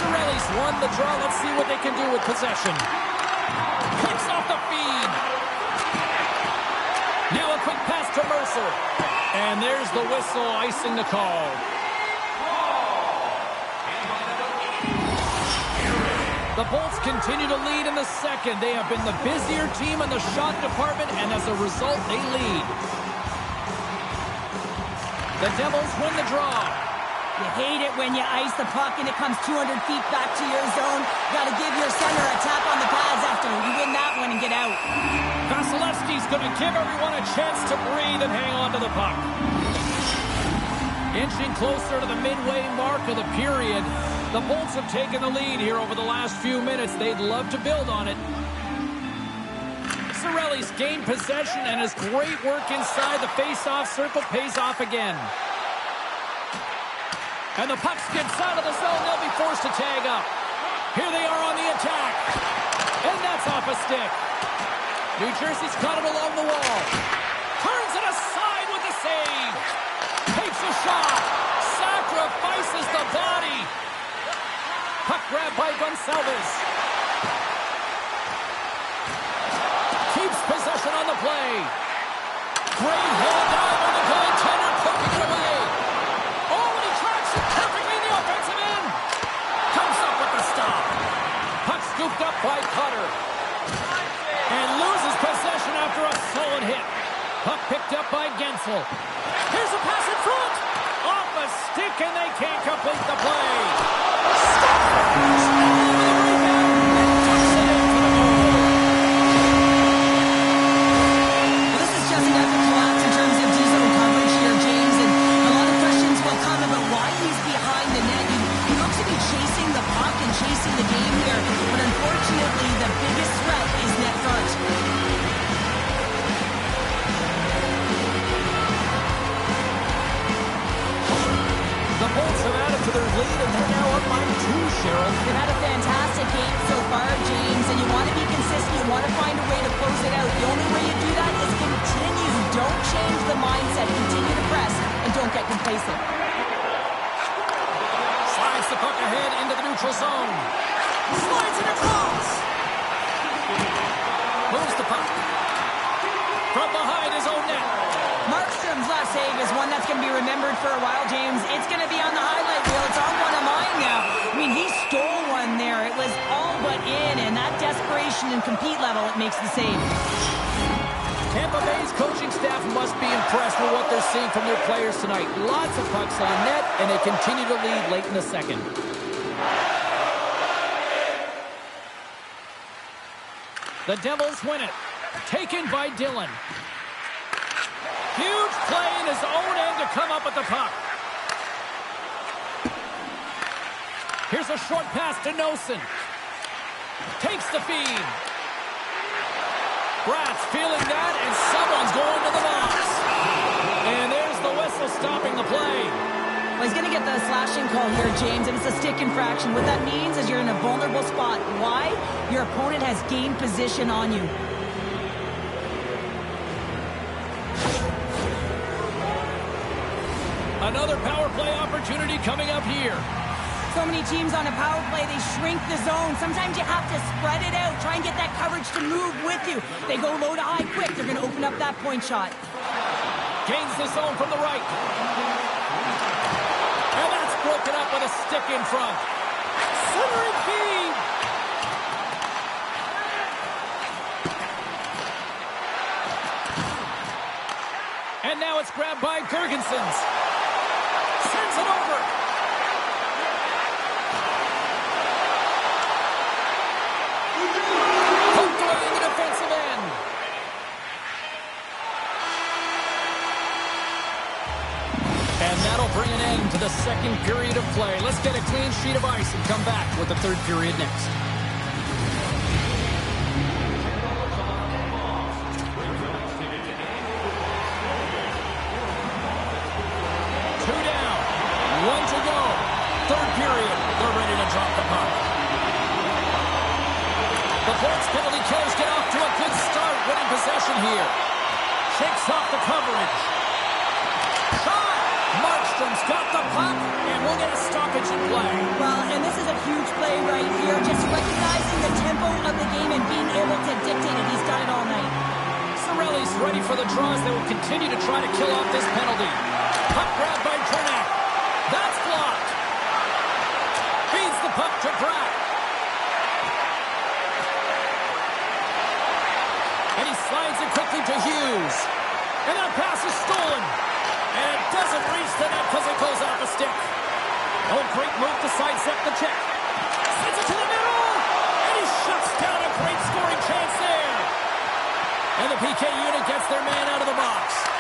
Cirelli's won the draw. Let's see what they can do with possession. Picks off the feed. Now a quick pass to Mercer. And there's the whistle icing the call. The Bolts continue to lead in the second. They have been the busier team in the shot department, and as a result, they lead. The Devils win the draw. You hate it when you ice the puck and it comes 200 feet back to your zone. You got to give your center a tap on the pads after you win that one and get out. Vasilevsky's going to give everyone a chance to breathe and hang on to the puck. Inching closer to the midway mark of the period. The Bolts have taken the lead here over the last few minutes. They'd love to build on it. Cirelli's gained possession, and his great work inside the face-off circle pays off again. And the puck skips out of the zone. They'll be forced to tag up. Here they are on the attack. And that's off a stick. New Jersey's caught it along the wall. Turns it aside with the save. Takes a shot. Sacrifices the body. Puck grab by Gonçalves. Keeps possession on the play. Great hand dive on the goaltender, poking it away. Oh, and he tracks it perfectly in the offensive end. Comes up with the stop. Puck scooped up by Cutter. And loses possession after a solid hit. Puck picked up by Gensel. Here's a pass in front. Off a stick, and they can't complete the play. Stop the pass. This is just an epic collapse in terms of D-zone coverage here, James, and a lot of questions will come about why he's behind the net. He looks to be chasing the puck and chasing the game here, but unfortunately, the biggest threat is net front. The Bolts have added to their lead, and they're now up by 2, Cheryl. They've had a fantastic game so far, James, and you want to be consistent. You want to find a way to close it out. The only way you do that is continue. Don't change the mindset. Continue to press, and don't get complacent. Slides the puck ahead into the neutral zone. Slides it across. Moves the puck. From behind his own net. Markstrom's last save is one that's going to be remembered for a while, James. It's going to be on the highlight reel. It's on one of mine now. I mean, he stole one there. It was all but in, and that desperation and compete level, it makes the save. Tampa Bay's coaching staff must be impressed with what they're seeing from their players tonight. Lots of pucks on net, and they continue to lead late in the second. The Devils win it. Taken by Dillon. Huge play in his own end to come up with the puck. Here's a short pass to Noesen. Takes the feed. Bratz feeling that, and someone's going to the box. And there's the whistle stopping the play. Well, he's going to get the slashing call here, James, and it's a stick infraction. What that means is you're in a vulnerable spot. Why? Your opponent has gained position on you. Another power play opportunity coming up here. So many teams on a power play, they shrink the zone. Sometimes you have to spread it out. Try and get that coverage to move with you. They go low to high quick. They're going to open up that point shot. Gains the zone from the right. And that's broken up with a stick in front. Centering feed. And now it's grabbed by Girgensons. Sends it over. Poked away in the defensive end. And that'll bring an end to the second period of play. Let's get a clean sheet of ice and come back with the third period next. One to go. Third period. They're ready to drop the puck. The Bolts penalty killers get off to a good start, winning possession here. Shakes off the coverage. Shot! Markstrom's got the puck, and we'll get a stoppage in play. Well, and this is a huge play right here. Just recognizing the tempo of the game and being able to dictate it. He's done it all night. Cirelli's ready for the draws. They will continue to try to kill off this penalty. Puck grab by Cernak. That's blocked. Feeds the puck to Bratt. And he slides it quickly to Hughes. And that pass is stolen. And it doesn't reach the net because it goes off a stick. Oh, great move to sidestep the check. Sends it to the middle. And he shuts down a great scoring chance there. And the PK unit gets their man out of the box.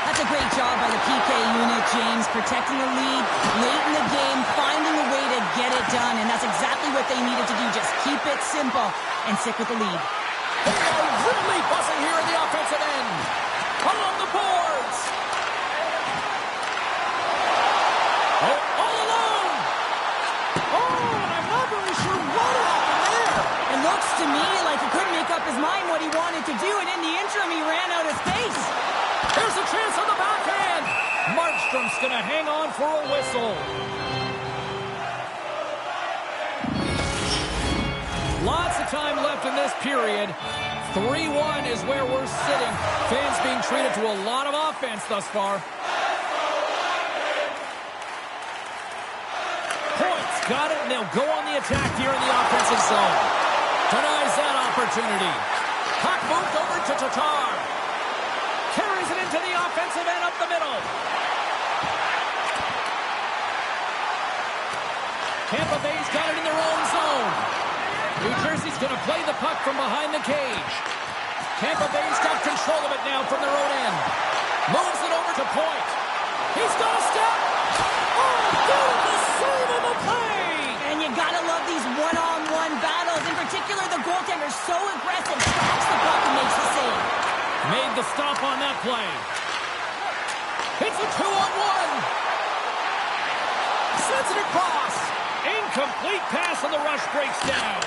That's a great job by the PK unit, James, protecting the lead late in the game, finding a way to get it done, and that's exactly what they needed to do. Just keep it simple and stick with the lead. They are really buzzing here in the offensive end. Along the boards. Oh, all alone. Oh, and I'm not really sure what happened there. It looks to me like he couldn't make up his mind what he wanted to do, and in the interim, he ran out of space. There's a chance on the backhand. Markstrom going to hang on for a whistle. Lots of time left in this period. 3-1 is where we're sitting. Fans being treated to a lot of offense thus far. Points got it, and they'll go on the attack here in the offensive zone. Denies that opportunity. Puck moved over to Tatar. Carries it into the offensive end up the middle. Tampa Bay's got it in their own zone. New Jersey's going to play the puck from behind the cage. Tampa Bay's got control of it now from their own end. Moves it over to Point. He's got a step. Oh, beautiful save on the play. And you gotta love these one-on-one battles. In particular, the goaltender's so aggressive, tracks the puck and makes the save. Made the stop on that play. It's a 2-on-1. Sends it across. Incomplete pass and the rush breaks down.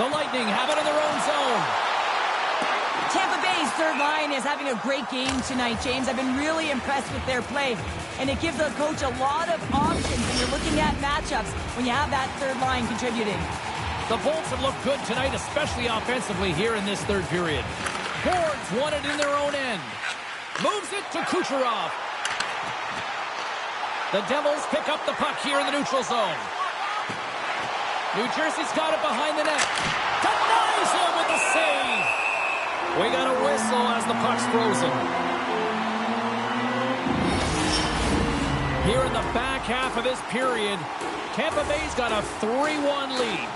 The Lightning have it in their own zone. Tampa Bay's third line is having a great game tonight, James. I've been really impressed with their play, and it gives the coach a lot of options when you're looking at matchups when you have that third line contributing. The Bolts have looked good tonight, especially offensively here in this third period. Boards won it in their own end. Moves it to Kucherov. The Devils pick up the puck here in the neutral zone. New Jersey's got it behind the net. Denies him with the save. We got a whistle as the puck's frozen. Here in the back half of this period, Tampa Bay's got a 3-1 lead.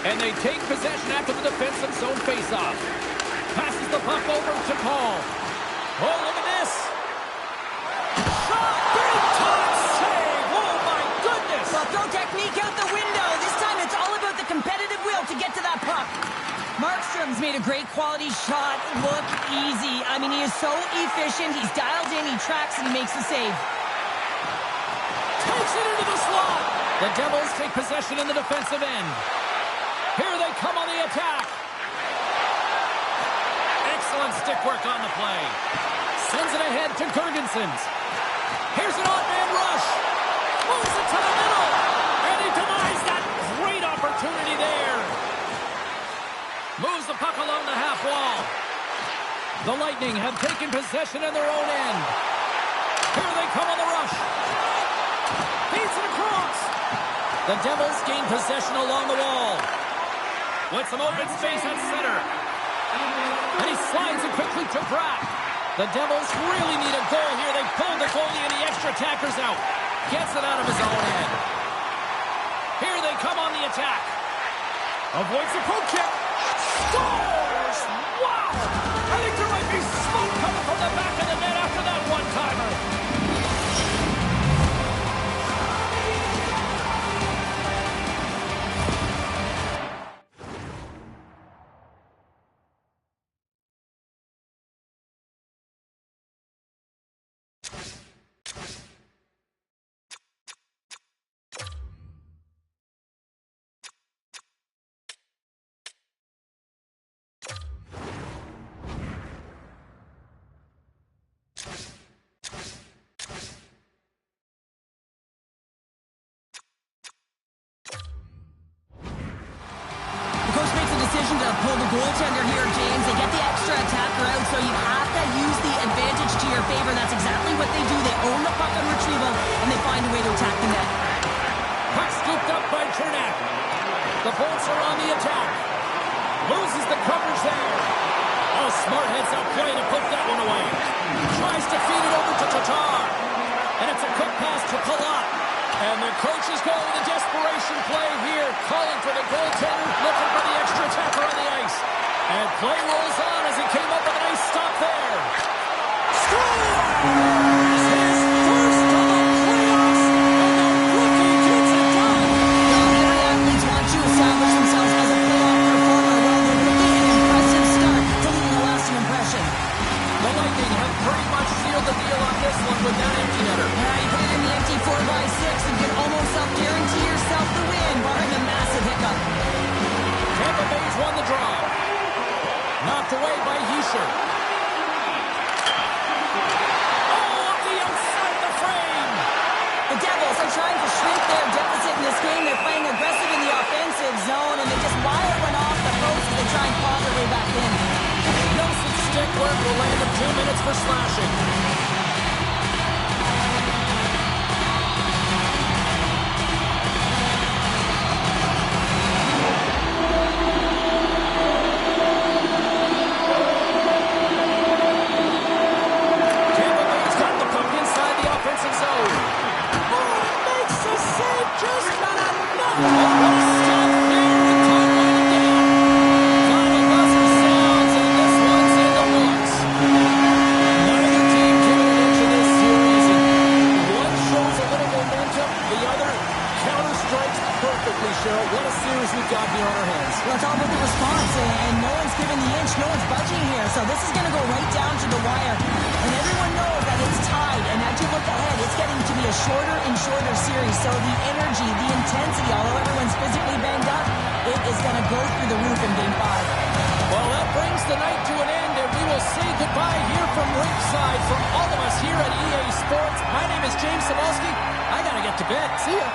And they take possession after the defensive zone faceoff. Passes the puck over to Paul. Oh, look at this. Shot! Big time save! Oh, my goodness! Well, throw technique out the window. This time it's all about the competitive will to get to that puck. Markstrom's made a great quality shot look easy. I mean, he is so efficient. He's dialed in, he tracks, and he makes the save. Takes it into the slot. The Devils take possession in the defensive end. Here they come on the attack. Excellent stick work on the play. Sends it ahead to Girgensons. Here's an odd-man rush. Moves it to the middle. And he denies that great opportunity there. Moves the puck along the half wall. The Lightning have taken possession in their own end. Here they come on the rush. Feeds it across. The Devils gain possession along the wall. With some open space at center. And he slides it quickly to Bratt. The Devils really need a goal here. They pulled the goalie and the extra attackers out. Gets it out of his own end. Here they come on the attack. Avoids the poke check. Scores! Wow! I think there might be smoke coming from the back of the net after that one-timer. To pull the goaltender here, James. They get the extra attacker out, so you have to use the advantage to your favor. That's exactly what they do. They own the puck on retrieval, and they find a way to attack the net. Puck scooped up by Chernak. The Bolts are on the attack. Loses the coverage there. Oh, smart heads-up play to put that one away. Tries to feed it over to Tatar. And it's a quick pass to Palat. And the coaches go with a desperation play here, calling for the goaltender, looking for the extra attacker on the ice. And play rolls on as he came up with a nice stop there. Scores! His first of the playoffs, and the rookie gets it done. Every athletes want to establish themselves as a playoff performer. Well, the rookie, an impressive start to leaving a lasting impression. The Lightning have pretty much sealed the deal on this one with that empty netter. You put it in the empty 4x6, and you can almost self-guarantee yourself the win, barring a massive hiccup. Tampa Bay's won the draw. Knocked away by Hischier. Oh, up the outside the frame. The Devils are trying to shrink their deficit in this game. They're playing aggressive in the offensive zone, and they just wire one off the post as they try and claw their way back in. Nelson's stick work will land him 2 minutes for slashing. Tampa Bay's got the puck inside the offensive zone. Oh, makes the save, just not enough. Oh, what a stop there with time winding down. Final buzzer sounds, and this one's in the books. Neither team carried into this series, and one shows a little momentum, the other counter-strikes perfectly, Cheryl. What a series we've got here on our hands. Well, it's all about the response, and no one's giving the inch, no one's budging here. So this is going to go right down to the wire. And everyone knows that it's tied, and as you look ahead, it's getting to be a shorter and shorter series. So the energy, the intensity, although everyone's physically banged up, it is going to go through the roof in Game 5. Well, that brings the night to an end, and we will say goodbye here from ringside from all of us here at EA Sports. My name is James Cebulski. I got to get to bed. See ya.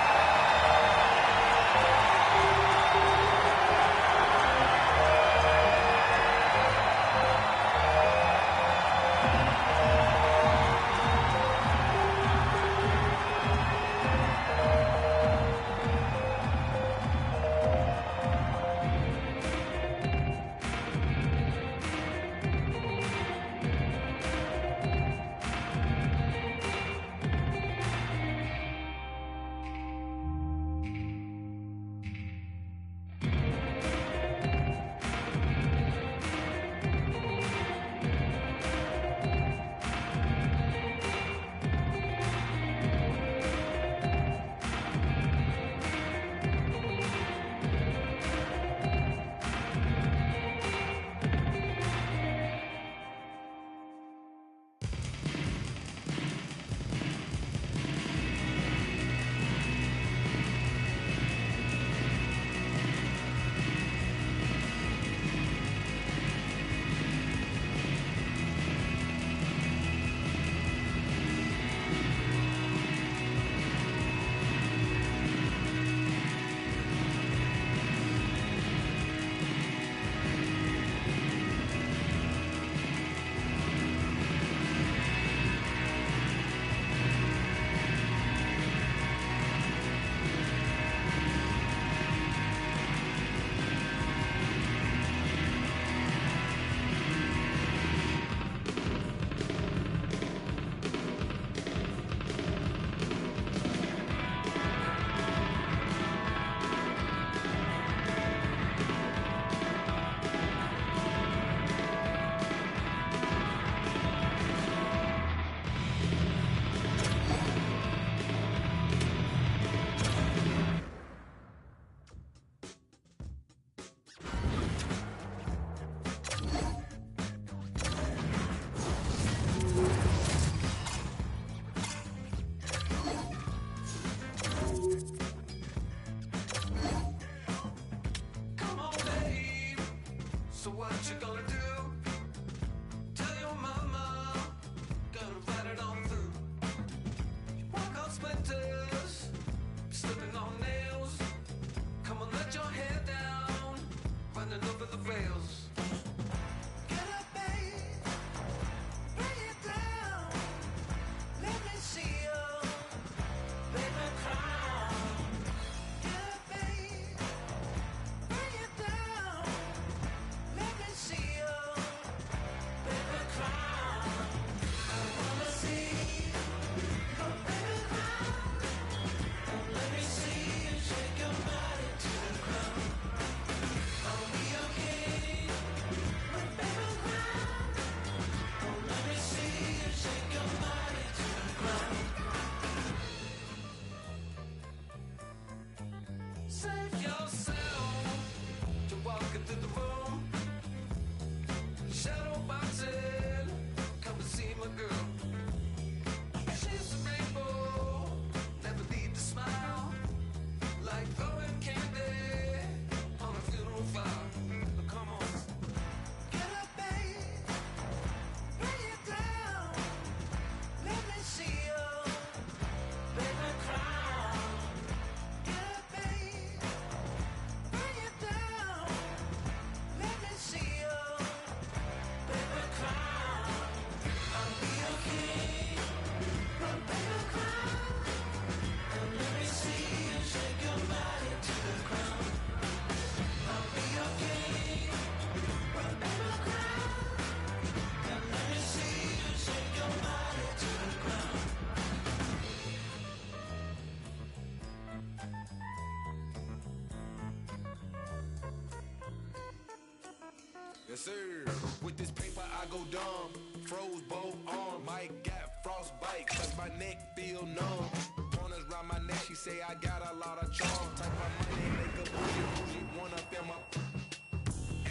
With this paper, I go dumb. Froze both arms. Mike got frostbite, cause my neck feel numb. Corners round my neck, she say I got a lot of charm. Type of money, make a bougie, one up in my.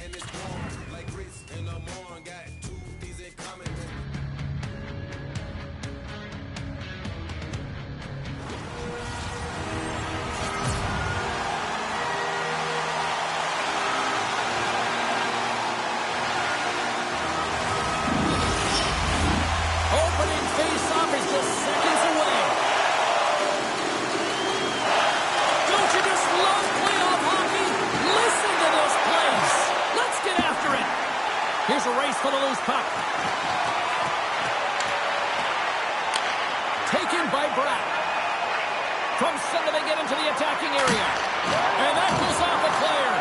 And it's warm, like grits in the morning. Got two things in common. Opening face-off is just seconds away. Don't you just love playoff hockey? Listen to this place. Let's get after it. Here's a race for the loose puck. Taken by Bratt. From center they get into the attacking area. And that goes off a player.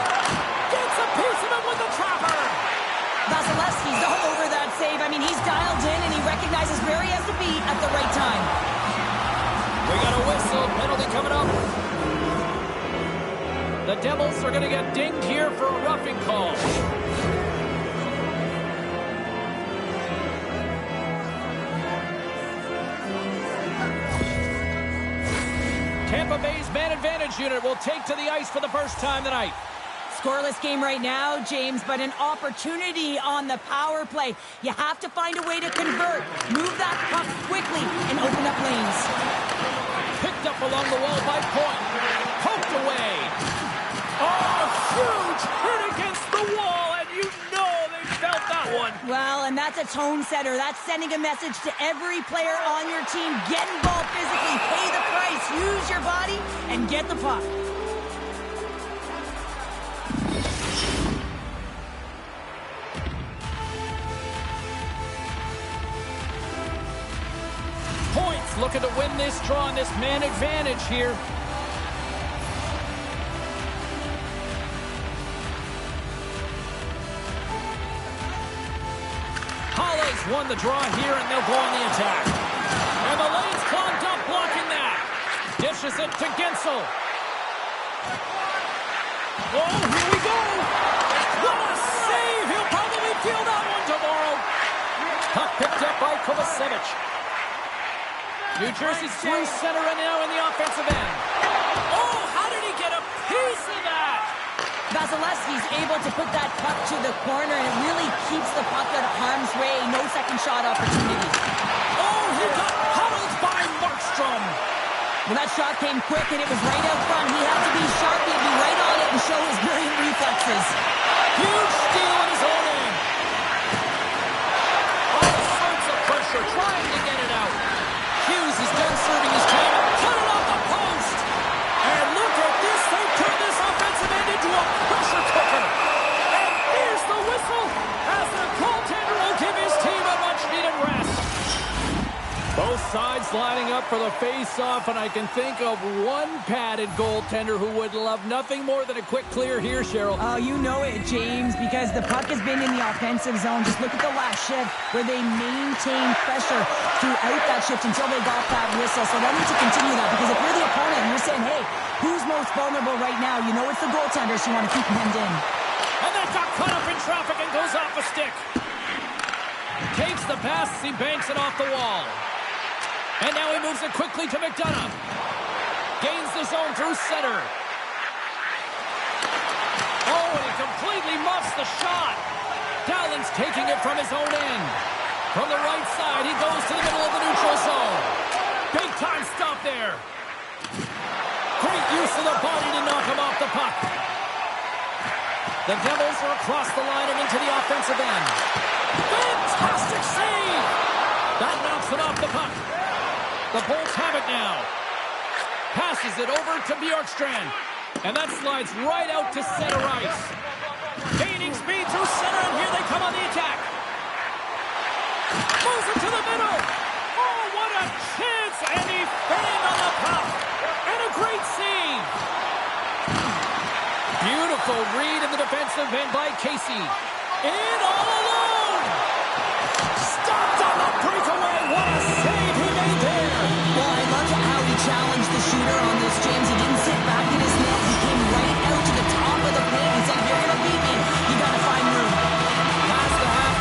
Gets a piece of it with the trapper. Vasilevsky's all over that save. I mean, he's dialed in and he recognizes where he has to be at the right time. We got a whistle. Penalty coming up. The Devils are going to get dinged here for a roughing call. Tampa Bay's man advantage unit will take to the ice for the first time tonight. Scoreless game right now, James, but an opportunity on the power play. You have to find a way to convert. Move that puck quickly and open up lanes. Picked up along the wall by Point. Poked away. Oh, huge hit against the wall, and you know they felt that one. Well, and that's a tone setter. That's sending a message to every player on your team. Get involved physically, pay the price, use your body, and get the puck. Points looking to win this draw and this man advantage here. Hollis won the draw here, and they'll go on the attack. And the lane's clogged up, blocking that. Dishes it to Gensel. Oh, here we go. What a save. He'll probably feel that one tomorrow. Puck picked up by Kovacevic. New Jersey's through center and now in the offensive end. Oh, how did he get a piece of that? Vasilevsky's able to put that puck to the corner, and it really keeps the puck out of harm's way. No second shot opportunity. Oh, he got huddled by Markstrom. Well, that shot came quick, and it was right out front. He had to be sharp. He had to be right on it and show his brilliant reflexes. Huge steal in his own end. All sorts of pressure, trying to get it out. Hughes is done serving his team. Put it on the post. And look at this. They turned this offensive end into a pressure cooker. And here's the whistle as the goaltender will give his team a much-needed rest. Both sides lining up for the face-off, and I can think of one padded goaltender who would love nothing more than a quick clear here, Cheryl. Oh, you know it, James, because the puck has been in the offensive zone. Just look at the last shift where they maintained pressure throughout that shift until they got that whistle. So they need to continue that, because if you're the opponent and you're saying, hey, who's most vulnerable right now? You know it's the goaltender, so you want to keep him hemmed in. And that got caught up in traffic and goes off a stick. Takes the pass, he banks it off the wall. And now he moves it quickly to McDonough. Gains the zone through center. Oh, and he completely muffs the shot. Dowling's taking it from his own end. From the right side, he goes to the middle of the neutral zone. Big time stop there. Great use of the body to knock him off the puck. The Devils are across the line and into the offensive end. Fantastic save! That knocks it off the puck. The Bolts have it now. Passes it over to Bjorkstrand. And that slides right out to center ice. Gaining speed through center, and here they come on the attack. Moves it to the middle. Oh, what a chance! And he fanned on the puck. And a great save. Beautiful read in the defensive end by Casey. In all alone. Stopped on the breakaway. What a save he made there. Well, I love how he challenged the shooter on this, James. He didn't sit back in his net. He came right out to the top of the paint and said, if you're going to beat me, you got to find room. Past the half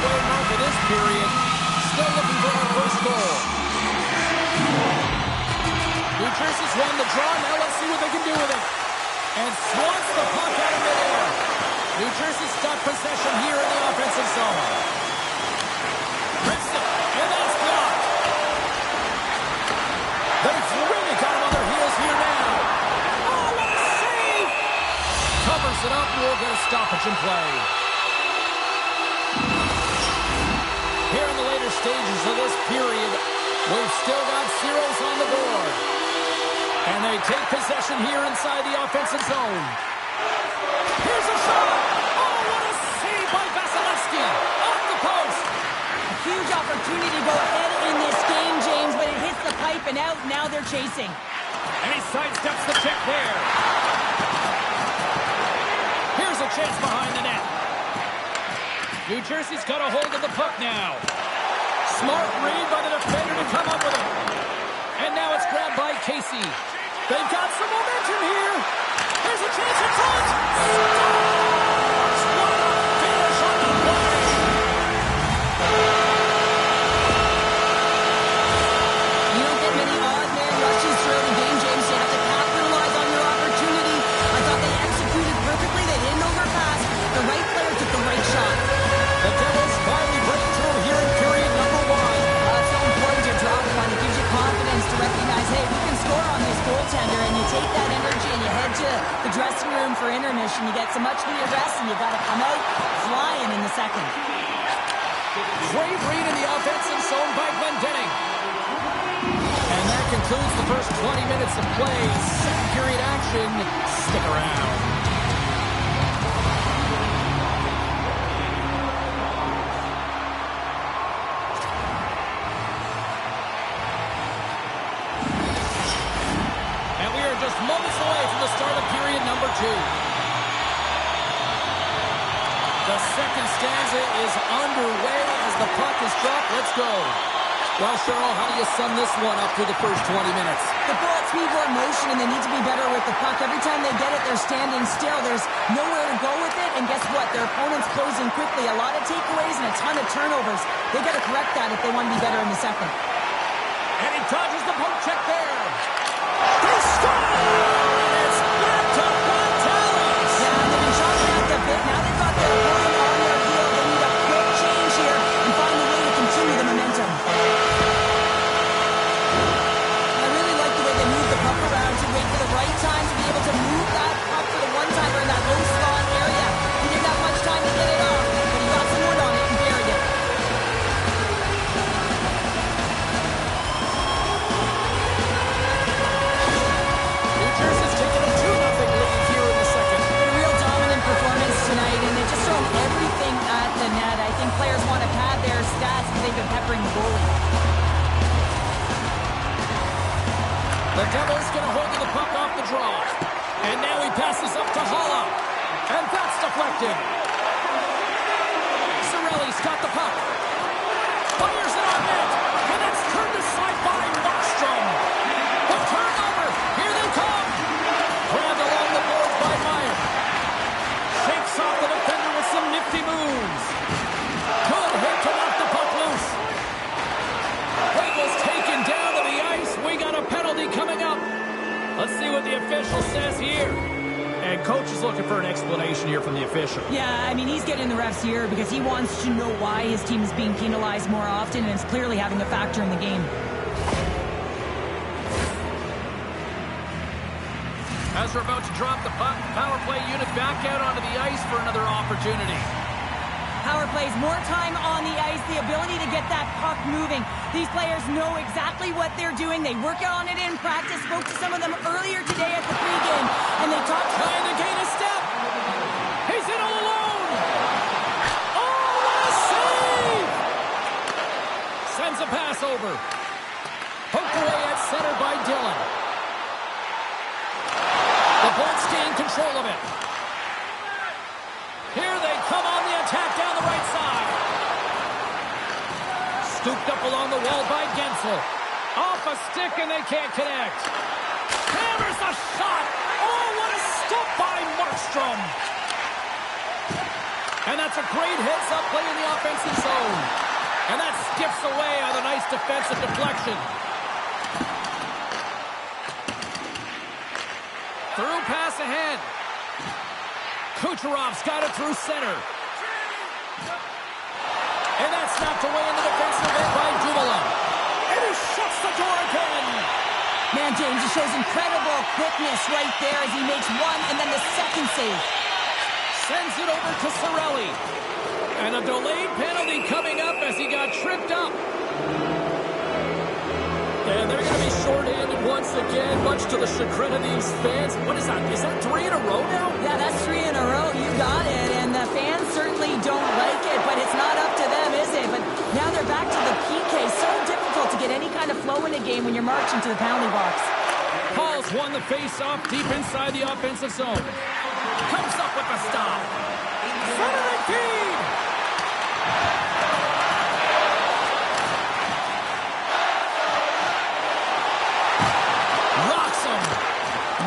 possession here in the offensive zone. Rips it, and that's blocked. They've really got him on their heels here now. Oh, what a save! Covers it up, and we'll get a stoppage in play. Here in the later stages of this period, we've still got zeros on the board. And they take possession here inside the offensive zone. Here's a shot! Oh, what a save by Vasilevsky! Off the post! A huge opportunity to go ahead in this game, James, but it hits the pipe and out. Now they're chasing. And he sidesteps the check there. Here's a chance behind the net. New Jersey's got a hold of the puck now. Smart read by the defender to come up with it. And now it's grabbed by Casey. They've got some momentum here. Here's a chance in front. Scores! What a finish on the play. You don't get many odd man rushes throughout the game, James. You have to capitalize on your opportunity. I thought they executed perfectly. They didn't overpass. The right player took the right shot. The Devils finally break through here in period number 1. It's so important to drop one. It gives you confidence to recognize, hey, we can score on this goaltender, and you take that energy and you head to the dressing room for intermission. You get some much-needed rest, and you got to come out flying in the second. Great read in the offensive zone by Glendening. And that concludes the first 20 minutes of play. Second period action. Stick around. Just moments away from the start of period number 2. The second stanza is underway as the puck is dropped. Let's go. Well, Cheryl, how do you sum this one up through the first 20 minutes? The Bullets need more motion, and they need to be better with the puck. Every time they get it, they're standing still. There's nowhere to go with it, and guess what? Their opponent's closing quickly. A lot of takeaways and a ton of turnovers. They got to correct that if they want to be better in the second. And he dodges the poke check there. They score! It's back to Gonzalez! Yeah, they've been shot back a bit. Now they've got their opponent on their heel. They need a quick change here and find a way to continue the momentum. I really like the way they move the puck around to wait for the right time to be able to move that puck for the one-timer in that low slot area. He didn't have much time to get it off, but he got some wood on it and buried it. Jersey's taking a 2-0 lead here in the second. A real dominant performance tonight, and they're just throwing everything at the net. I think players want to pad their stats because they've been peppering the goalie. The Devils get a hold of the puck off the draw. And now he passes up to Holla. And that's deflected. Cirelli's got the puck. Fires it on net. And it's turned aside by Markstrom. The turnover. Here they come. Grabbed along the boards by Meyer. Shakes off the defender with some nifty moves. Good hit to knock the puck loose. Wagel's taken down to the ice. We got a penalty coming up. Let's see what the official says here. And coach is looking for an explanation here from the official. Yeah, I mean, he's getting the refs here because he wants to know why his team is being penalized more often, and it's clearly having a factor in the game. As we're about to drop the puck, power play unit back out onto the ice for another opportunity. Power plays, more time on the ice, the ability to get that puck moving. These players know exactly what they're doing. They work on it in practice. Spoke to some of them earlier today at the pregame, and they talked. Trying to gain a step. He's in all alone. Oh, what a save! Sends a pass over. Poked away at center by Dillon. The Bolts gain control of it. Here they come on the attack down the right side. Scooped up along the wall by Gensel. Off a stick and they can't connect. Hammers the shot. Oh, what a stop by Markstrom. And that's a great heads-up play in the offensive zone. And that skips away on a nice defensive deflection. Through pass ahead. Kucherov's got it through center. snapped away in the defensive end by Dumoulin. And he shuts the door again. Man, James, he shows incredible quickness right there as he makes one and then the second save. Sends it over to Cirelli. And a delayed penalty coming up as he got tripped up. And they're going to be short-handed once again, much to the chagrin of these fans. What is that? Is that 3 in a row now? Yeah, that's 3 in a row. You got it. And the fans certainly don't like it, but it's not up to them, is it? But now they're back to the PK. So difficult to get any kind of flow in a game when you're marching to the penalty box. Paul's won the face-off deep inside the offensive zone. Comes up with the stop. Frederick Dean! Rocks him.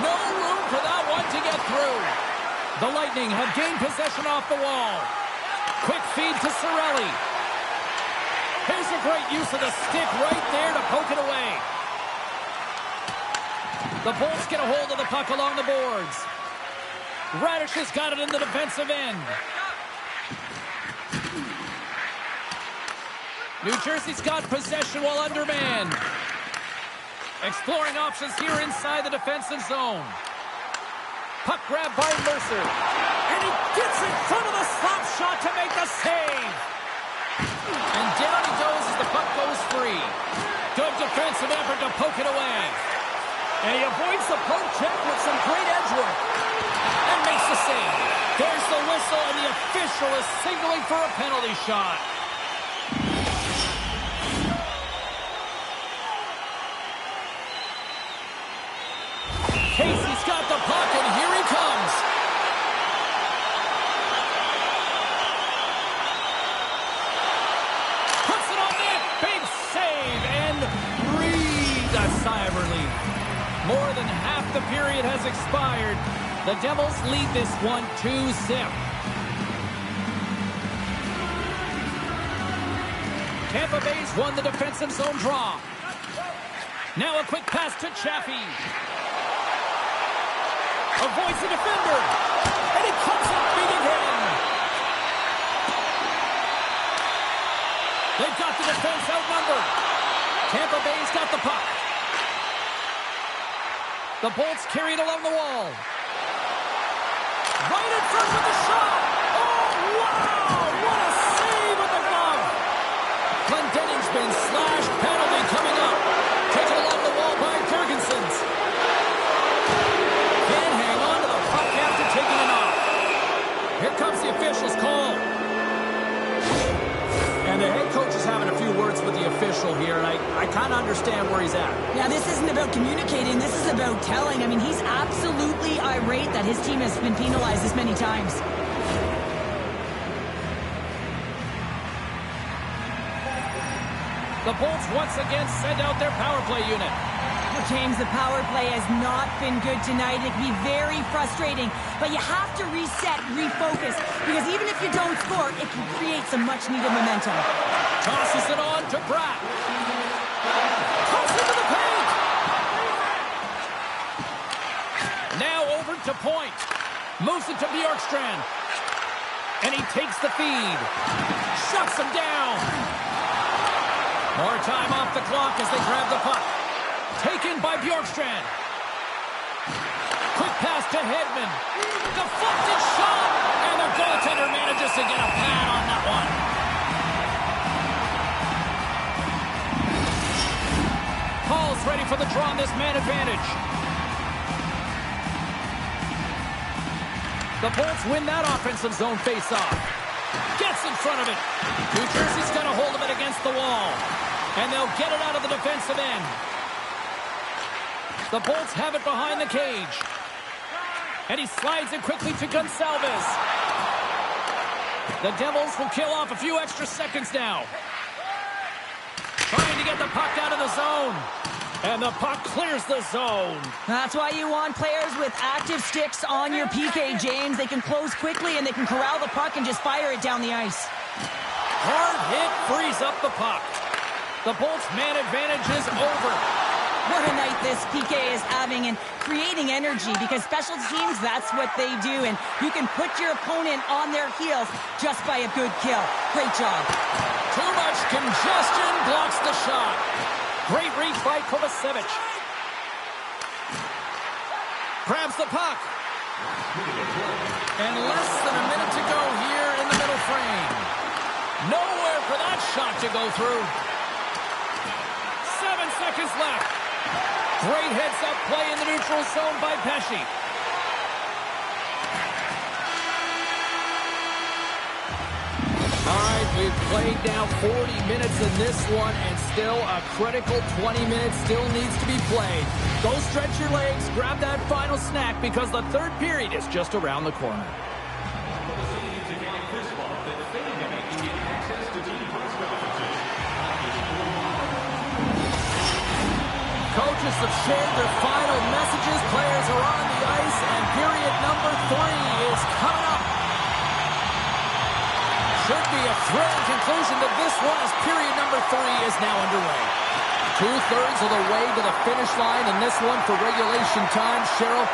No room for that one to get through. The Lightning have gained possession off the wall. Quick feed to Cirelli. Here's a great use of the stick right there to poke it away. The Bolts get a hold of the puck along the boards. Radish has got it in the defensive end. New Jersey's got possession while undermanned. Exploring options here inside the defensive zone. Puck grab by Mercer. And he gets in front of the slap shot to make the save. And down he goes as the puck goes free. Good defensive effort to poke it away. And he avoids the poke check with some great edge work. And makes the save. There's the whistle, and the official is signaling for a penalty shot. Casey's got the puck, and here he comes. Puts it on net. Big save, and breathe a sigh of relief. More than half the period has expired. The Devils lead this one 2-0. Tampa Bay's won the defensive zone draw. Now a quick pass to Chaffee. Avoids the defender. And he comes up beating him. They've got the defense outnumbered. Tampa Bay's got the puck. The Bolts carry it along the wall. Right in front with the shot. Oh, wow! What a save with the glove. Glendenning's been slashed. Penalty coming up. Taken along the wall by Jurgensen. Can't hang on to the puck after taking it off. Here comes the official's call. And the head coach is having a few words with the official here, and I kind of understand where he's at. Yeah, this isn't about communicating. This is about telling. I mean, he's absolutely irate that his team has been penalized this many times. The Bolts once again send out their power play unit. James, the power play has not been good tonight. It can be very frustrating, but you have to reset, refocus, because even if you don't score, it can create some much-needed momentum. Tosses it on to Bratt. Comes into the paint. Now over to Point. Moves it to Bjorkstrand. And he takes the feed. Shuts him down. More time off the clock as they grab the puck. Taken by Bjorkstrand. Quick pass to Hedman. Deflected shot. And the goaltender manages to get a pad on that one. Paul's ready for the draw on this man advantage. The Bolts win that offensive zone faceoff. Gets in front of it. New Jersey's got a hold of it against the wall. And they'll get it out of the defensive end. The Bolts have it behind the cage. And he slides it quickly to Gonsalves. The Devils will kill off a few extra seconds now. Trying to get the puck out of the zone. And the puck clears the zone. That's why you want players with active sticks on your PK, James. They can close quickly and they can corral the puck and just fire it down the ice. Hard hit frees up the puck. The Bolts' man advantage is over. What a night this PK is having and creating energy, because special teams, that's what they do. And you can put your opponent on their heels just by a good kill. Great job. Too much congestion blocks the shot. Great reach by Kovacevic. Grabs the puck. And less than a minute to go here in the middle frame. Nowhere for that shot to go through. 7 seconds left. Great heads-up play in the neutral zone by Pesce. All right, we've played now 40 minutes in this one, and still a critical 20 minutes still needs to be played. Go stretch your legs, grab that final snack, because the third period is just around the corner. Coaches have shared their final messages. Players are on the ice, and period number 3 is coming up. Should be a thrilling conclusion to this one as period number 3 is now underway. 2/3 of the way to the finish line in this one for regulation time. Cheryl,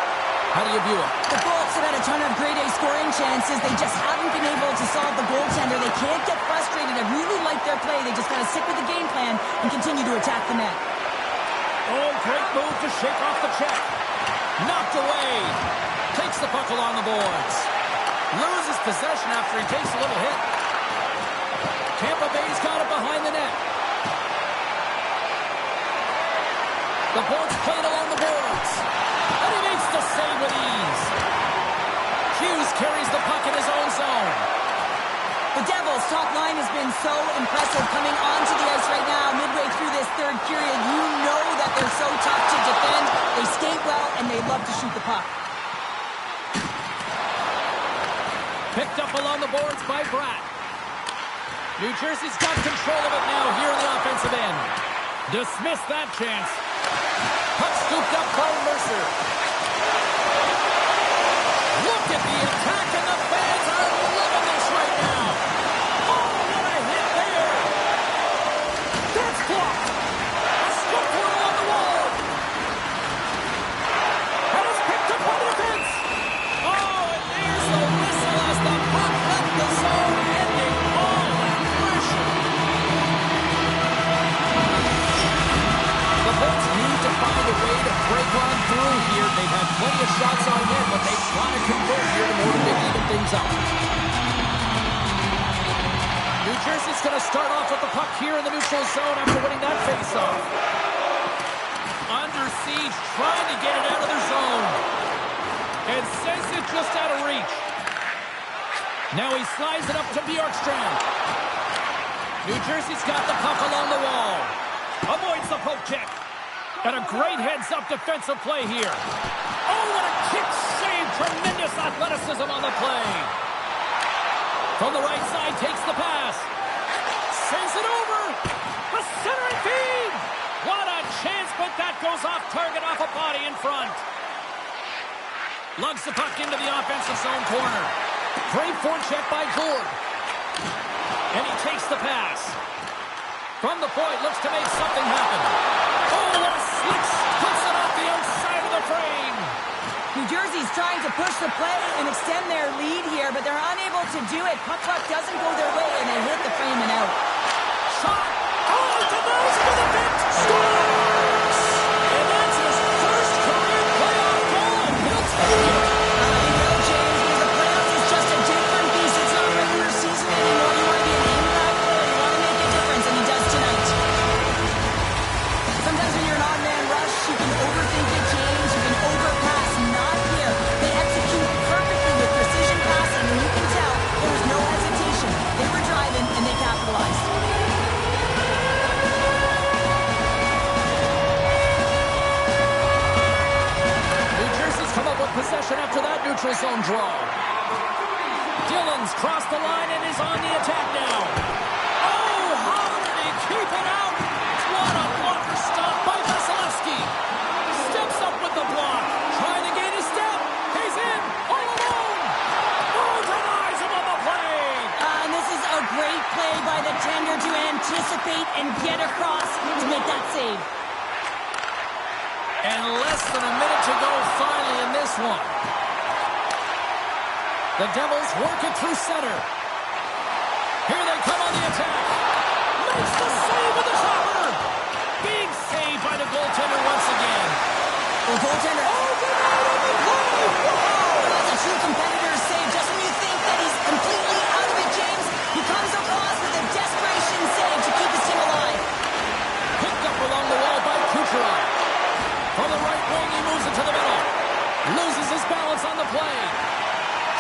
how do you view it? The Bolts have had a ton of grade A scoring chances. They just haven't been able to solve the goaltender. They can't get frustrated. I really like their play. They just got to stick with the game plan and continue to attack the net. Oh, great move to shake off the check. Knocked away. Takes the puck along the boards. Loses possession after he takes a little hit. Tampa Bay's got it behind the net. The Bolts played along the boards. And he makes the save with ease. Hughes carries the puck in his own zone. The Devils' top line has been so impressive coming onto the ice right now. Midway through this third period, you know that they're so tough to defend. They skate well, and they love to shoot the puck. Picked up along the boards by Bratt. New Jersey's got control of it now here in the offensive end. Dismissed that chance. Puck scooped up by Mercer. Look at the attack, and the fans are loving this right now. Oh, what a hit there. That's blocked. A stick through on the wall. And it's picked up by the defense. Oh, and there's the whistle as the puck left the zone, ending all that pressure. The Bolts need to find a way to break on through here. They've had plenty of shots on net, but they've got to convert here in order to even things up. New Jersey's going to start off with the puck here in the neutral zone after winning that faceoff. Under siege, trying to get it out of their zone. And sends it just out of reach. Now he slides it up to Bjorkstrand. New Jersey's got the puck along the wall. Avoids the poke check. And a great heads-up defensive play here. Oh, what a kick save. Tremendous athleticism on the play. From the right side, takes the pass. Sends it over. A centering feed. What a chance, but that goes off target, off a body in front. Lugs the puck into the offensive zone corner. Great forecheck by Gourde. And he takes the pass. From the point, looks to make something happen. Oh, what a slick, puts it off the outside of the frame. New Jersey's trying to push the play and extend their lead here, but they're unable to do it. Puck doesn't go their way, and they hit the frame and out. Shot. Oh, denies for the bench. Scores! And that's his first career playoff goal, and he'll take it. James, because the playoffs is just a different beast. It's not regular season anymore. You want to be an impact player. You want to make a difference, and he does tonight. Sometimes when you're an odd man rush, you can overthink it, James. You can overpass. Not here. They execute perfectly with precision passing, and you can tell there was no hesitation. They were driving, and they capitalized. New Jersey's come up with possession after that neutral zone draw. Dillon's crossed the line and is on the attack now. Oh, how did he keep it out? What a blocker stop by Vasilevsky. Steps up with the block. Trying to gain a step. He's in. All alone. Oh, denies him on the play. And this is a great play by the tender to anticipate and get across to make that save. And less than a minute to go finally in this one. The Devils work it through center. Here they come on the attack. The goaltender. Oh, get out of the play! Whoa! That's a true competitor's save. Just when you think that he's completely out of it, James, he comes across with a desperation save to keep his team alive. Picked up along the wall by Kucherov. From the right wing, he moves it to the middle. Loses his balance on the play.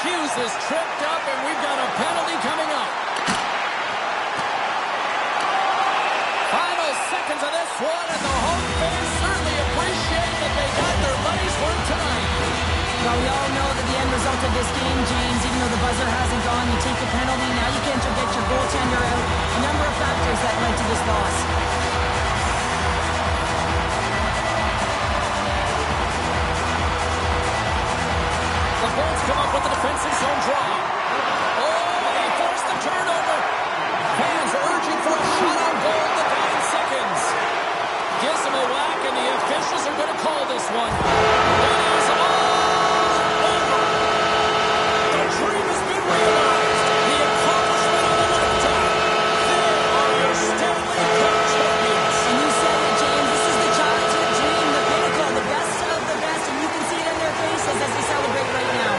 Hughes is tripped up, and we've got a penalty coming up. Final seconds of this one, and the home fans certainly appreciate that they got their money's worth tonight. Well, we all know that the end result of this game, James, even though the buzzer hasn't gone, you take a penalty, now you can't get your goaltender out. A number of factors that led to this loss. The Bolts come up with the defensive zone draw. Oh, he forced the turnover. Fans urging for a shot on goal in the dying seconds. Gives him a whack, and the officials are going to call this one. It is all over. The dream has been realized. The accomplishment of a lifetime. They are your Stanley Cup champions. And you said it, James. This is the childhood dream, the pinnacle, the best of the best, and you can see it in their faces as they celebrate right now.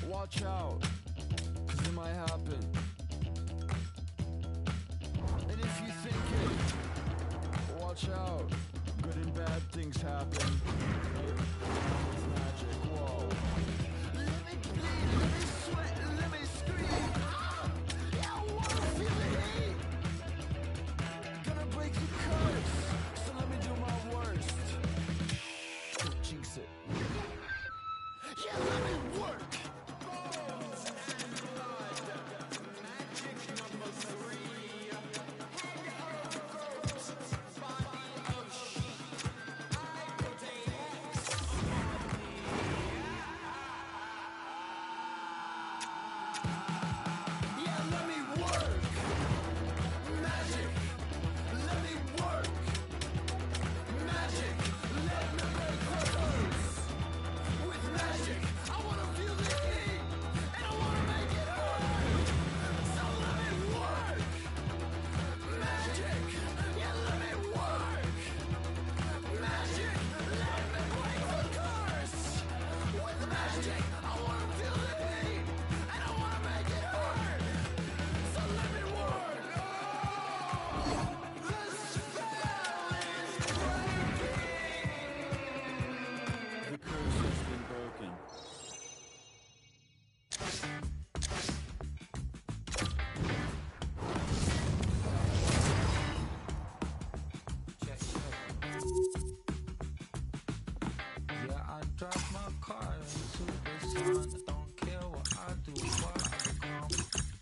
Watch out, cause it might happen. And if you think it, watch out, good and bad things happen. It's magic, whoa. Let me bleed, let me sweat, let me scream. Yeah, I wanna feel the heat. Gonna break the curse, so let me do my worst. Don't jinx it. Yeah, let me work. son. I don't care what I do, what I become.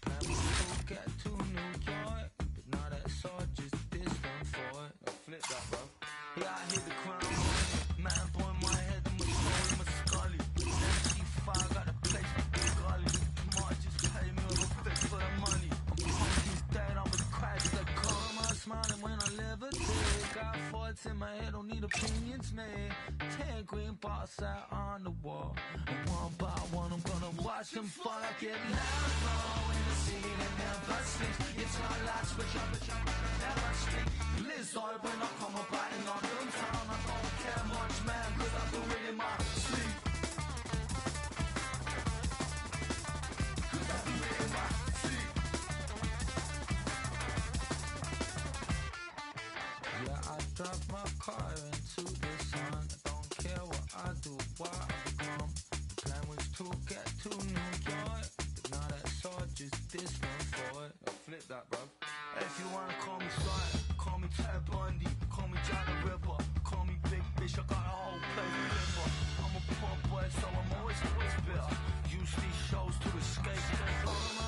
Plan was to get to New York, but now that's all just distant for it. Flip that, bro. Yeah, I hit the crown. Man, boy, my head, my soul, my scully. MC5 got a place for the gully. Might just pay me with a fist for the money. I'm pumpkin's dead, I'm a crack. Like, calm, I'm smiling when I levitate. Got thoughts in my head, don't need opinions, man. 10 green bars out on the wall. And one by one, I'm gonna watch them fall. I get loud, low in the scene and never sleep. It's my last, but never sleep. Blizzard when I come up out in London town. I don't care much, man, cause I do it in my sleep. Cause I do it in my sleep. Yeah, I drive my car into the sun. I don't care what I do, what I become. The plan was to get to New York, but now that's all just distant for it. Flip that, bro. If you wanna call me Sly, call me Ted Bundy, call me John the Ripper, call me Big Fish, I got a whole place to live for. I'm a poor boy, so I'm always bitter. Use these shows to escape.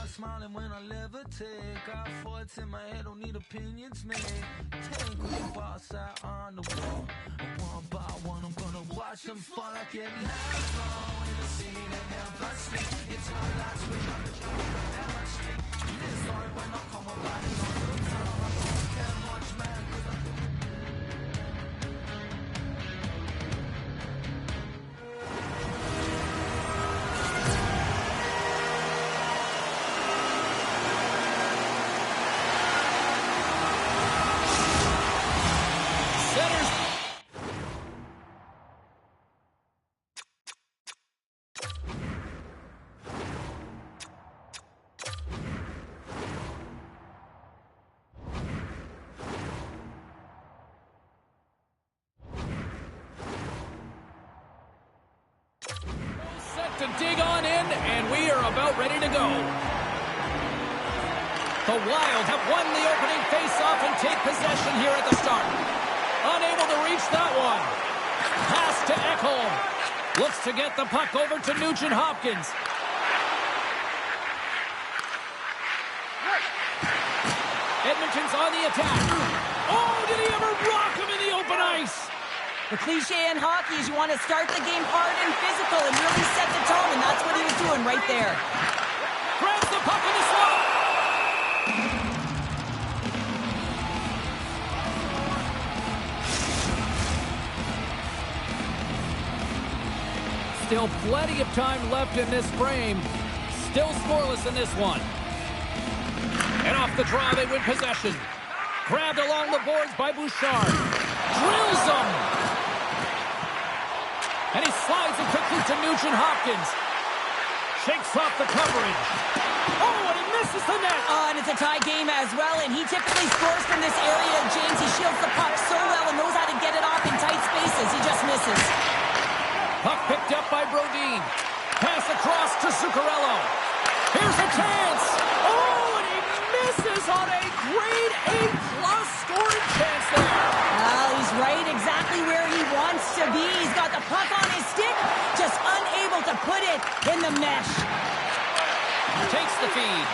I'm smiling when I levitate. Got thoughts in my head, don't need opinions, man. 10 green bars out on the wall. And one by one, I'm gonna watch them fall. I get loud in the scene and never sleep. It's my last wish, never sleep. This hard when I come up out in London town. I don't care much, man, cause I to dig on in, and we are about ready to go. The Wild have won the opening face-off and take possession here at the start. Unable to reach that one. Pass to Ekholm. Looks to get the puck over to Nugent Hopkins. Edmonton's on the attack. Oh, did he ever rock him in the open ice? The cliche in hockey is you want to start the game hard and physical and really set the tone, and that's what he was doing right there. Grabs the puck in the slot. Still plenty of time left in this frame. Still scoreless in this one. And off the draw, they win possession. Grabbed along the boards by Bouchard. Drills him. And he slides it quickly to Nugent Hopkins. Shakes off the coverage. Oh, and he misses the net. And it's a tie game as well, and he typically scores from this area, James. He shields the puck so well and knows how to get it off in tight spaces. He just misses. Puck picked up by Brodin. Pass across to Zuccarello. Here's a chance. Oh, and he misses on a grade A-plus scoring chance there. Well, he's right exactly where he wants to be. He's got the puck on his stick, just unable to put it in the mesh. Takes the feed.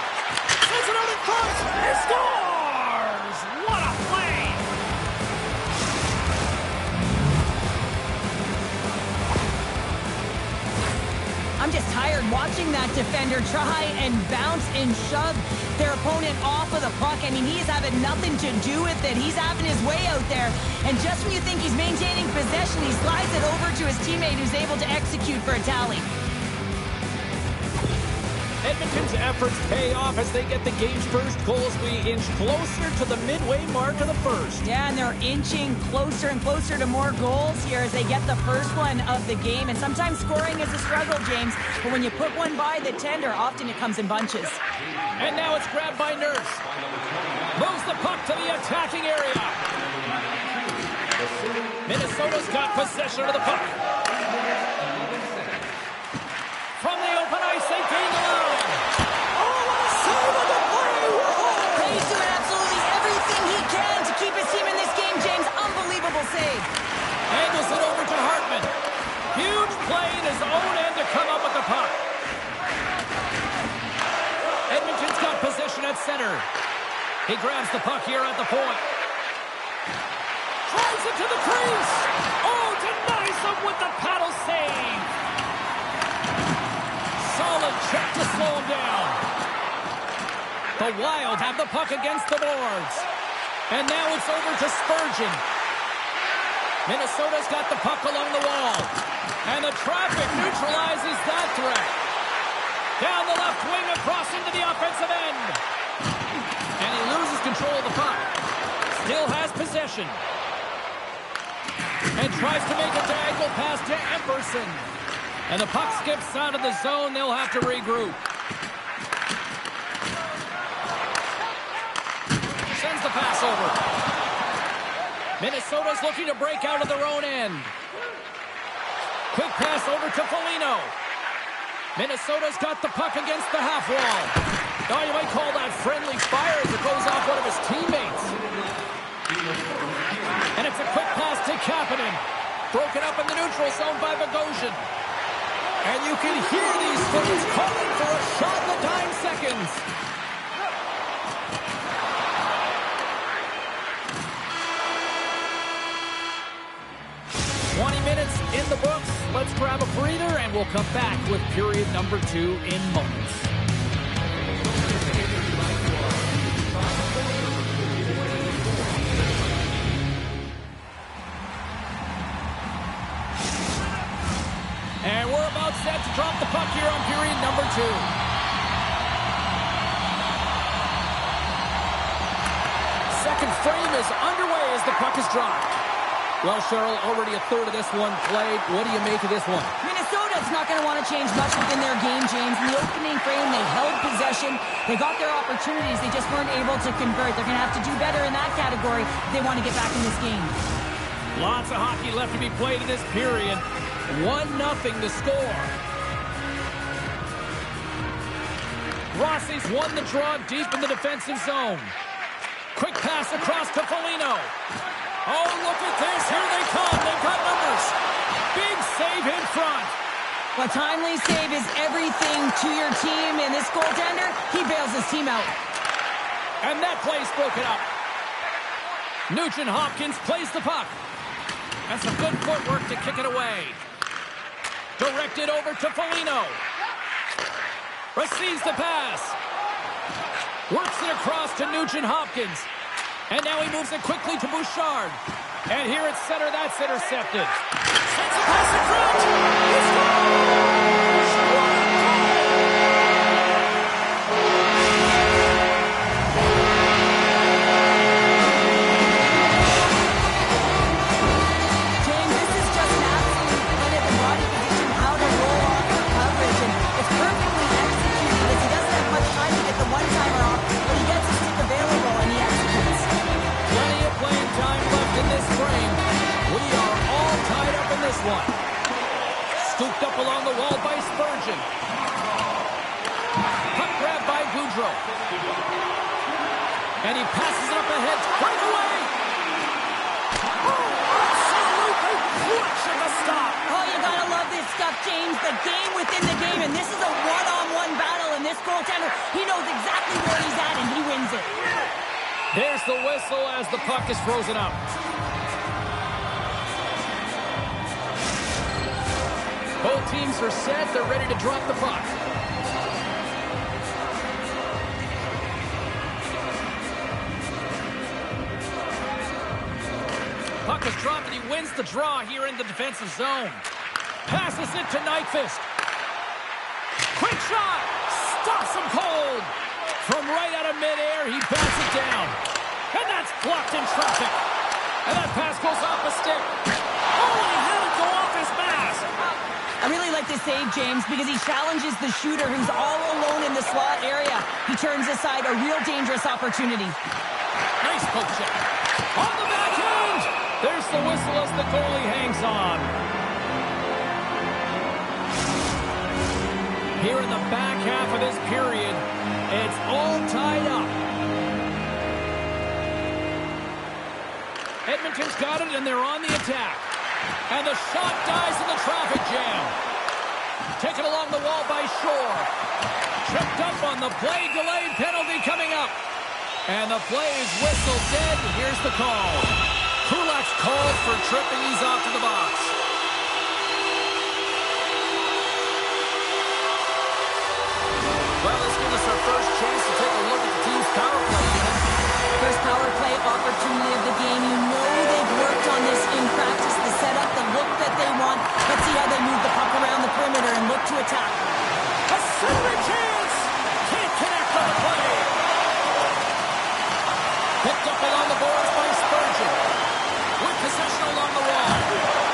Sends it out in front. He scores! What a play! I'm just tired watching that defender try and bounce and shove their opponent off of the puck. I mean, he's having nothing to do with it. He's having his way out there. And just when you think he's maintaining possession, he slides it over to his teammate who's able to execute for a tally. Edmonton's efforts pay off as they get the game's first goals. We inch closer to the midway mark of the first. Yeah, and they're inching closer and closer to more goals here as they get the first one of the game. And sometimes scoring is a struggle, James. But when you put one by the tender, often it comes in bunches. And now it's grabbed by Nurse. Moves the puck to the attacking area. Minnesota's got possession of the puck. From the open ice, they gain the line. Oh, what a save of the play! He's doing absolutely everything he can to keep his team in this game, James. Unbelievable save. Angles it over to Hartman. Huge play in his own end to come up with the puck. center. He grabs the puck here at the point. Drives it to the crease. Oh, denies him with the paddle save. Solid check to slow him down. The Wild have the puck against the boards. And now it's over to Spurgeon. Minnesota's got the puck along the wall. And the traffic neutralizes that threat. Down the left wing across into the offensive end. And he loses control of the puck. Still has possession. And tries to make a diagonal pass to Emerson. And the puck skips out of the zone. They'll have to regroup. Sends the pass over. Minnesota's looking to break out of their own end. Quick pass over to Foligno. Minnesota's got the puck against the half wall. Oh, you might call that friendly fire as it goes off one of his teammates. And it's a quick pass to Kapanen. Broken up in the neutral zone by Bogosian. And you can hear these fans calling for a shot in the dying seconds. Minutes in the books. Let's grab a breather and we'll come back with period number 2 in moments. And we're about set to drop the puck here on period number 2. Second frame is underway as the puck is dropped. Well, Cheryl, already a third of this one played. What do you make of this one? Minnesota's not going to want to change much within their game, James. In the opening frame, they held possession. They got their opportunities. They just weren't able to convert. They're going to have to do better in that category if they want to get back in this game. Lots of hockey left to be played in this period. 1-0 the score. Rossi's won the draw deep in the defensive zone. Quick pass across to Foligno. Oh, look at this. Here they come. They've got numbers. Big save in front. A timely save is everything to your team, and this goaltender, he bails his team out. And that play's broken up. Nugent Hopkins plays the puck. And some good footwork to kick it away. Directed over to Foligno. Receives the pass. Works it across to Nugent Hopkins. And now he moves it quickly to Bouchard. And here at center, that's intercepted. Sends a pass in front. He scores! What a James, this is just an absolute clinic in body position, how to roll off the coverage. And it's perfectly executed as he doesn't have much time to get the one-timer off, but he gets his stick available and he executes. Plenty of playing time left in this frame. We are all tied up in this one. Scooped up along the wall by Spurgeon. Puck grab by Goudreau. And he passes it up ahead. Right away! Oh, absolutely clutch at the stop. Oh, you gotta love this stuff, James. The game within the game, and this is a one-on-one battle, and this goaltender, he knows exactly where he's at, and he wins it. There's the whistle as the puck is frozen up. Both teams are set. They're ready to drop the puck. Puck is dropped and he wins the draw here in the defensive zone. Passes it to Nyquist. Quick shot! Stops him cold! From right out of midair, he bats it down. And that's blocked in traffic. And that pass goes off a stick. Oh, he had it go off his mask. I really like this save, James, because he challenges the shooter who's all alone in the slot area. He turns aside a real dangerous opportunity. Nice poke check. On the backhand! There's the whistle as the goalie hangs on. Here in the back half of this period, it's all tied up. Edmonton's got it, and they're on the attack. And the shot dies in the traffic jam. Taken along the wall by Shore. Tripped up on the play, delayed penalty coming up. And the play is whistled dead. Here's the call. Kulak's called for tripping. He's off to the box. Well, this gives us our first chance to take a look at the team's power play unit. First power play opportunity of the game. You know they've worked on this in practice, the setup, the look that they want. Let's see how they move the puck around the perimeter and look to attack. A centering chance! Can't connect on the play. Picked up along the boards by Spurgeon. With possession along the wall.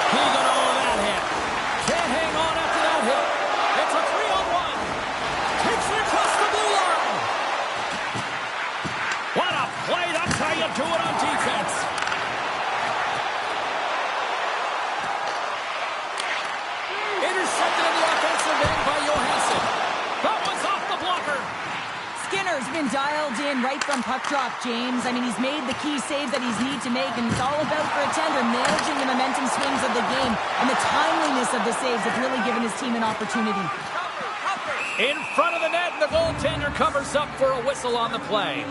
He got all of that hit. Can't hang on after that hit. It's a 3-on-1. Takes it across the blue line. What a play. That's how you do it on defense. Intercepted in the offensive end by Johansson. That one's off the blocker. Skinner's been dialed in right from puck drop, James. I mean, he's made the key saves that he's need to make, and it's all about for a tender managing the momentum swings of the game, and the timeliness of the saves have really given his team an opportunity. In front of the net, and the goaltender covers up for a whistle on the play.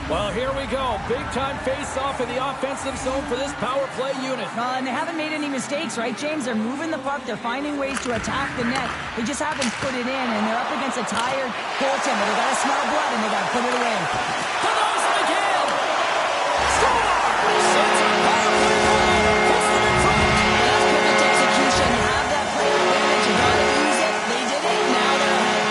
Well, here we go. Big-time face-off in the offensive zone for this power play unit. And they haven't made any mistakes, right, James? They're moving the puck. They're finding ways to attack the net. They just haven't put it in, and they're up against a tired goaltender. They got to smell blood, and they got to put it away. Canoes again! Score! Sends a power play goal! Puts them in front! That's perfect execution. You have that player advantage. You got to use it. They did it. Now they're ahead.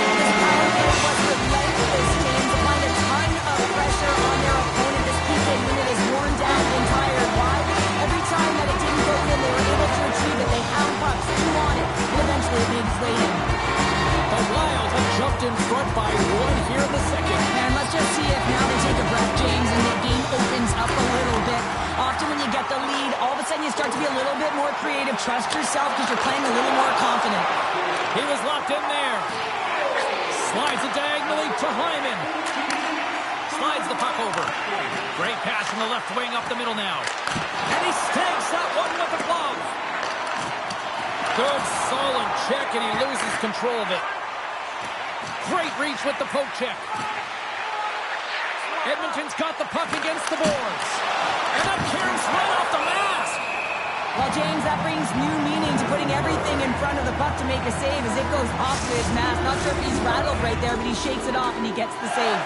This power play was relentless, James. Applied a ton of pressure on their opponent. This PK unit is worn down and tired. Why? Every time that it didn't go in, they were able to retrieve it. They hound pucks, chew on it, and eventually it made its way in. The Wild have jumped in front by one here in the second. And let's just see if now they take a breath, James, and the game opens up a little bit. Often when you get the lead, all of a sudden you start to be a little bit more creative. Trust yourself because you're playing a little more confident. He was locked in there. Slides it diagonally to Hyman. Slides the puck over. Great pass from the left wing up the middle now. And he snags that one with the glove. Good, solid check, and he loses control of it. Great reach with the poke check. Edmonton's got the puck against the boards. And that carries right off the mask. Well, James, that brings new meaning to putting everything in front of the puck to make a save as it goes off to his mask. Not sure if he's rattled right there, but he shakes it off and he gets the save.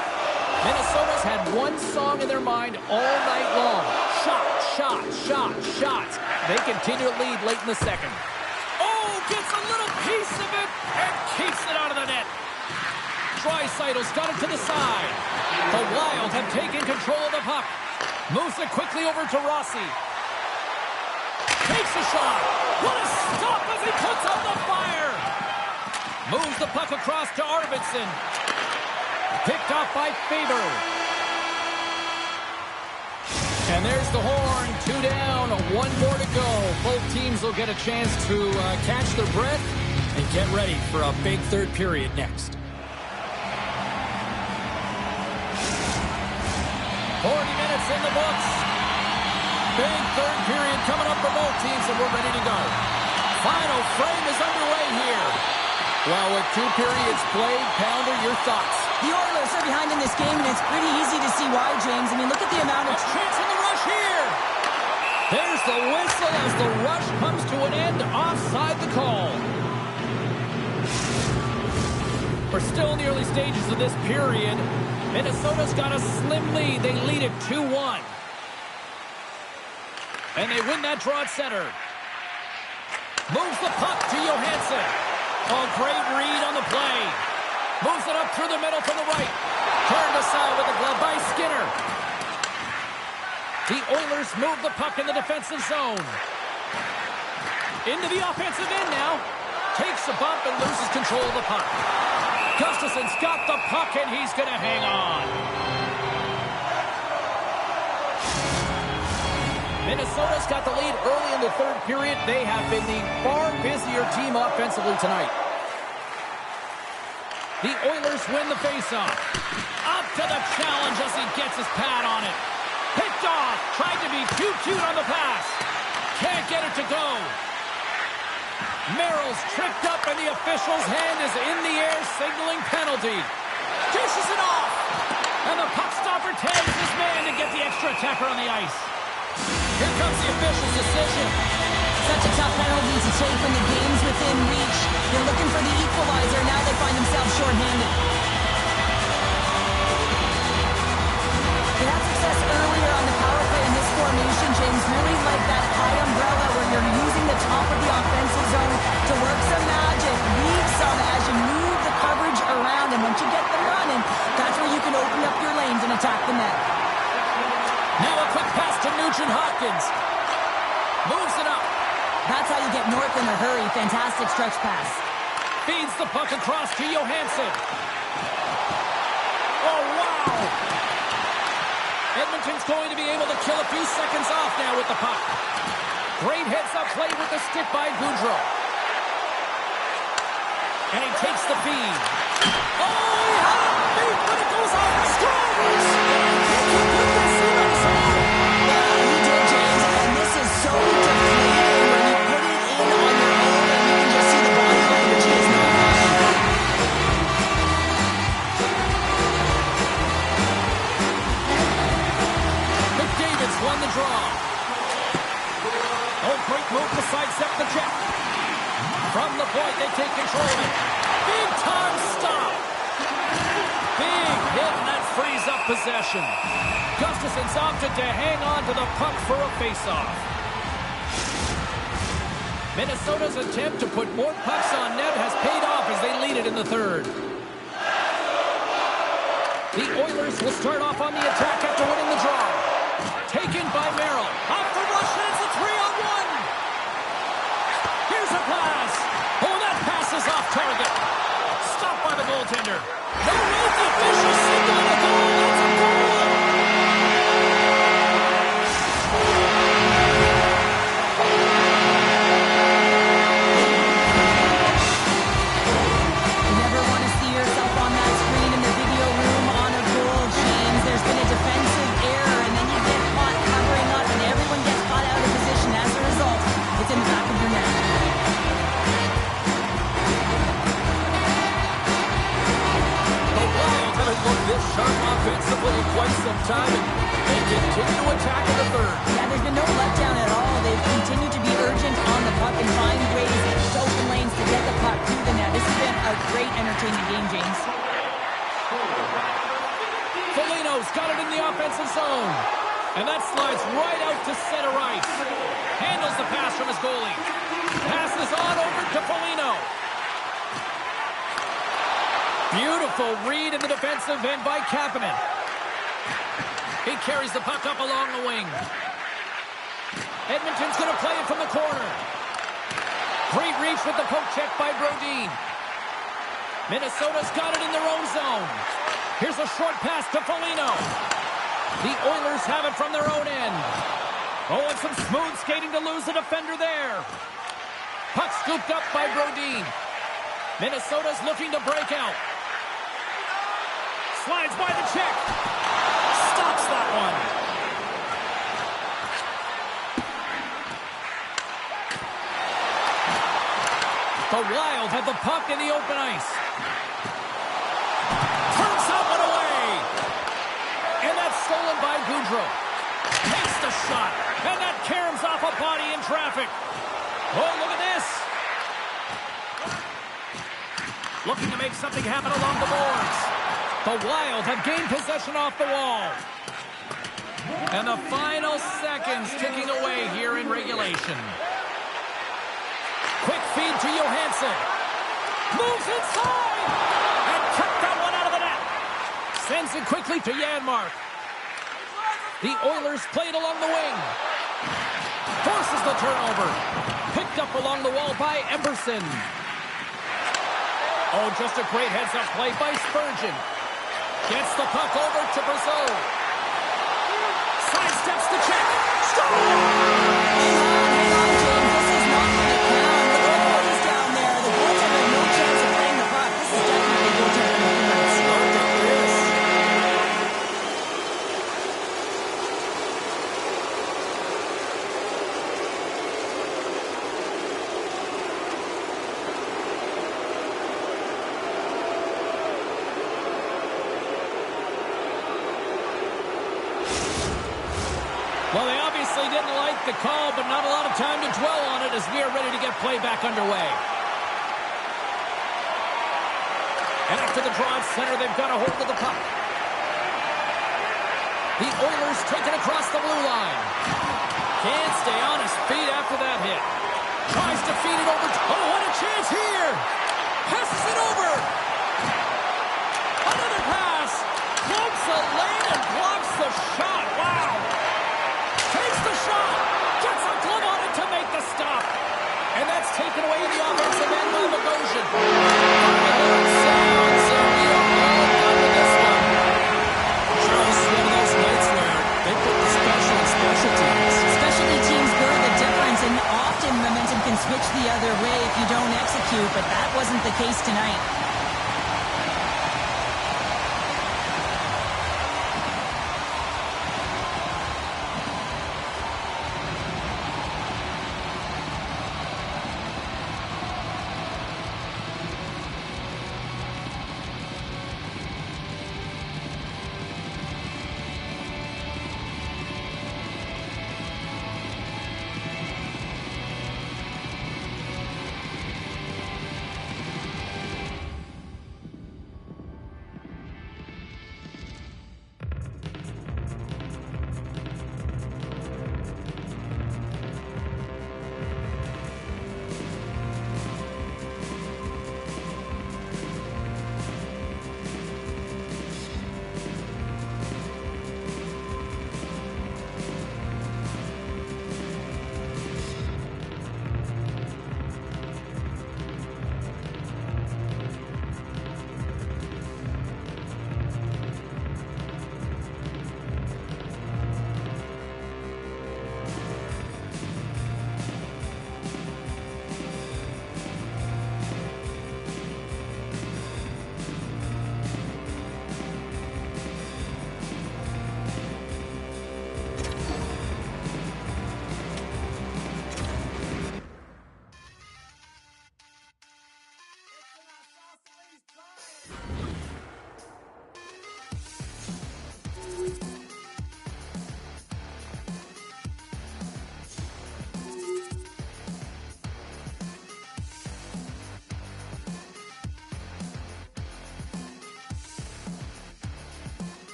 Minnesota's had one song in their mind all night long. Shot, shot, shot, shot. They continue to lead late in the second. Oh, gets a little piece of it and keeps it out of the net. Draisaitl's got it to the side. The Wild have taken control of the puck. Moves it quickly over to Rossi. Takes a shot. What a stop as he puts out the fire. Moves the puck across to Arvidsson. Picked off by Faber. And there's the horn. 2 down, 1 more to go. Both teams will get a chance to catch their breath and get ready for a big third period next. 40 minutes in the books. Big third period coming up for both teams, and we're ready to go. Final frame is underway here. Well, with 2 periods played, Pounder, your thoughts? The Oilers are behind in this game, and it's pretty easy to see why, James. I mean, look at the amount of... A chance in the rush here. There's the whistle as the rush comes to an end. Offside the call. We're still in the early stages of this period. Minnesota's got a slim lead. They lead it 2-1. And they win that draw at center. Moves the puck to Johansson. Oh, great read on the play. Moves it up through the middle to the right. Turned aside with the glove by Skinner. The Oilers move the puck in the defensive zone. Into the offensive end now. Takes a bump and loses control of the puck. Gustafson's got the puck and he's going to hang on. Minnesota's got the lead early in the third period. They have been the far busier team offensively tonight. The Oilers win the faceoff. Up to the challenge as he gets his pad on it. Picked off. Tried to be too cute on the pass. Can't get it to go. Merrill's tripped up and the official's hand is in the air signaling penalty. Dishes it off. And the puck stopper tags his man to get the extra attacker on the ice. Here comes the official's decision. Such a tough penalty to take when the game's within reach. They're looking for the equalizer. Now they find themselves shorthanded. They had success earlier on the power play in this formation, James. Really like that high umbrella where you're using the top of the offensive zone to work some magic, weave some as you move the coverage around. And once you get them running, that's where you can open up your lanes and attack the net. Now a quick pass to Nugent Hopkins. Moves it up. That's how you get north in a hurry. Fantastic stretch pass. Feeds the puck across to Johansson. Oh, wow! Edmonton's going to be able to kill a few seconds off now with the puck. Great heads-up play with the stick by Goudreau. And he takes the feed. Oh, he had a feed, but it goes out. Scores! Yeah, he did, James. And this is so deflating when you put it in on your own and you can just see the body language is not happening. McDavid's won the draw. Oh, great move to sidestep the check. From the point, they take control of it. Big time stop. Big hit, and that frees up possession. Gustafson's opted to hang on to the puck for a faceoff. Minnesota's attempt to put more pucks on net has paid off as they lead it in the third. The Oilers will start off on the attack after winning the draw. Taken by Merrill. Off the rush, and it's a 3-on-1. Here's a pass. Oh, that pass is off target. Stopped by the goaltender. No, wait, the official signaling a goal. That's a goal. You never want to see yourself on that screen in the video room on a goal, James. There's been a defensive error, and then you get caught covering up, and everyone gets caught out of position. As a result, it's in the back of your net. The Wild haven't looked this sharp offensively in quite some time, and they continue to attack in the third. Yeah, there's been no letdown at all. They've continued to be urgent on the puck and find ways to open lanes to get the puck to the net. This has been a great, entertaining game, James. Foligno's got it in the offensive zone. And that slides right out to center ice. Handles the pass from his goalie. Passes on over to Foligno. Beautiful read in the defensive end by Kapanen. He carries the puck up along the wing. Edmonton's going to play it from the corner. Great reach with the poke check by Brodin. Minnesota's got it in their own zone. Here's a short pass to Foligno. The Oilers have it from their own end. Oh, and some smooth skating to lose the defender there. Puck scooped up by Brodin. Minnesota's looking to break out. Slides by the check. Stops that one. The Wild have the puck in the open ice. Turns that one away. And that's stolen by Goudreau. Takes the shot. And that caroms off a body in traffic. Oh, look at this. Looking to make something happen along the boards. The Wild have gained possession off the wall. And the final seconds ticking away here in regulation. Quick feed to Johansson. Moves inside. And kept that one out of the net. Sends it quickly to Janmark. The Oilers played along the wing. Forces the turnover. Picked up along the wall by Emberson. Oh, just a great heads-up play by Spurgeon. Gets the puck over to Brazeau. Sidesteps the check. Score! Well, they obviously didn't like the call, but not a lot of time to dwell on it as we are ready to get play back underway. And after the draw at center, they've got a hold of the puck. The Oilers take it across the blue line. Can't stay on his feet after that hit. Tries to feed it over. Oh, what a chance here! Passes it over. Another pass. Plugs the lane and blocks the shot. Wow. Takes the shot. Gets a glove on it to make the stop. And that's taken away the offensive end by Bogosian. Sounds, and we are all done with this one. Charles, one of those nights where they put the special in special teams. Specialty teams were the difference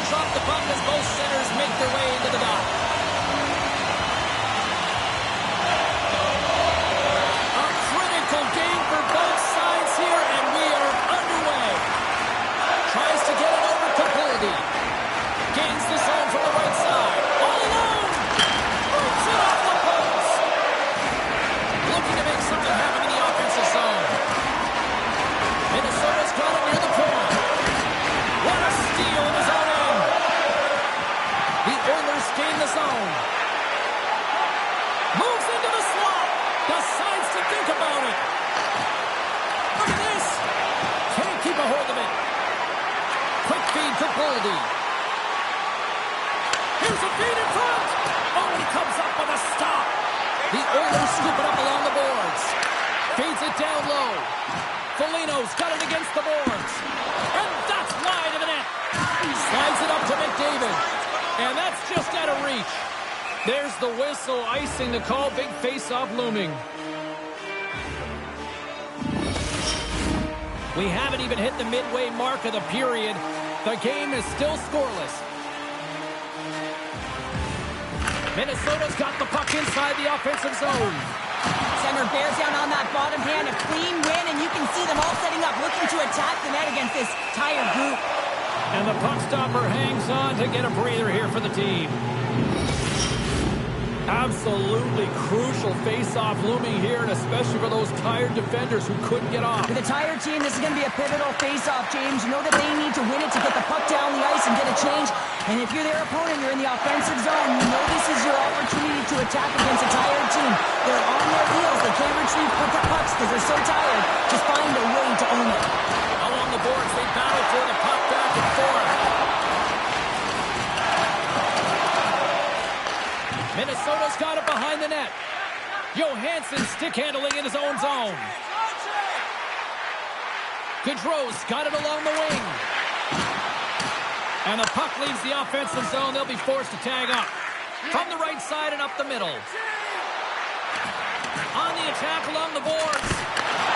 drop the puck as both centers make their way into the dot. A critical game for both sides here, and we are underway. Tries to get it over to Poldy. Gains the zone from the right side. All alone! Boots it off the post. Looking to make something happen in the offensive zone. Minnesota's got it near the point. What a steal in his own end. The Oilers gain the zone. Moves into the slot. Decides to think about it. Look at this. Can't keep a hold of it. Quick feed to Poldy. Here's a feed in front. Oh, he comes up with a stop. The Oilers scoop it up along the boards. Feeds it down low. Foligno's got it against the boards. And that's wide of the net. Slides it up to McDavid. And that's just out of reach. There's the whistle, icing the call. Big face-off looming. We haven't even hit the midway mark of the period. The game is still scoreless. Minnesota's got the puck inside the offensive zone. Center bears down on that bottom hand, a clean win, and you can see them all setting up, looking to attack the net against this tired group. And the puck stopper hangs on to get a breather here for the team. Absolutely crucial face-off looming here, and especially for those tired defenders who couldn't get off. For the tired team, this is going to be a pivotal face-off, James. You know that they need to win it to get the puck down the ice and get a change. And if you're their opponent, you're in the offensive zone, you know this is your opportunity to attack against a tired team. They're on their heels. They can't retrieve pucks because they're so tired. Just find a way to own it. Along the boards, they battle for the puck back and forth. Minnesota's got it behind the net. Johansson stick handling in his own zone. Gaudreau's got it along the wing. And the puck leaves the offensive zone. They'll be forced to tag up. From the right side and up the middle. On the attack along the boards.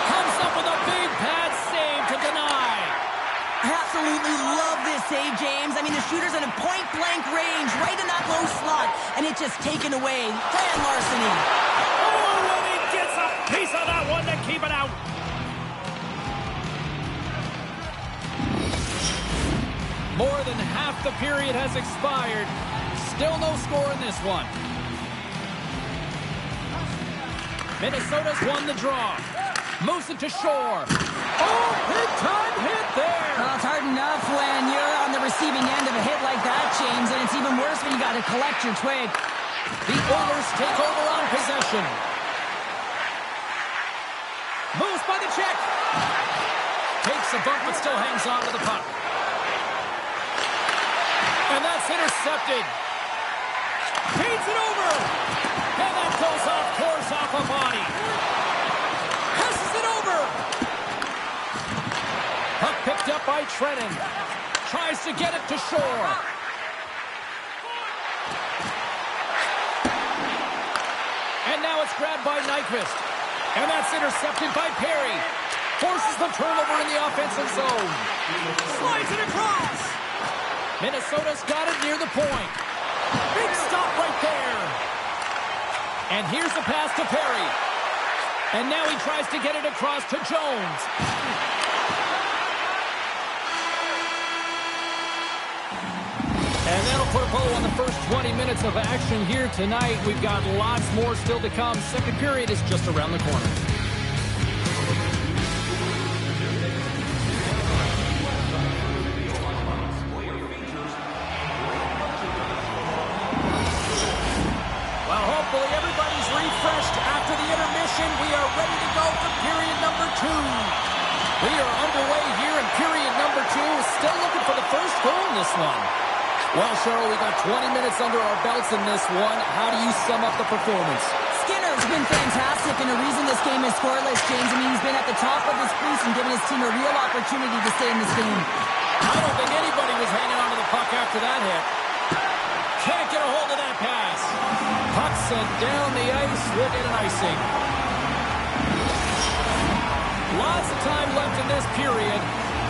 Comes up with a big pad save to deny. I absolutely love this save, James. I mean, the shooter's in a point-blank range, right in that low slot, and it's just taken away. Grand larceny. Oh, and he gets a piece of that one to keep it out. More than half the period has expired. Still no score in this one. Minnesota's won the draw. Moves it to Shore. Oh, big-time hit there. Well, it's hard enough when you're on the receiving end of a hit like that, James, and it's even worse when you got to collect your twig. The Oilers take over on possession. Moves by the check. Takes a bump but still hangs on to the puck. And that's intercepted. Feeds it over. And that goes off course off a body. Passes it over. Puck picked up by Trennan. Tries to get it to Shore. And now it's grabbed by Nyquist. And that's intercepted by Perry. Forces the turnover in the offensive zone. Slides it across. Minnesota's got it near the point. Big stop right there. And here's the pass to Perry. And now he tries to get it across to Jones. And that'll put a bow on the first 20 minutes of action here tonight. We've got lots more still to come. Second period is just around the corner. Well, hopefully everybody's refreshed after the intermission. We are ready to go for period number 2. We are underway here in period number 2. Still looking for the first goal in this one. Well, Cheryl, we got 20 minutes under our belts in this one. How do you sum up the performance? Skinner's been fantastic, and the reason this game is scoreless, James, I mean, he's been at the top of his crease and given his team a real opportunity to stay in this game. I don't think anybody was hanging on to the puck after that hit. Can't get a hold of that pass. Puck sent down the ice. We'll get an icing. Lots of time left in this period.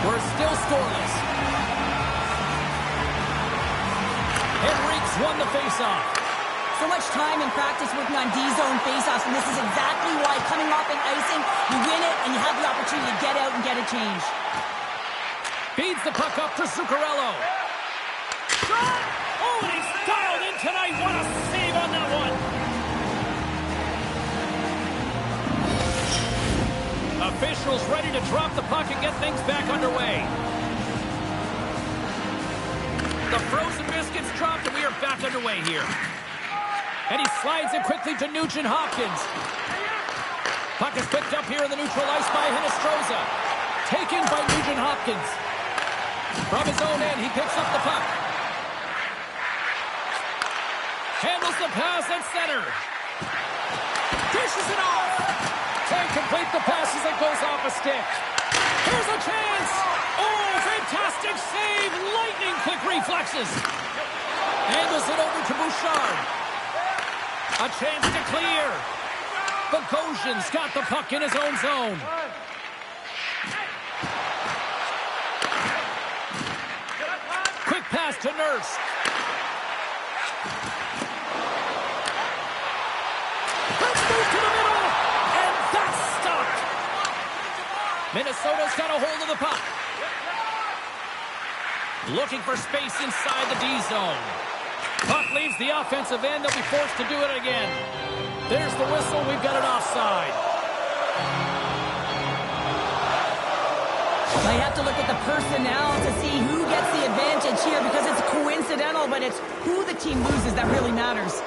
We're still scoreless. Henrique's won the faceoff. So much time in practice working on D-zone faceoffs, and this is exactly why coming off an icing, you win it, and you have the opportunity to get out and get a change. Feeds the puck up to Zuccarello. Shot! Oh, and he's dialed in tonight. What a save on that one. Officials ready to drop the puck and get things back underway. The frozen biscuits dropped, and we are back underway here. And he slides it quickly to Nugent Hopkins. Puck is picked up here in the neutral ice by Hinostroza. Taken by Nugent Hopkins. From his own end, he picks up the puck. Handles the pass at center. Dishes it off. Can't complete the pass as it goes off a stick. Here's a chance. Oh, fantastic save. Lightning quick reflexes. Angles it over to Bouchard. A chance to clear. Bogosian's got the puck in his own zone. Quick pass to Nurse. Let's move to the middle. And that's stopped. Minnesota's got a hold of the puck. Looking for space inside the D zone. Puck leaves the offensive end. They'll be forced to do it again. There's the whistle. We've got it offside. Might have to look at the personnel to see who gets the advantage here, because it's coincidental, but it's who the team loses that really matters.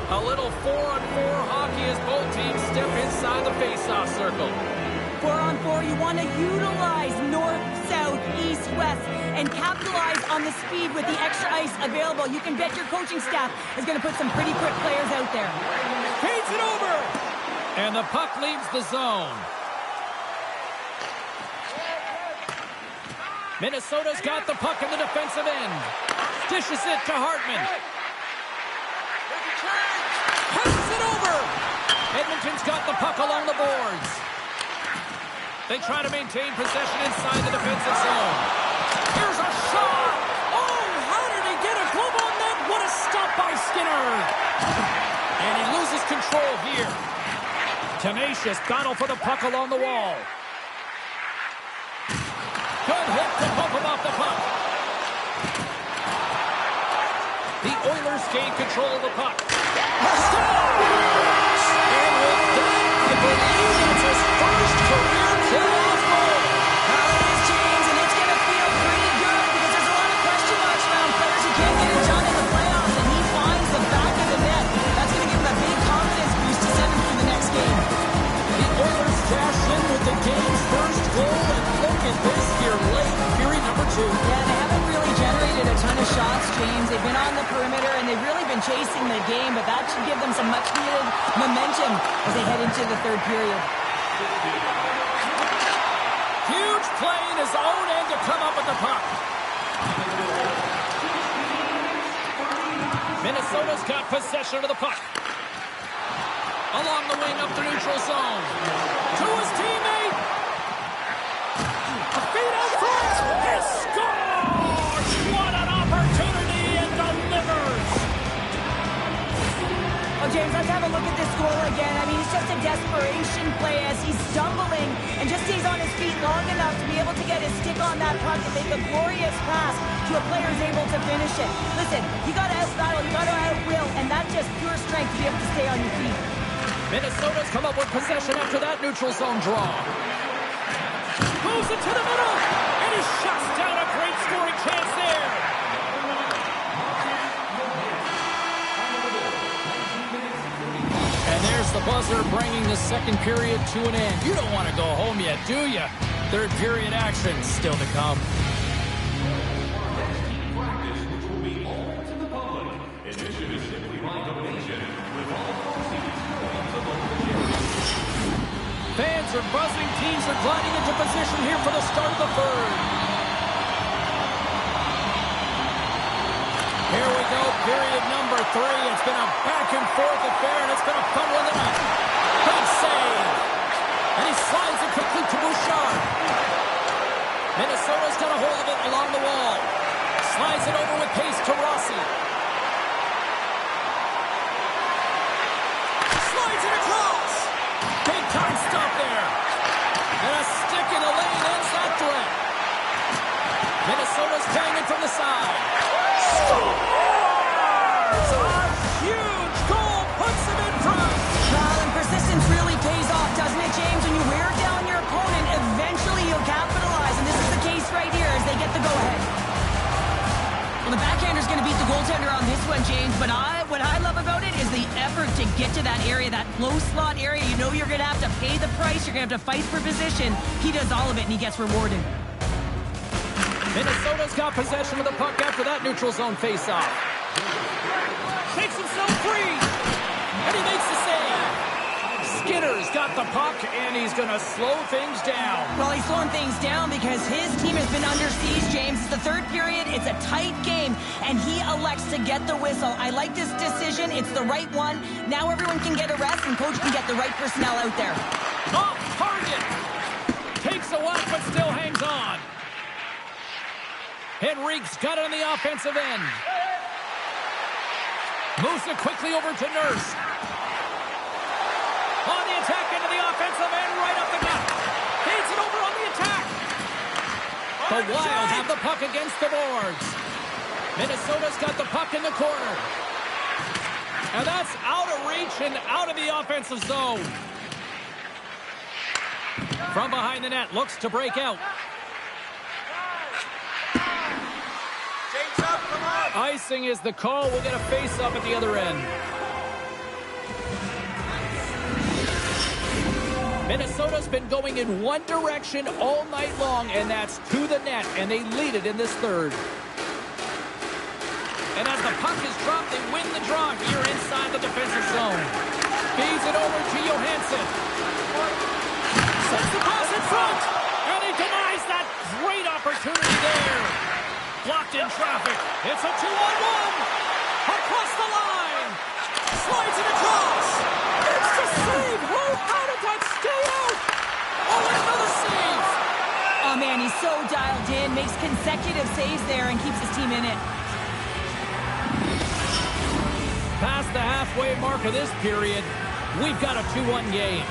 A little 4-on-4 hockey as both teams step inside the face-off circle. 4-on-4, you want to utilize north, south, east, west, and capitalize on the speed with the extra ice available. You can bet your coaching staff is going to put some pretty quick players out there. Feeds it over! And the puck leaves the zone. Minnesota's got the puck in the defensive end. Dishes it to Hartman. Passes it over! Edmonton's got the puck along the boards. They try to maintain possession inside the defensive zone. Here's a shot! Oh, how did he get a glove on that? What a stop by Skinner! And he loses control here. Tenacious battle for the puck along the wall. Good hit to bump him off the puck. The Oilers gain control of the puck. Scores! And with that, I believe that's his first career playoff goal. Now it is, James, and it's going to feel pretty good because there's a lot of question marks around players who can't get it done in the playoffs, and he finds the back of the net. That's going to give him a big confidence boost to send him through the next game. The Oilers cash in with the game's first goal, and look at this here late, period number 2. Yeah, they haven't really generated a ton of shots, James. They've been on the perimeter, and they've really been chasing the game, but that should give them some much-needed momentum as they head into the third period. Huge play in his own end to come up with the puck. Minnesota's got possession of the puck. Along the wing up the neutral zone. To his teammate. A feed out front. He scores! What an opportunity, and delivers! Oh, James, let's have a look at this goal again. I mean, it's just a desperation play as he's stumbling and just stays on his feet long enough to be able to get his stick on that puck and make a glorious pass to a player who's able to finish it. Listen, you got to out-battle, you got to out-will, and that's just pure strength to be able to stay on your feet. Minnesota's come up with possession after that neutral zone draw. Moves it to the middle, and he shuts down a great scoring chance there. And there's the buzzer bringing the second period to an end. You don't want to go home yet, do you? Third period action still to come. Fans are buzzing. Teams are gliding into position here for the start of the third. Here we go, period number 3. It's been a back-and-forth affair, and it's been a fun one tonight. Good save. And he slides it quickly to Bouchard. Minnesota's got a hold of it along the wall. Slides it over with pace to Rossi. Slides it across. Big time stop there. And a stick in the lane ends that threat. Minnesota's playing it from the side. Scores! A huge goal puts them in front. Well, and persistence really pays off, doesn't it, James? When you wear down your opponent, eventually you'll capitalize. And this is the case right here as they get the go-ahead. Well, the backhander's going to beat the goaltender on this one, James. But what I love about it is the effort to get to that area, that low slot area. You know you're going to have to pay the price. You're going to have to fight for position. He does all of it, and he gets rewarded. Minnesota's got possession of the puck after that neutral zone faceoff. Takes himself free, and he makes the save. Skinner's got the puck, and he's going to slow things down. Well, he's slowing things down because his team has been under siege, James. It's the third period. It's a tight game, and he elects to get the whistle. I like this decision. It's the right one. Now everyone can get a rest, and coach can get the right personnel out there. Off target. Takes a whack, but still hangs on. Henrique's got it on the offensive end. Moves it quickly over to Nurse. On the attack into the offensive end, right up the gut. Feeds it over on the attack. The Wild have the puck against the boards. Minnesota's got the puck in the corner. And that's out of reach and out of the offensive zone. From behind the net, looks to break out. Icing is the call. We'll get a face-up at the other end. Minnesota's been going in one direction all night long, and that's to the net, and they lead it in this third. And as the puck is dropped, they win the draw here inside the defensive zone. Feeds it over to Johansson. Sends the pass in front, and he denies that great opportunity there. Blocked in traffic. It's a 2-on-1. Across the line. Slides it across. It's the save. How did that stay out? Oh, another save. Oh, man, he's so dialed in. Makes consecutive saves there and keeps his team in it. Past the halfway mark of this period, we've got a 2-1 game.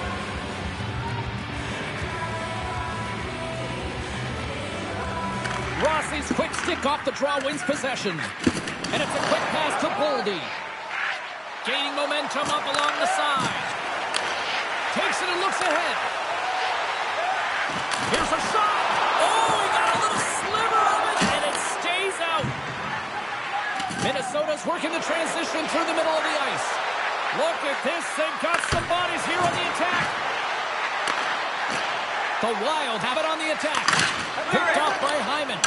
Rossi's quick stick off the draw wins possession. And it's a quick pass to Boldy. Gaining momentum up along the side. Takes it and looks ahead. Here's a shot. Oh, he got a little sliver of it, and it stays out. Minnesota's working the transition through the middle of the ice. Look at this. They've got some bodies here on the attack. The Wild have it on the attack. Picked off by Hyman.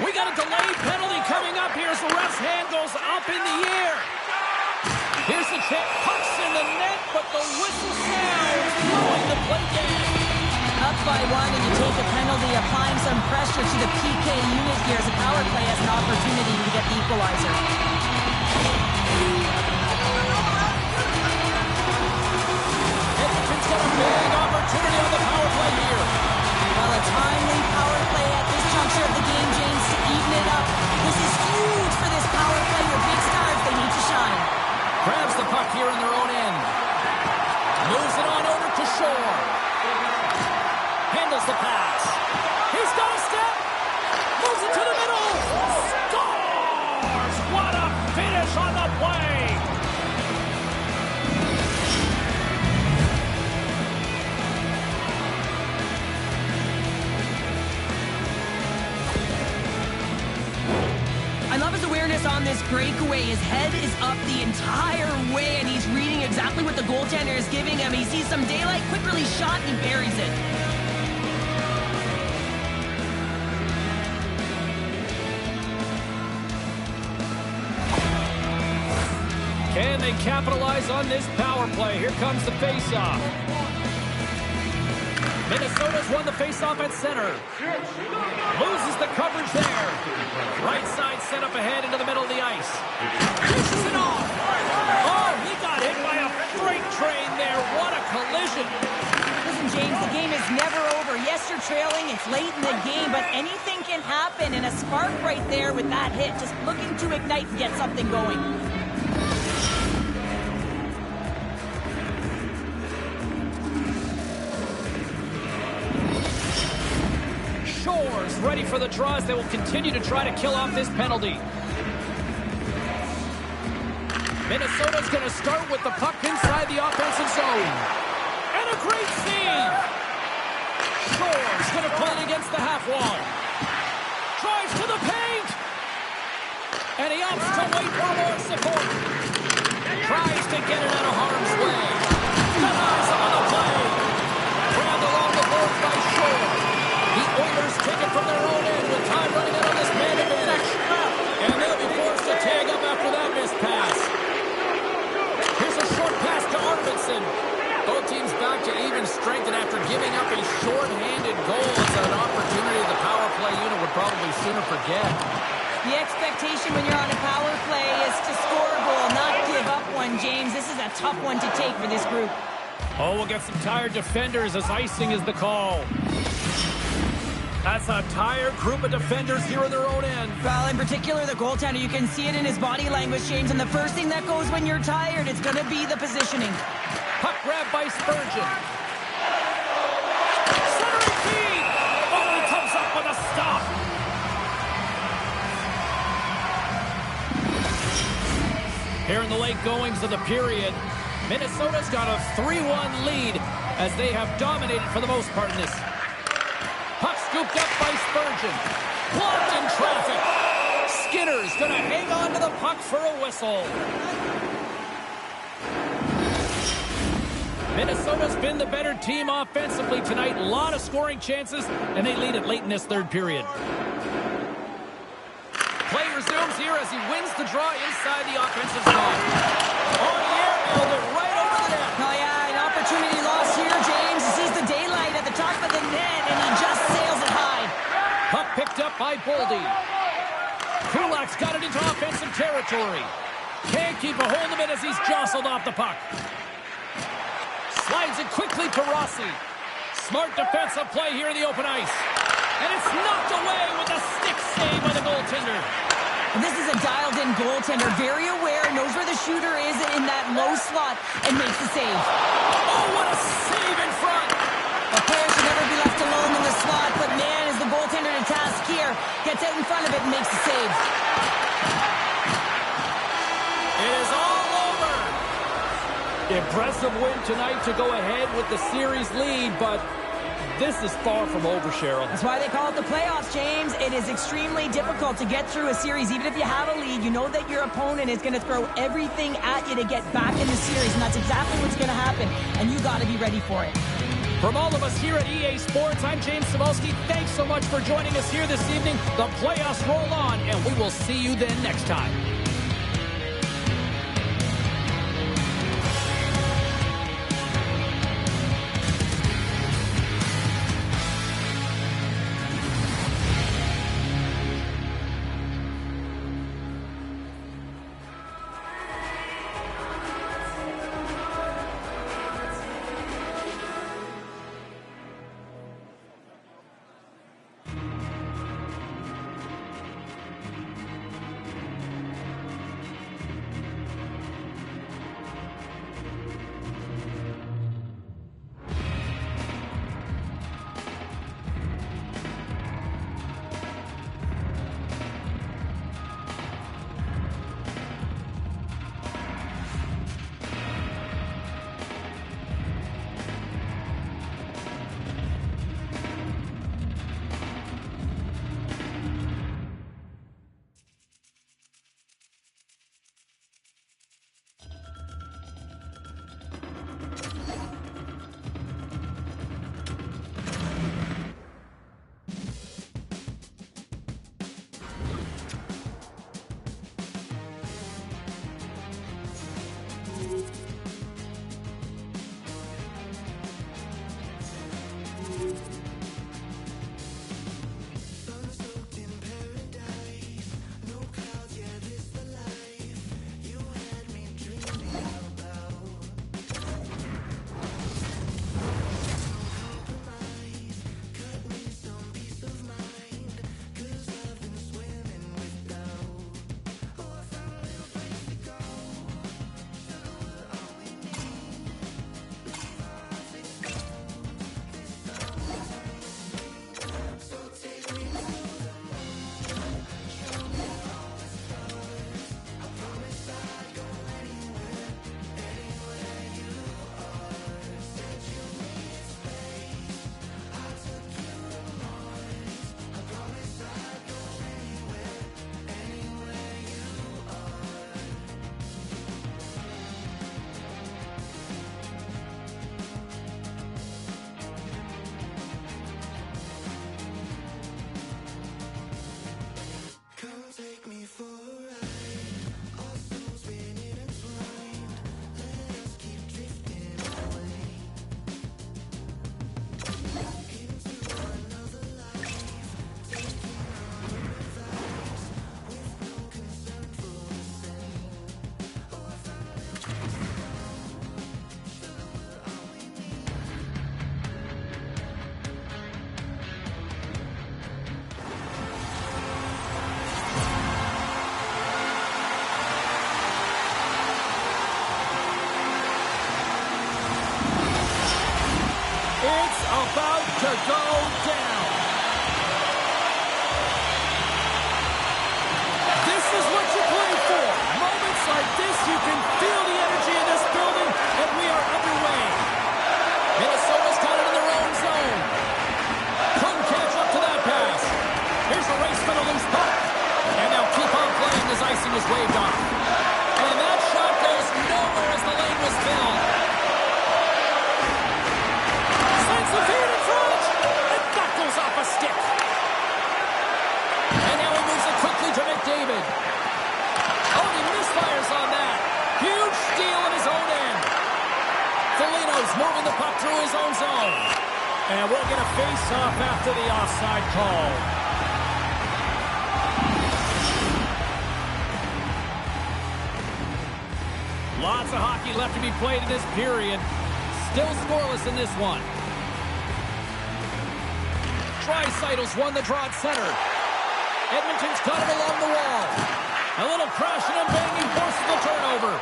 We got a delayed penalty coming up here as the ref's hand goes up in the air. Here's the chip. Puck's in the net, but the whistle sounds, blowing the play game. Up by one, and you take a penalty, applying some pressure to the PK unit here as a power play has an opportunity to get the equalizer. Edmonton's got a big opportunity on the power play here. Well, a timely power play at this juncture of the game, James, to even it up. This is huge for this power play. Your big stars, they need to shine. Grabs the puck here in their own end. Moves it on over to Shore. Handles the pass. He's got a step. Moves it to the middle. Scores! What a finish on the play. I love his awareness on this breakaway. His head is up the entire way, and he's reading exactly what the goaltender is giving him. He sees some daylight, quick release shot, and he buries it. Can they capitalize on this power play? Here comes the faceoff. Minnesota's won the faceoff at center. Loses the coverage there. Right side set up ahead into the middle of the ice. Pushes it off. Oh, he got hit by a freight train there. What a collision. Listen, James, the game is never over. Yes, you're trailing, it's late in the game, but anything can happen, and a spark right there with that hit, just looking to ignite and get something going. Shores ready for the draw as they will continue to try to kill off this penalty. Minnesota's going to start with the puck inside the offensive zone. And a great save! Shores going to play it against the half wall. Drives to the paint! And he opts to wait for more support. Tries to get it out of harm's way. Denies him on the play. Grabbed along the boards by Shore. The Oilers take it from their own end with time running out on this man advantage. And they'll be forced to tag up after that missed pass. Here's a short pass to Arvidsson. Both teams back to even strength, and after giving up a short-handed goal, it's an opportunity the power play unit would probably sooner forget. The expectation when you're on a power play is to score a goal, not give up one, James. This is a tough one to take for this group. Oh, we'll get some tired defenders as icing is the call. That's a tired group of defenders here in their own end. Well, in particular, the goaltender, you can see it in his body language, James, and the first thing that goes when you're tired, it's going to be the positioning. Puck grab by Spurgeon. Centering feed! Oh, he comes up with a stop. Here in the late goings of the period, Minnesota's got a 3-1 lead as they have dominated for the most part in this. Puck scooped up by Spurgeon. Blocked in traffic. Skinner's going to hang on to the puck for a whistle. Minnesota's been the better team offensively tonight. A lot of scoring chances, and they lead it late in this third period. Play resumes here as he wins the draw inside the offensive zone. Oh, the airmailed it right over the net. Oh, yeah, an opportunity lost here, James. He sees the daylight at the top of the net, and he just sails it high. Puck picked up by Boldy. Kulak's got it into offensive territory. Can't keep a hold of it as he's jostled off the puck. Slides it quickly to Rossi. Smart defensive play here in the open ice. And it's knocked away with a stick save by the goaltender. And this is a dialed-in goaltender, very aware, knows where the shooter is in that low slot, and makes the save. Oh, what a save in front! A player should never be left alone in the slot, but man, is the goaltender to task here. Gets out in front of it and makes the save. It is all over. Impressive win tonight to go ahead with the series lead, but this is far from over, Cheryl. That's why they call it the playoffs, James. It is extremely difficult to get through a series. Even if you have a lead, you know that your opponent is going to throw everything at you to get back in the series, and that's exactly what's going to happen, and you got to be ready for it. From all of us here at EA Sports, I'm James Cybulski. Thanks so much for joining us here this evening. The playoffs roll on, and we will see you then next time. icing was waved off. And that shot goes nowhere as the lane was filled. Sends the feed in front, and that goes off a stick. And now he moves it quickly to McDavid. Oh, he misfires on that. Huge steal in his own end. Foligno's moving the puck through his own zone. And we'll get a face-off after the offside call. Lots of hockey left to be played in this period. Still scoreless in this one. Draisaitl's won the draw at center. Edmonton's got it along the wall. A little crashing and banging forces the turnover.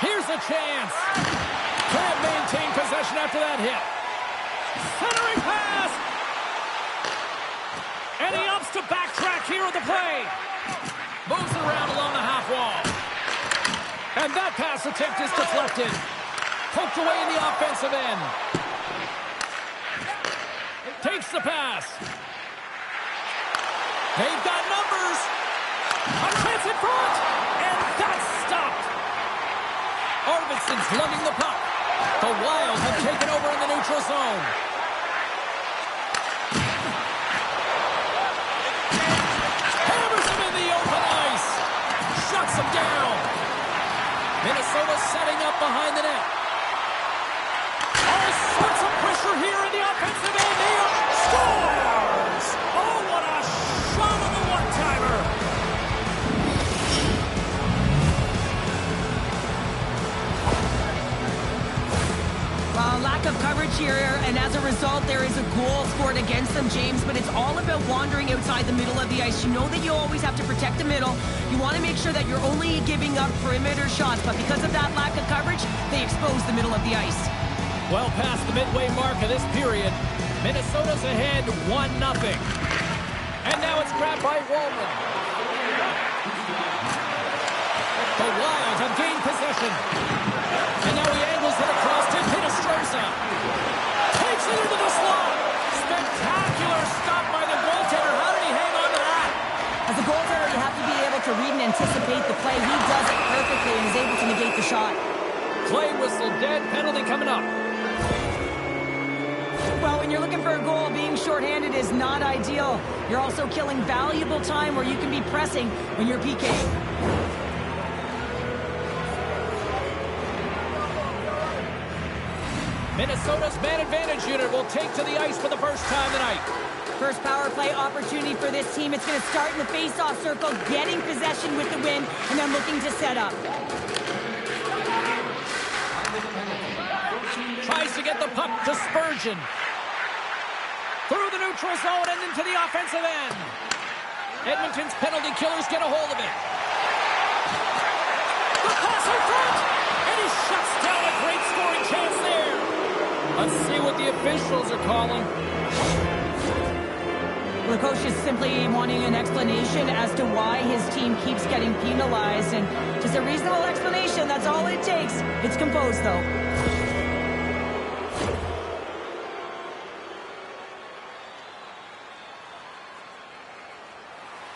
Here's a chance. Can't maintain possession after that hit. Centering pass. And he opts to backtrack here at the play. Moves it around along the half wall. And that pass attempt is deflected. Poked away in the offensive end. Takes the pass. They've got numbers. A chance in front. And that's stopped. Arvidsson's lugging the puck. The Wild have taken over in the neutral zone. Hammers him in the open ice. Shuts him down. Minnesota setting up behind the net. All sorts of pressure here in the offensive end. He scores! Oh, what a shot on the one-timer! Lack of coverage here, and as a result, there is a goal scored against them, James, but it's all about wandering outside the middle of the ice. You know that you always have to protect the middle. You want to make sure that you're only giving up perimeter shots, but because of that lack of coverage, they expose the middle of the ice. Well past the midway mark of this period, Minnesota's ahead 1-0. And now it's grabbed by Wallman. The Wild have gained possession. And now he angles it across to Hinostroza. Takes it into the slot. Spectacular stop by the goaltender. How did he hang on to that? As a goaltender, you have to be able to read and anticipate the play. He does it perfectly and is able to negate the shot. Play whistle dead. Penalty coming up. Well, when you're looking for a goal, being shorthanded is not ideal. You're also killing valuable time where you can be pressing when you're PKing. Minnesota's man advantage unit will take to the ice for the first time tonight. First power play opportunity for this team. It's going to start in the face-off circle, getting possession with the win, and then looking to set up. Tries to get the puck to Spurgeon. Through the neutral zone and into the offensive end. Edmonton's penalty killers get a hold of it. The pass in front, and he shuts down a great scoring chance there. Let's see what the officials are calling. Well, the coach is simply wanting an explanation as to why his team keeps getting penalized, and just a reasonable explanation, that's all it takes. It's composed, though.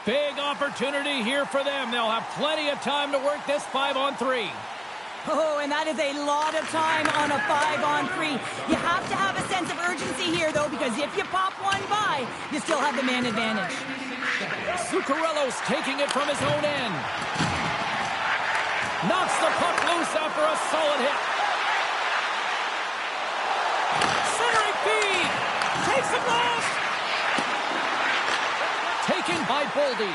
Big opportunity here for them. They'll have plenty of time to work this 5-on-3. Oh, and that is a lot of time on a 5-on-3. You have to have a sense of urgency here, though, because if you pop one by, you still have the man advantage. Zuccarello's taking it from his own end. Knocks the puck loose after a solid hit. Centering feed. Takes it last. Taken by Boldy.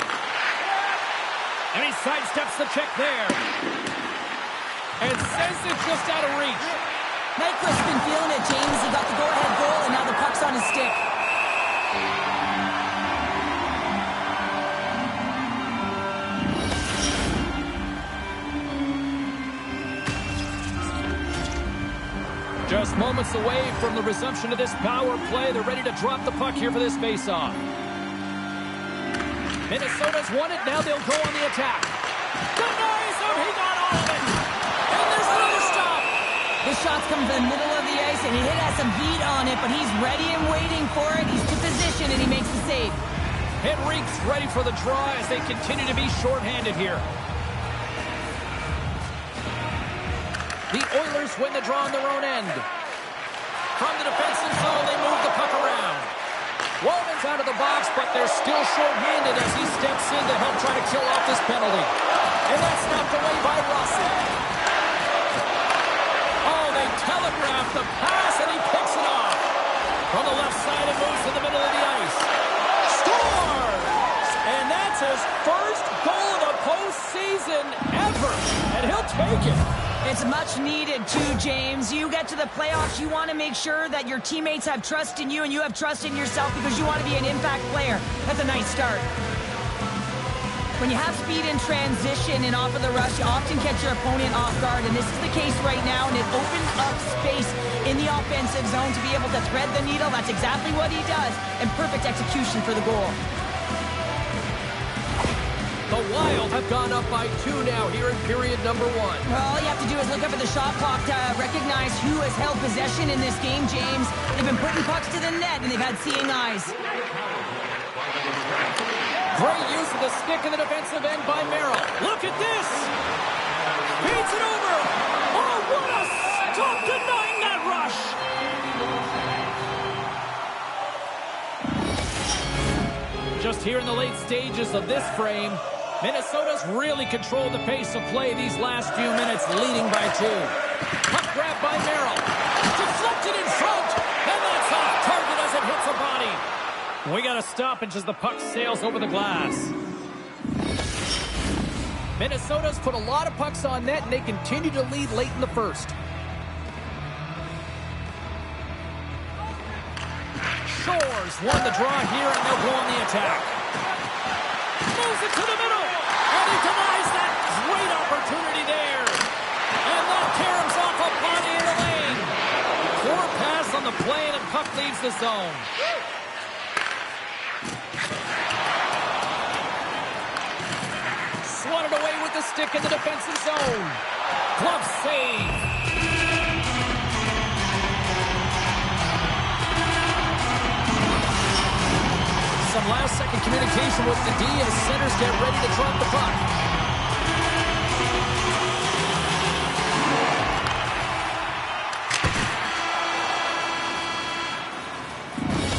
And he sidesteps the check there. And sends it just out of reach. Nyquist's been feeling it, James. He got the go-ahead goal, and now the puck's on his stick. Just moments away from the resumption of this power play. They're ready to drop the puck here for this face-off. Minnesota's won it. Now they'll go on the attack. Denies him. He got all of it. And there's another stop. His shots come to the middle of the ice, and he has some heat on it, but he's ready and waiting for it. He's to position, and he makes the save. Henrique's ready for the draw as they continue to be shorthanded here. The Oilers win the draw on their own end. From the defensive zone, they move the puck around. Walman's out of the box, but they're still shorthanded as he steps in to help try to kill off this penalty. And that's knocked away by Rossi. Oh, they telegraph the pass, and he picks it off. From the left side, it moves to the middle of the ice. Scores! And that's his first goal of the postseason ever. And he'll take it. It's much needed too, James. You get to the playoffs, you want to make sure that your teammates have trust in you and you have trust in yourself because you want to be an impact player. That's a nice start. When you have speed in transition and off of the rush, you often catch your opponent off guard, and this is the case right now, and it opens up space in the offensive zone to be able to thread the needle. That's exactly what he does, and perfect execution for the goal. The Wild have gone up by 2 now here in period number 1. Well, all you have to do is look up at the shot clock to recognize who has held possession in this game, James. They've been putting pucks to the net, and they've had seeing eyes. Great use of the stick in the defensive end by Merrill. Look at this! Beats it over! Oh, what a stop denying that rush! Just here in the late stages of this frame, Minnesota's really controlled the pace of play these last few minutes, leading by 2. Puck grab by Merrill. Deflected in front, and that's off target as it hits a body. We got a stoppage as the puck sails over the glass. Minnesota's put a lot of pucks on net, and they continue to lead late in the first. Shores won the draw here, and they'll go on the attack. Moves it to the middle, and he denies that great opportunity there. And that caroms off a body in the lane. Poor pass on the play, and the puck leaves the zone. Swatted away with the stick in the defensive zone. Glove save. Some last-second communication with the D as centers get ready to drop the puck.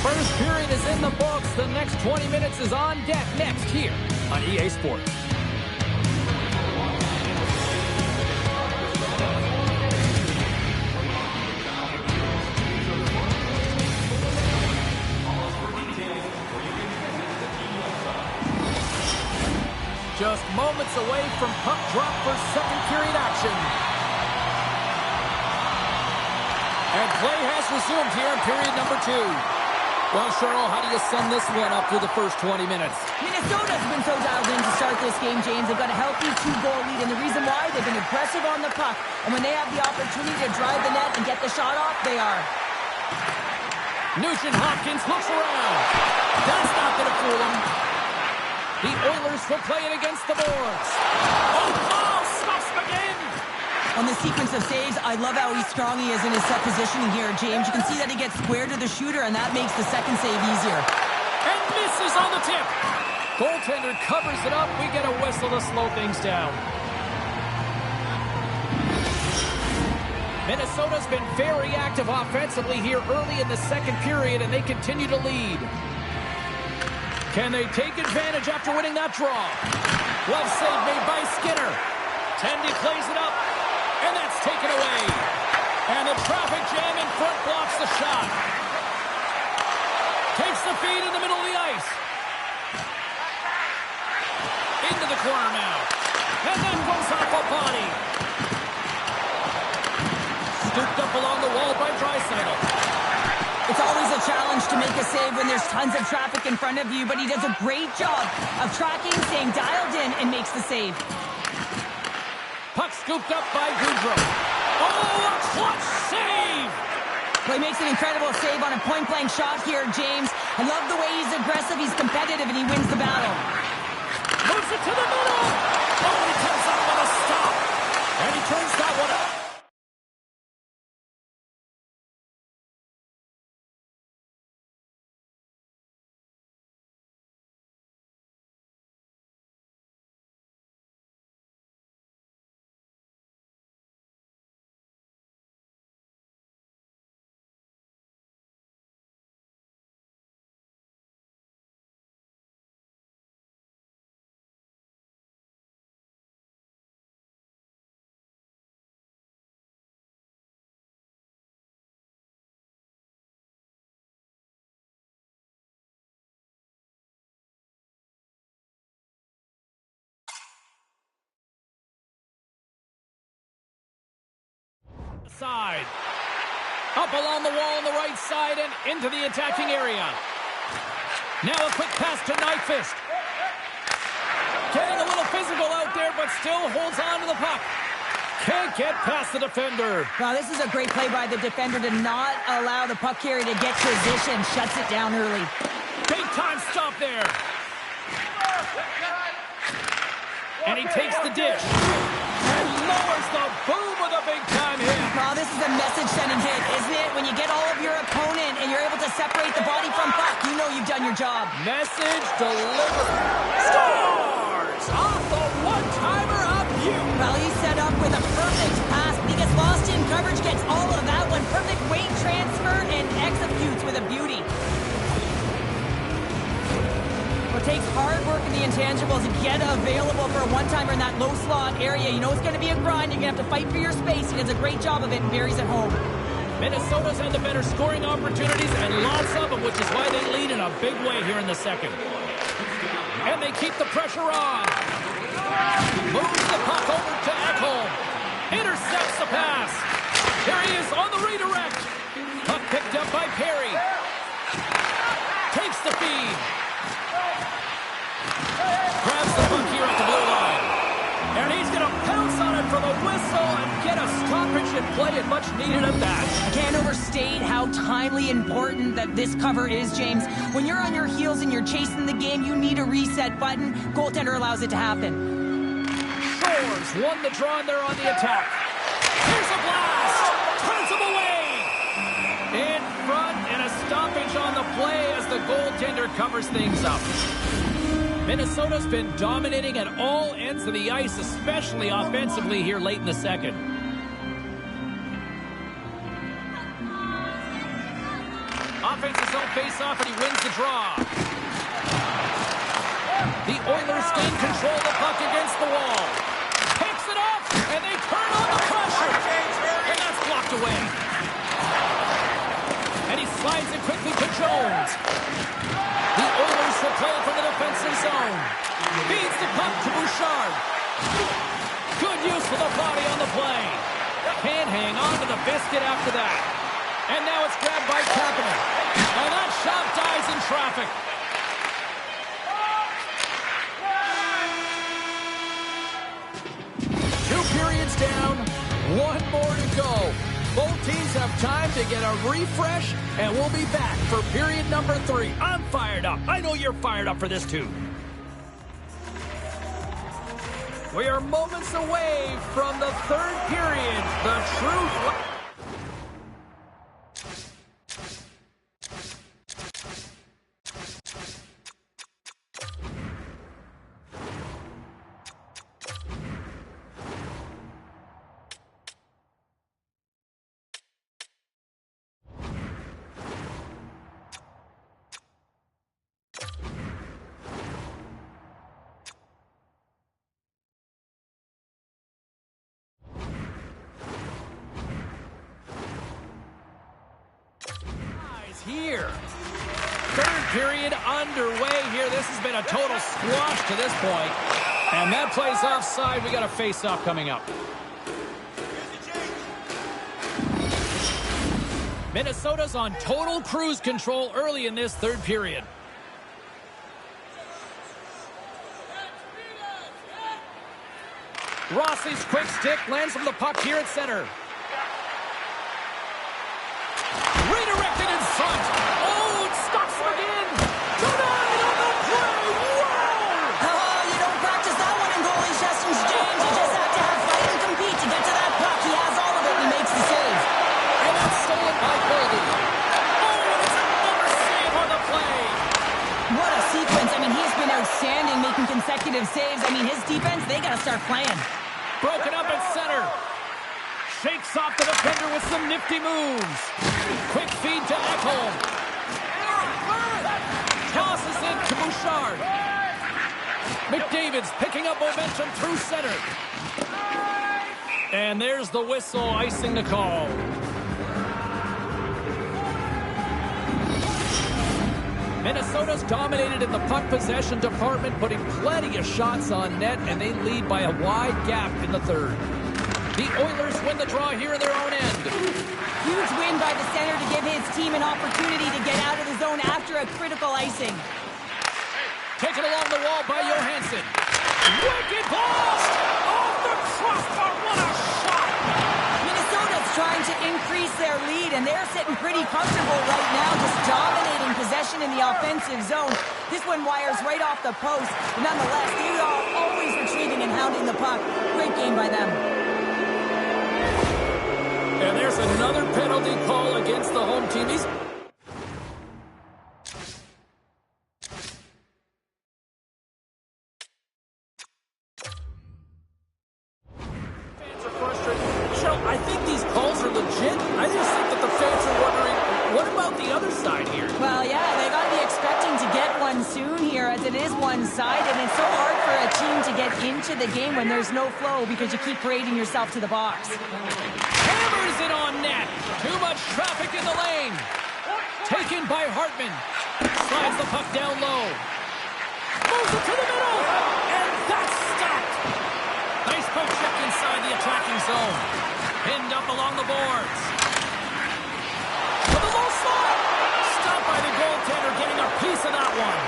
First period is in the books. The next 20 minutes is on deck next here on EA Sports. Just moments away from puck drop for second period action. And play has resumed here in period number 2. Well, Cheryl, how do you sum this one up through the first 20 minutes? Minnesota's been so dialed in to start this game, James. They've got a healthy 2-goal lead, and the reason why, they've been aggressive on the puck. And when they have the opportunity to drive the net and get the shot off, they are. Nugent Hopkins looks around. That's not going to fool him. The Oilers will play it against the boards. Oh, stops again. On the sequence of saves, I love how strong he is in his set positioning here, James. You can see that he gets square to the shooter, and that makes the second save easier. And misses on the tip. Goaltender covers it up. We get a whistle to slow things down. Minnesota's been very active offensively here early in the second period, and they continue to lead. Can they take advantage after winning that draw? Glove save made by Skinner. Tendy plays it up, and that's taken away. And the traffic jam in front blocks the shot. Takes the feed in the middle of the ice. Into the corner now. And that goes off a body. Scooped up along the wall by Draisaitl. It's always a challenge to make a save when there's tons of traffic in front of you, but he does a great job of tracking, staying dialed in, and makes the save. Puck scooped up by Goudreau. Oh, a clutch save! Well, he makes an incredible save on a point-blank shot here, James. I love the way he's aggressive, he's competitive, and he wins the battle. Moves it to the middle! Oh, he comes up with a stop! And he turns that one up. Side. Up along the wall on the right side and into the attacking area. Now a quick pass to Nyquist. Getting a little physical out there, but still holds on to the puck. Can't get past the defender. Wow, this is a great play by the defender to not allow the puck carrier to get position. Shuts it down early. Big time stop there. And he takes the dish. And lowers the boom with a big time hit. Wow, this is a message-sending hit, isn't it? When you get all of your opponent and you're able to separate the body from puck, you know you've done your job. Message delivered. Scores! Off the one-timer of you. Well, he's set up with a perfect pass, but he gets lost in coverage, gets all of that one. Perfect weight transfer and executes with a beauty. It takes hard work in the intangibles to get available for a one-timer in that low slot area. You know it's going to be a grind. You're going to have to fight for your space. He does a great job of it and buries it home. Minnesota's had the better scoring opportunities and lots of them, which is why they lead in a big way here in the second. And they keep the pressure on. Moves the puck over to Ekholm. Intercepts the pass. Here he is on the redirect. Puck picked up by Perry. Takes the feed. Grabs the puck here at the blue line. And he's going to pounce on it for the whistle and get a stoppage in play, and much needed at that. I can't overstate how timely important that this cover is, James. When you're on your heels and you're chasing the game, you need a reset button. Goaltender allows it to happen. Shores won the draw there on the attack. Here's a blast. Turns him away. In front and a stoppage on the play as the goaltender covers things up. Minnesota's been dominating at all ends of the ice, especially offensively here late in the second. Offensive zone face-off, and he wins the draw. The Oilers gain control of the puck against the wall. Picks it up, and they turn on the pressure. And that's blocked away. And he slides it quickly to Jones. The Oilers will play it from the defensive zone. Feeds the puck to Bouchard. Good use for the body on the play. Can't hang on to the biscuit after that. And now it's grabbed by Kapanen. And that shot dies in traffic. Two periods down, one more to go. Both teams have time to get a refresh, and we'll be back for period number 3. I'm fired up. I know you're fired up for this too. We are moments away from the third period. The truth. Here. Third period underway here. This has been a total squash to this point. And that plays offside. We got a face-off coming up. Minnesota's on total cruise control early in this third period. Rossi's quick stick lands from the puck here at center. Redirected in front. Oh, it stops him again. Denied on the play. Whoa! Oh, you don't practice that one in goalie sessions, James. You just have to have fight and compete to get to that puck. He has all of it and he makes the save. And that's stolen by Goldie. Oh, and it's another save on the play. What a sequence. I mean, he's been outstanding making consecutive saves. I mean, his defense, they got to start playing. Broken up at center. Shakes off the defender with some nifty moves. Quick feed to Ekholm. Tosses it to Bouchard. McDavid's picking up momentum through center. And there's the whistle icing the call. Minnesota's dominated in the puck possession department, putting plenty of shots on net, and they lead by a wide gap in the third. The Oilers win the draw here in their own end. Huge win by the center to give his team an opportunity to get out of the zone after a critical icing. Taken along the wall by Johansson. Wicked blast! Off the crossbar, what a shot! Minnesota's trying to increase their lead, and they're sitting pretty comfortable right now, just dominating possession in the offensive zone. This one wires right off the post, but nonetheless, they are always retrieving and hounding the puck. Great game by them. And there's another penalty call against the home team. These fans are frustrated. Cheryl, I think these calls are legit. I just think that the fans are wondering, what about the other side here? Well, yeah, they got to be expecting to get one soon here, as it is one-sided, and it's so hard for a team to get into the game when there's no flow because you keep parading yourself to the box. Hammers it on net. Too much traffic in the lane. Taken by Hartman. Slides the puck down low. Moves it to the middle. And that's stopped. Nice poke check inside the attacking zone. Pinned up along the boards. For the low slot. Stopped by the goaltender, getting a piece of that one.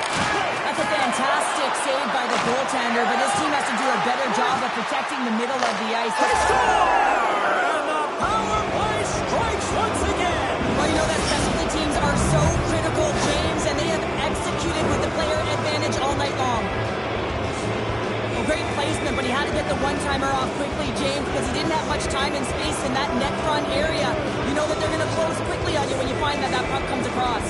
That's a fantastic save by the goaltender, but his team has to do a better job of protecting the middle of the ice. They score! And the power play strikes once again. Well, you know that specialty teams are so critical, James, and they have executed with the player advantage all night long. A great placement, but he had to get the one-timer off quickly, James, because he didn't have much time and space in that net front area. You know that they're going to close quickly on you when you find that that puck comes across.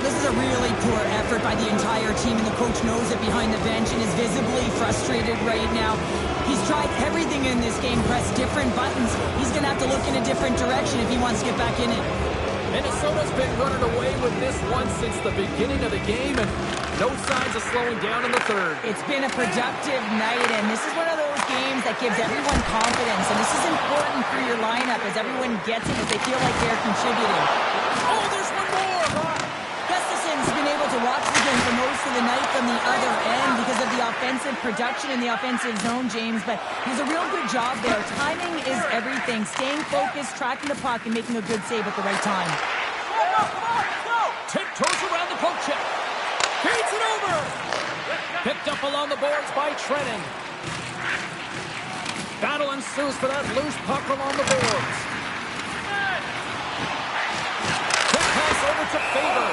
This is a really poor effort by the entire team, and the coach knows it behind the bench and is visibly frustrated right now. He's tried everything in this game, pressed different buttons. He's going to have to look in a different direction if he wants to get back in it. Minnesota's been running away with this one since the beginning of the game, and no signs of slowing down in the third. It's been a productive night, and this is one of those games that gives everyone confidence, and this is important for your lineup as everyone gets it, as they feel like they're contributing. Oh, there's one more! Gustafson's been able to watch the game for most of the night from the other end because of the offensive production in the offensive zone, James, but he does a real good job there. Timing is everything. Staying focused, tracking the puck, and making a good save at the right time. Tiptoes around the poke check. Feeds it over. Picked up along the boards by Trennan. Battle ensues for that loose puck along the boards. Quick pass over to Faber.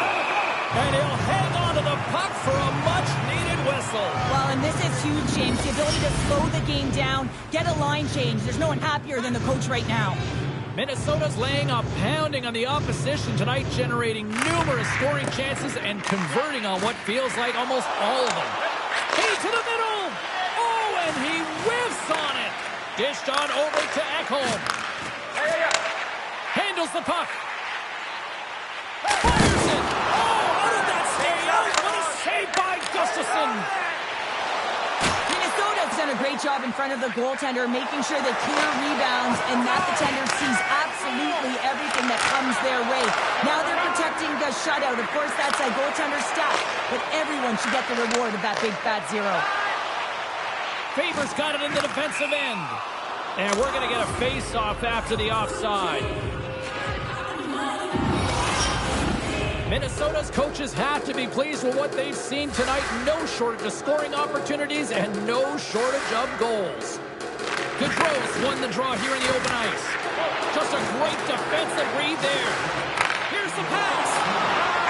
And he'll hang on to the puck for a much-needed whistle. Well, and this is huge, James. The ability to slow the game down, get a line change. There's no one happier than the coach right now. Minnesota's laying a pounding on the opposition tonight, generating numerous scoring chances and converting on what feels like almost all of them. Feed to the middle! Oh, and he whiffs on it! Dished on over to Ekholm. Handles the puck. Fires it! Oh, how did that stay out? What a save by Gustafsson! Minnesota's done a great job in front of the goaltender, making sure they clear rebounds and that the tender sees absolutely everything that comes their way. Now they're protecting the shutout. Of course, that's a goaltender stat, but everyone should get the reward of that big fat zero. Faber's got it in the defensive end. And we're going to get a face-off after the offside. Minnesota's coaches have to be pleased with what they've seen tonight. No shortage of scoring opportunities and no shortage of goals. Gaudreau won the draw here in the open ice. Just a great defensive read there. Here's the pass.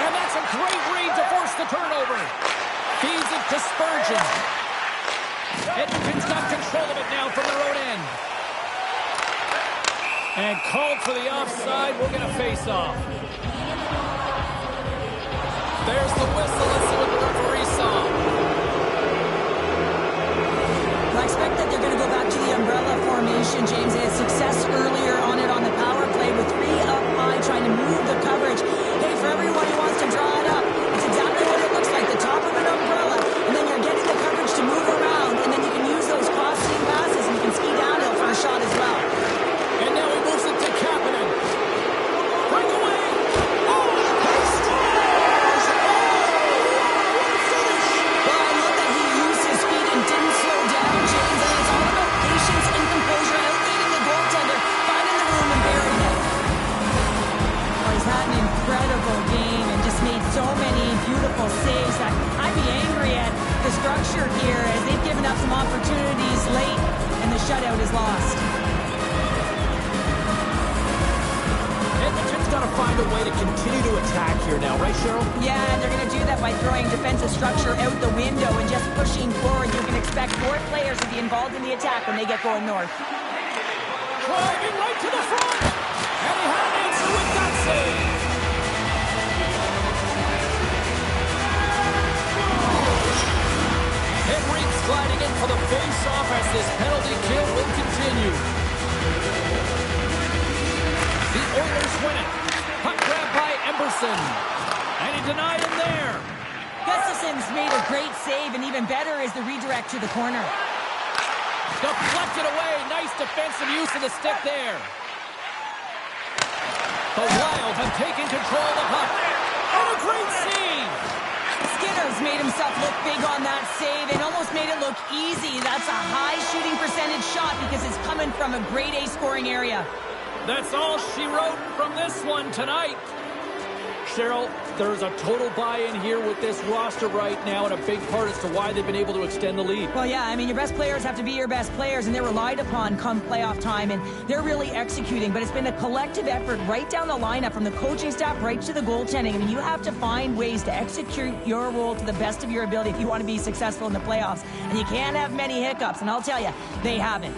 And that's a great read to force the turnover. Feeds it to Spurgeon. Edmonton's got control of it now from their own end. And called for the offside. We're going to face off. There's the whistle. Let's see what the referee saw. Well, I expect that they're going to go back to the umbrella formation, James. They had success earlier on it on the power play with 3 up high trying to move the coverage. Hey, for everyone who wants to draw it up, it's exactly what it looks like, the top of an umbrella, and then you're getting the coverage to move around, and then you can use those crossing passes, and you can ski downhill for a shot as well. And now he moves it to Kapanen. Breakaway. Oh, he scores! Oh, out is lost. Edmonton's got to find a way to continue to attack here now, right, Cheryl? Yeah, and they're going to do that by throwing defensive structure out the window and just pushing forward. You can expect more players to be involved in the attack when they get going north. Driving right to the front! And he had an answer with that save! Henrique sliding in for the face-off as this penalty kill will continue. The Oilers win it. Puck grab by Emberson. And he denied him there. Gustafson's made a great save, and even better is the redirect to the corner. Deflected away. Nice defensive use of the stick there. The Wild have taken control of the puck. And a great save. Skinner's made himself look big on that save and almost made it look easy. That's a high shooting percentage shot because it's coming from a grade A scoring area. That's all she wrote from this one tonight. Cheryl, there's a total buy-in here with this roster right now, and a big part as to why they've been able to extend the lead. Well, yeah, I mean, your best players have to be your best players, and they're relied upon come playoff time, and they're really executing. But it's been a collective effort right down the lineup, from the coaching staff right to the goaltending. I mean, you have to find ways to execute your role to the best of your ability if you want to be successful in the playoffs. And you can't have many hiccups, and I'll tell you, they haven't.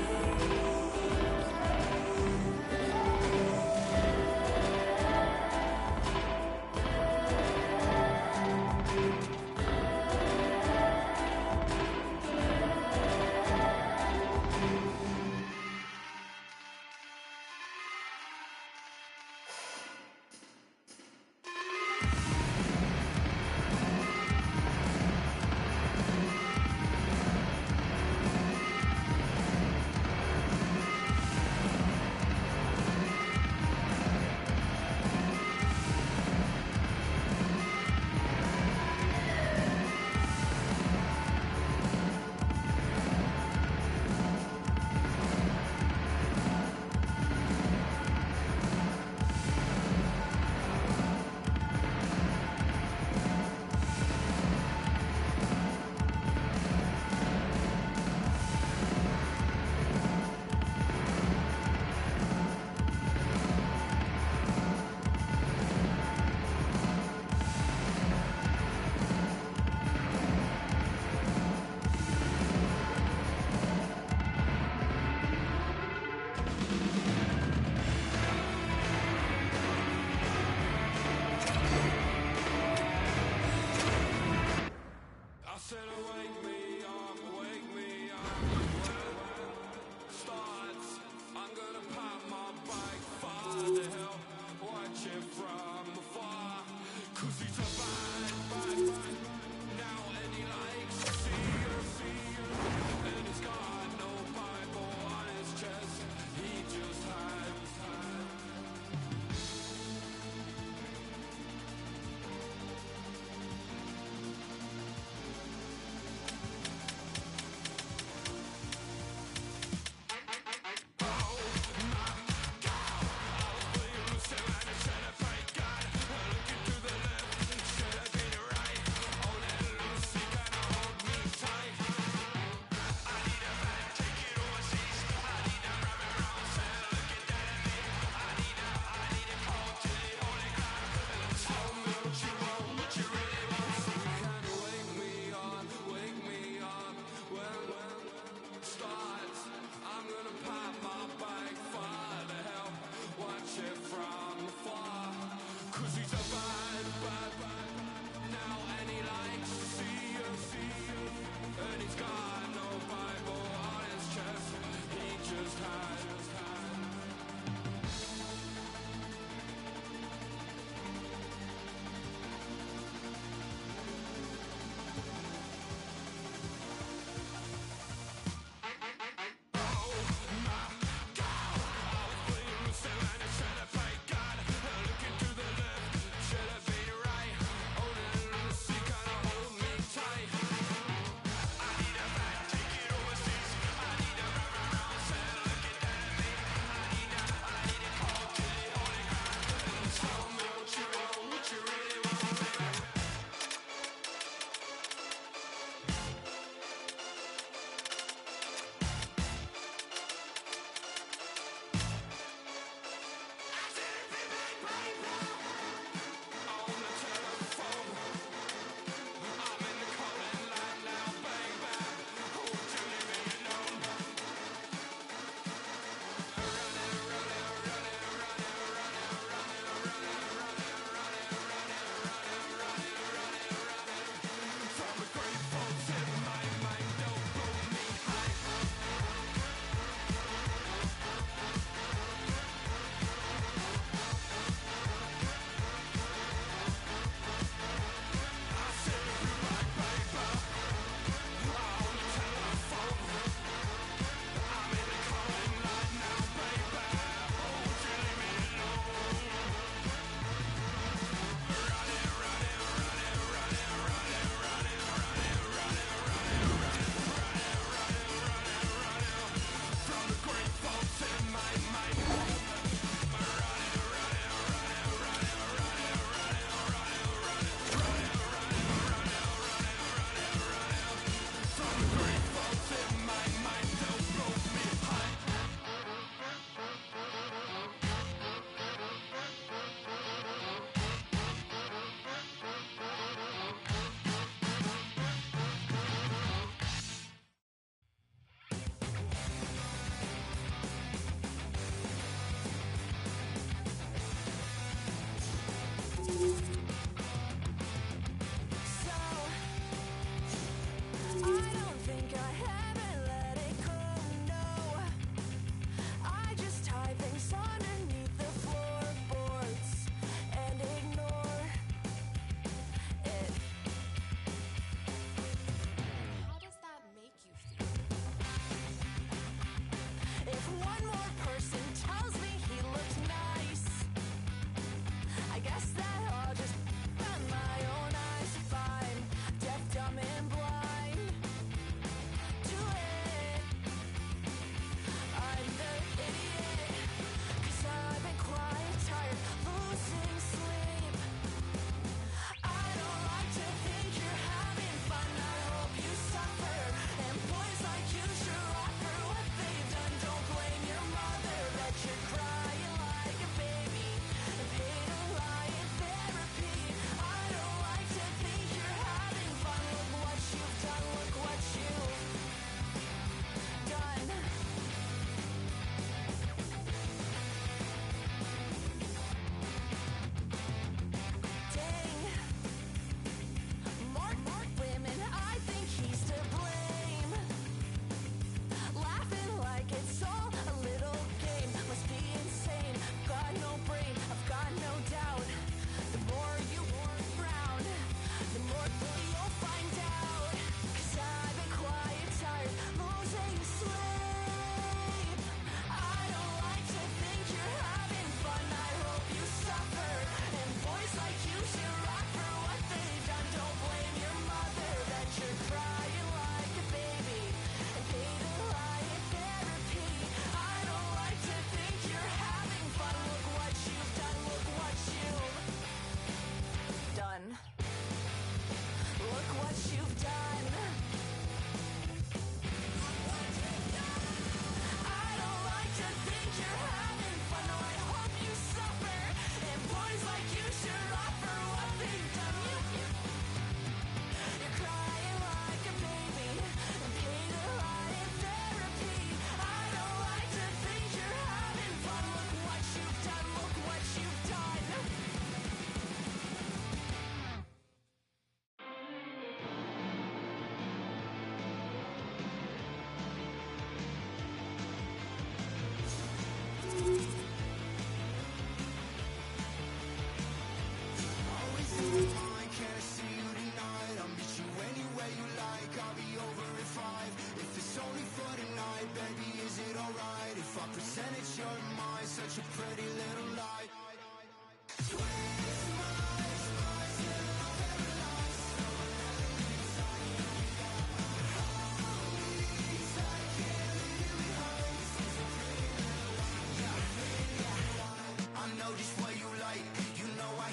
know just what you like. You know I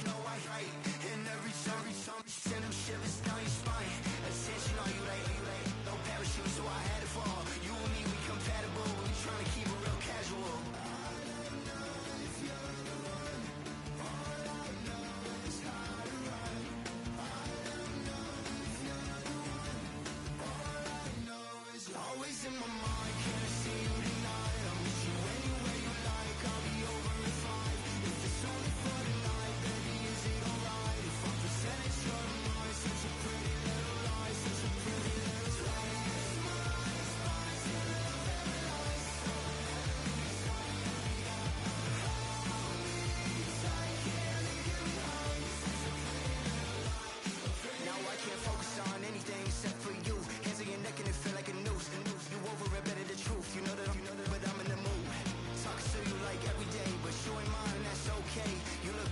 right. And every song, send them shivers down your spine. Attention, are you late? No parachute, so I had to fall. You and me, we compatible. We trying to keep it real casual. Always in my mind, can't see you tonight. I'll meet you anywhere you like. I'll be over in 5. If it's only for tonight, baby, is it alright? If I'm percentage of mine, such a pretty little lie, such a pretty little lie. Now I can't focus on anything except for you. Hands on your neck and it feel like a noose. You over it better the truth. You know that, but I'm in the mood. Talking to you like every day, but you ain't mine and that's okay. You look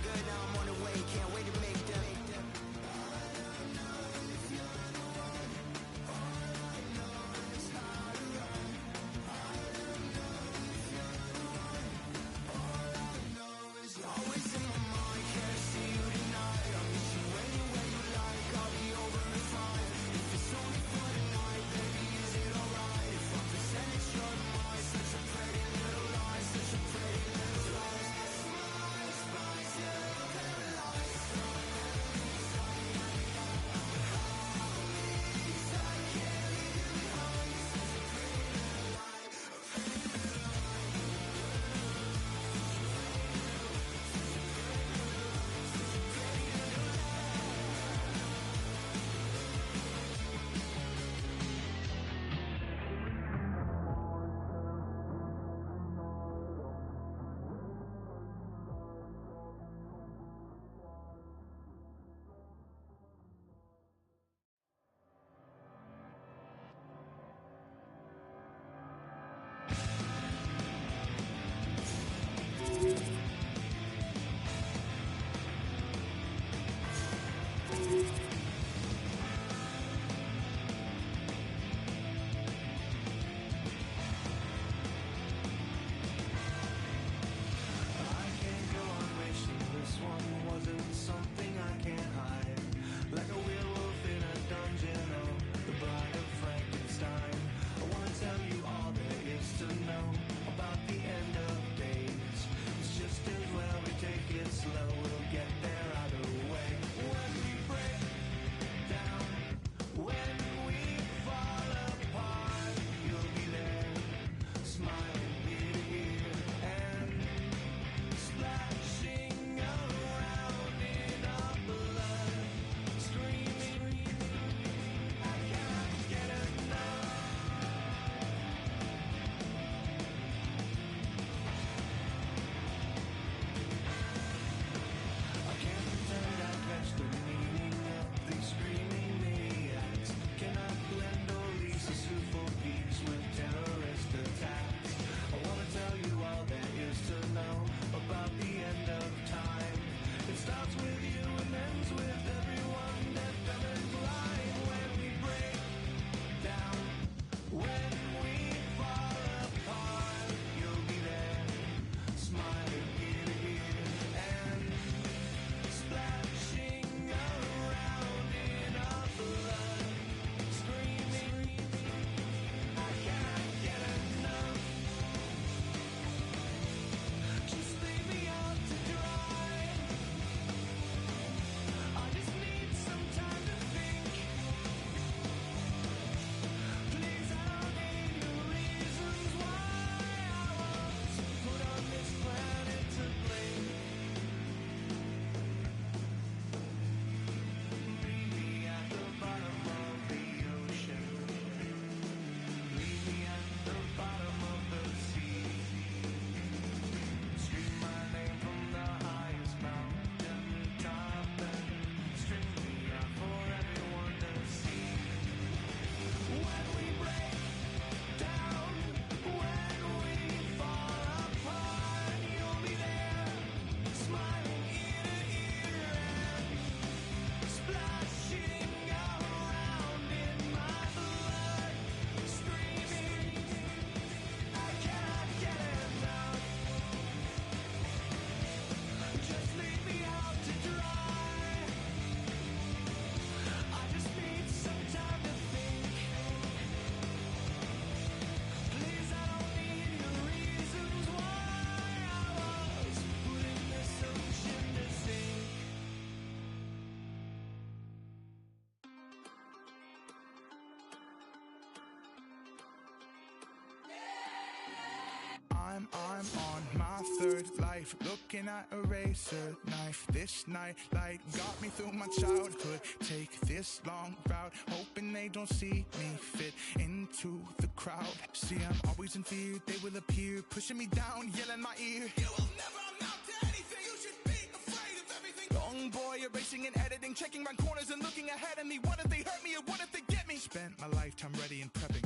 third life, looking at a razor knife. This night light got me through my childhood. Take this long route, hoping they don't see me fit into the crowd. See, I'm always in fear, they will appear, pushing me down, yelling my ear. You will never amount to anything, you should be afraid of everything. Young boy, erasing and editing, checking round corners and looking ahead of me. What if they hurt me or what if they get me? Spent my lifetime ready and prepping.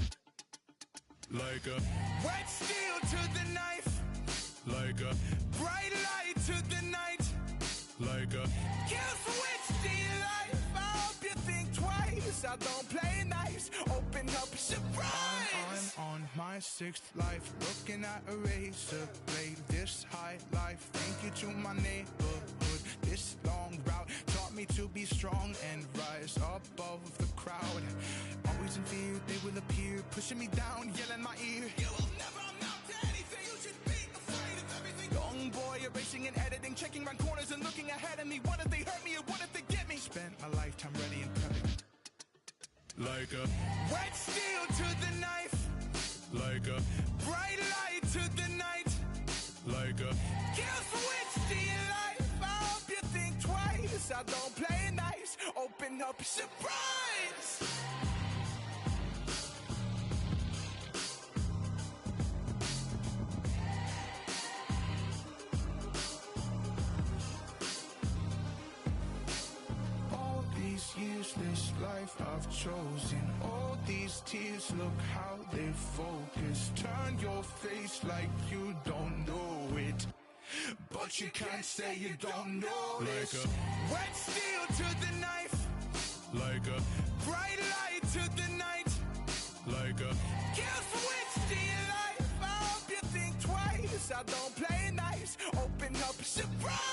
Like a wet steel to the knife. Like a bright light to the night. Like a kill switch to your life. I hope you think twice. I don't play nice. Open up, surprise. I'm on my sixth life, looking at a razor blade. This high life, thank you to my neighborhood. This long route taught me to be strong and rise above the crowd. Always in fear, they will appear, pushing me down, yelling my ear. You will never amount to anything, you should be afraid of everything. Young boy, erasing and editing, checking round corners and looking ahead of me. What if they hurt me or what if they get me? Spent my lifetime ready and prepping. Like a wet steel to the knife. Like a bright light to the night. Like a kill switch to your life. I hope you think twice. I don't play nice. Open up, surprise. Useless life I've chosen. All these tears, look how they focus. Turn your face like you don't know it, but you can't say you don't know. Like a wet steel to the knife. Like a bright light to the night. Like a kill switch to your life. I hope you think twice. I don't play nice. Open up, surprise.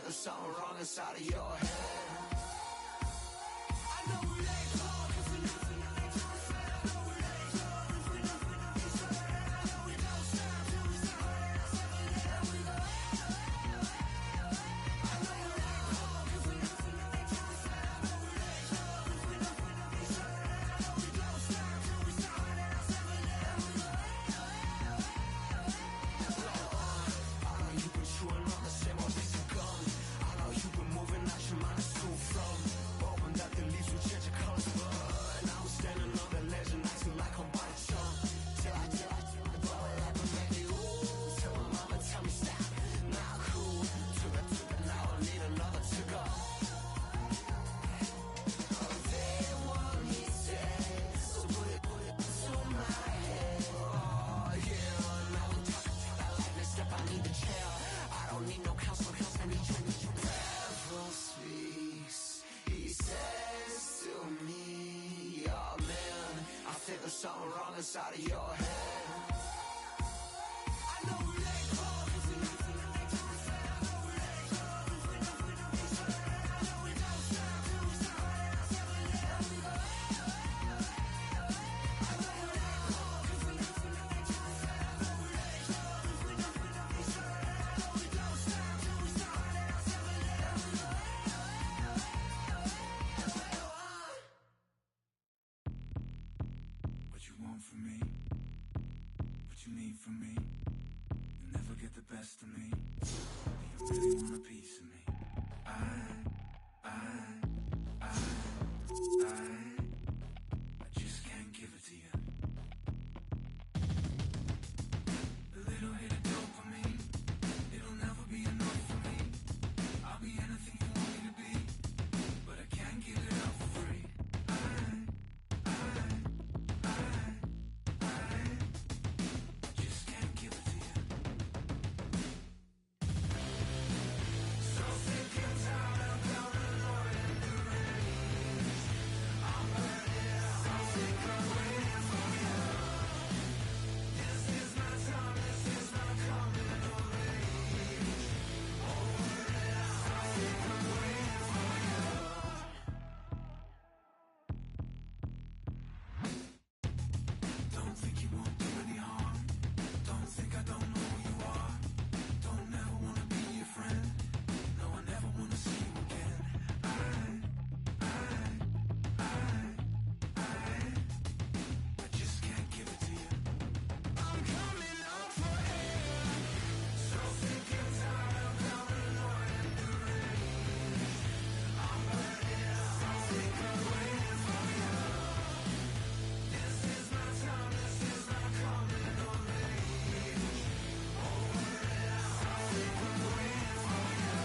Something wrong inside of your head. There's something wrong inside of your head. really want a piece of me. I just can't give it to you. A little hit of dopamine, it'll never be enough for me. I'll be anything you want me to be, but I can't give it up for free. I just can't give it to you. So sick and tired of counting on and the rain. I'm burning out, so sick of waiting for you. This is my time, this is my coming of age. Over it out, so sick of waiting for you. Don't think you won't do any harm. Don't think I don't know who you are. Don't ever wanna be your friend. No, I never wanna see you again. I just can't give it to you. I'm coming up for air. So sick and tired of counting on and the rain. I'm burning out, so sick of waiting for you. This is my time, this is my coming of age. Over it out, so sick of waiting for you.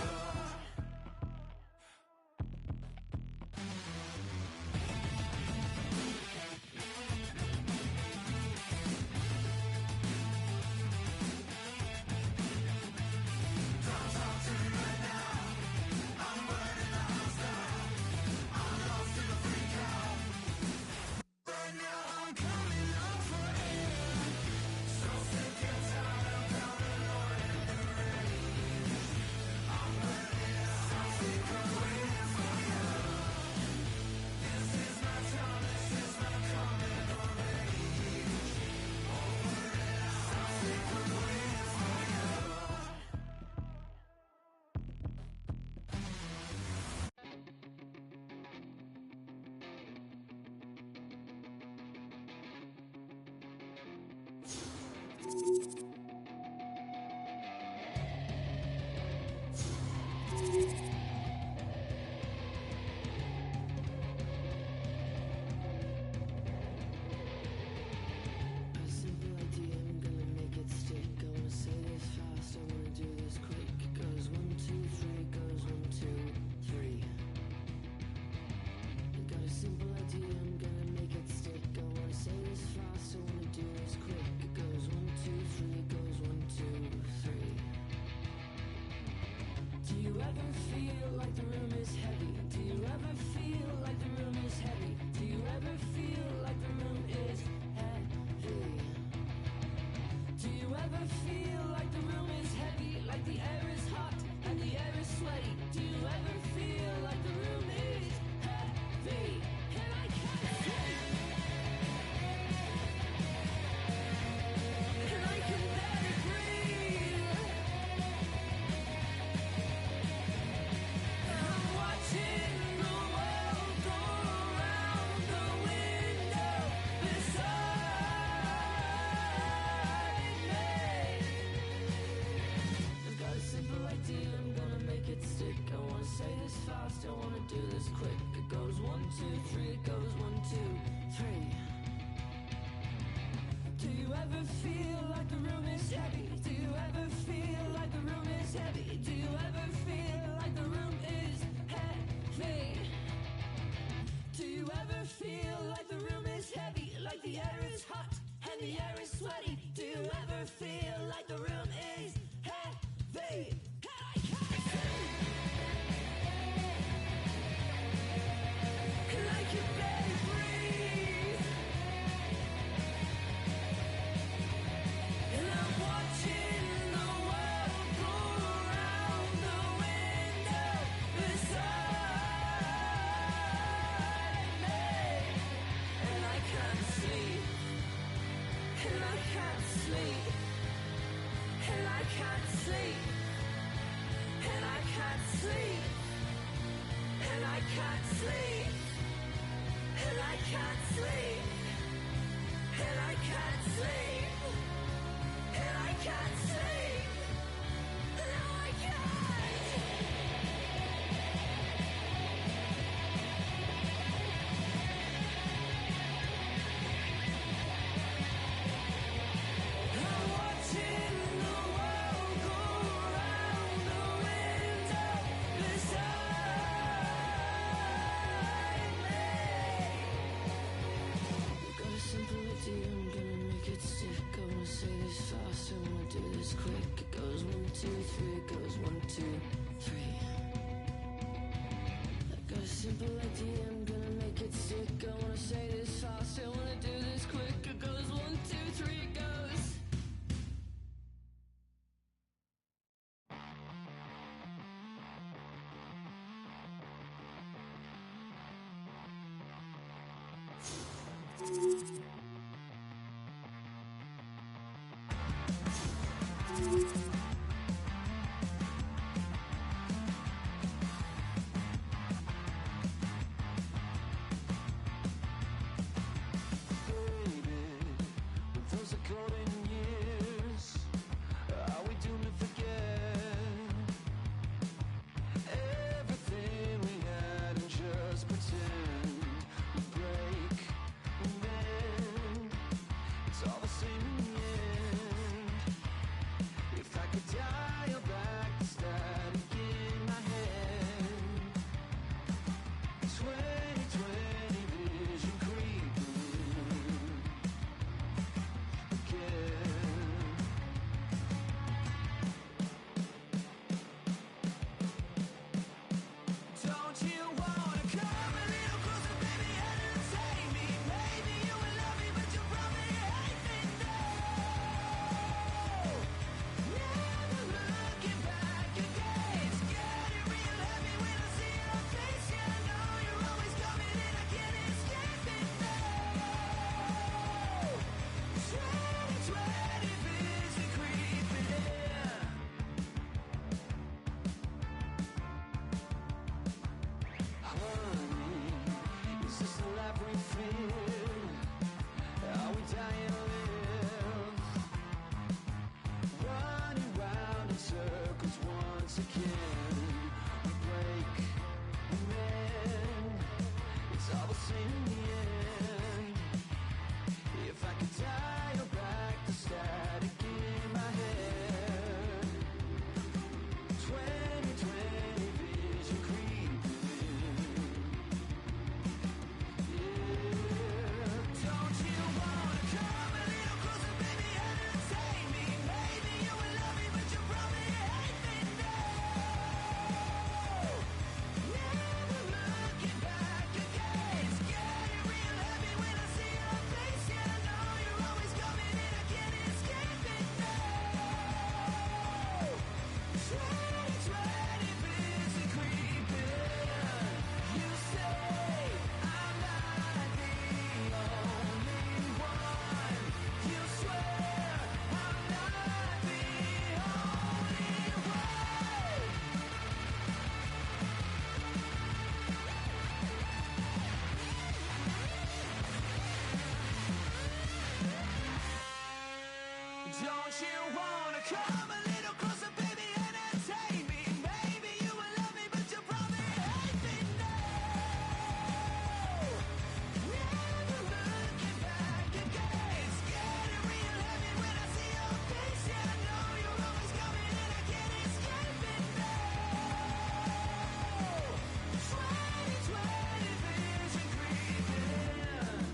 Don't talk to me right now. I'm burning the house down. I'm lost in the freak out. Right now I'm coming up for air. So sick and tired of counting on and the rain. I'm burning out, so sick of waiting for you. This is my time, this is my coming of age. Over it out, so sick of waiting for you. A simple idea, I'm gonna make it stick. I wanna say this fast, I wanna do this quick. It goes 1, 2, 3, it goes 1, 2, 3. I got a simple idea, I'm gonna make it stick. I wanna say this fast, I wanna do this quick. It goes 1, 2, 3, it goes 1, 2, 3. Do you ever feel like the room is heavy? Do you ever feel like the room is heavy? Do you ever feel like the room is heavy? Do you ever feel like the room is heavy? Like the air is hot and the air is sweaty? Do you ever feel like the room is heavy? And I can't sleep. And I can barely breathe. And I'm watching the world go around the window beside me. I've got a simple idea, I'm gonna make it stick. I wanna say this fast, I wanna do this quick. It goes 1, 2, 3, it goes 1, 2, 3. Do you ever feel like the room is heavy? Do you ever feel like the room is heavy? Do you ever feel like the room is heavy? Do you ever feel like the room is heavy? Like the air is hot and the air is sweaty? Do you ever feel like the room is heavy? And I can't sleep. And I can barely breathe. And I'm watching people like DM, gonna make it sick. I wanna say this fast, I wanna do this quick. It goes 1, 2, 3, it goes. Those are golden years. Are we doomed to forget everything we had and just pretend we break and then it's all the same in the end? If I could dial back the static in my head, 2020 vision creeping Don't you wanna come a little closer, baby, and entertain me? Maybe you will love me, but you probably hate me now. Never looking back again. It's getting real heavy when I see your face. Yeah, I know you're always coming and I can't escape it now. 2020 vision creeping in. Honey, is this the life we feel? Are we dying to live? Running round in circles once again. We break, we mend. It's all the same in the end. If I could dial back the static in my head, 2020 vision creeping. Don't you wanna come a little closer, baby, and entertain me? Maybe you will love me, but you probably hate me now. Never looking back again. It's getting real heavy when I see your face. Yeah, I know you're always coming and I can't escape it now. 2020 vision creeping. You say I'm not the only one. You swear I'm not the only one. Don't you wanna come a little closer, baby, and entertain me? Maybe you will love me, but you probably hate me now. Never looking back again. It's getting real heavy when I see your face. Yeah, I know you're always coming and I can't escape it now. 2020 vision creeping.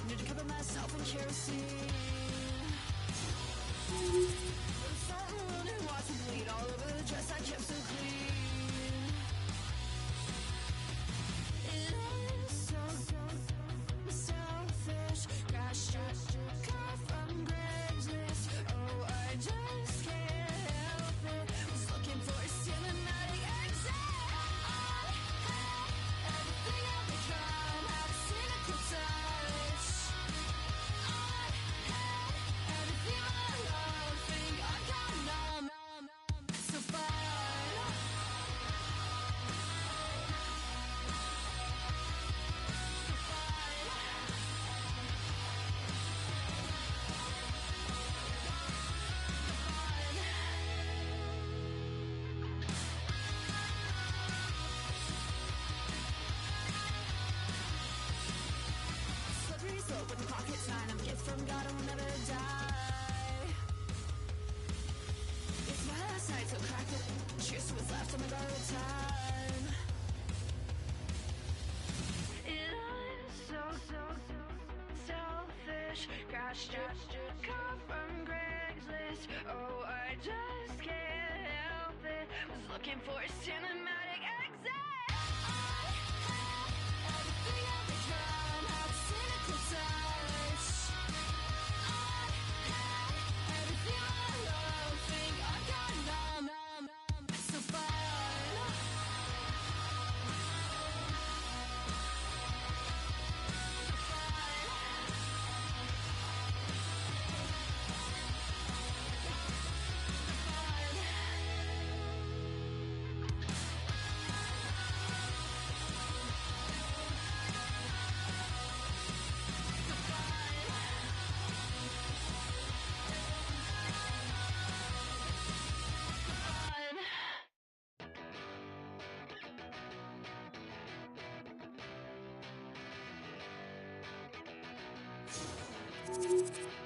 Need to cover myself in kerosene. Something running, watch me bleed all over the dress I kept so clean. It is so selfish. Crashed your car from Craigslist. Oh, I just can't help it. Was looking for a cinematic exit. Everything I've become had a cynical touch. Everything I love, think I got numb. So fine. Slippery slope with pockets 9. I'm a gift from God, I will never die. It's my last night, so crack it. Cheers to what's left on my borrowed time. It is so selfish. Crashed your car from Craigslist. Oh, I just can't help it. Was looking for a cinematic exit. Everything I've become had a cynical touch. Everything I love, think I got numb. So fine. Fine.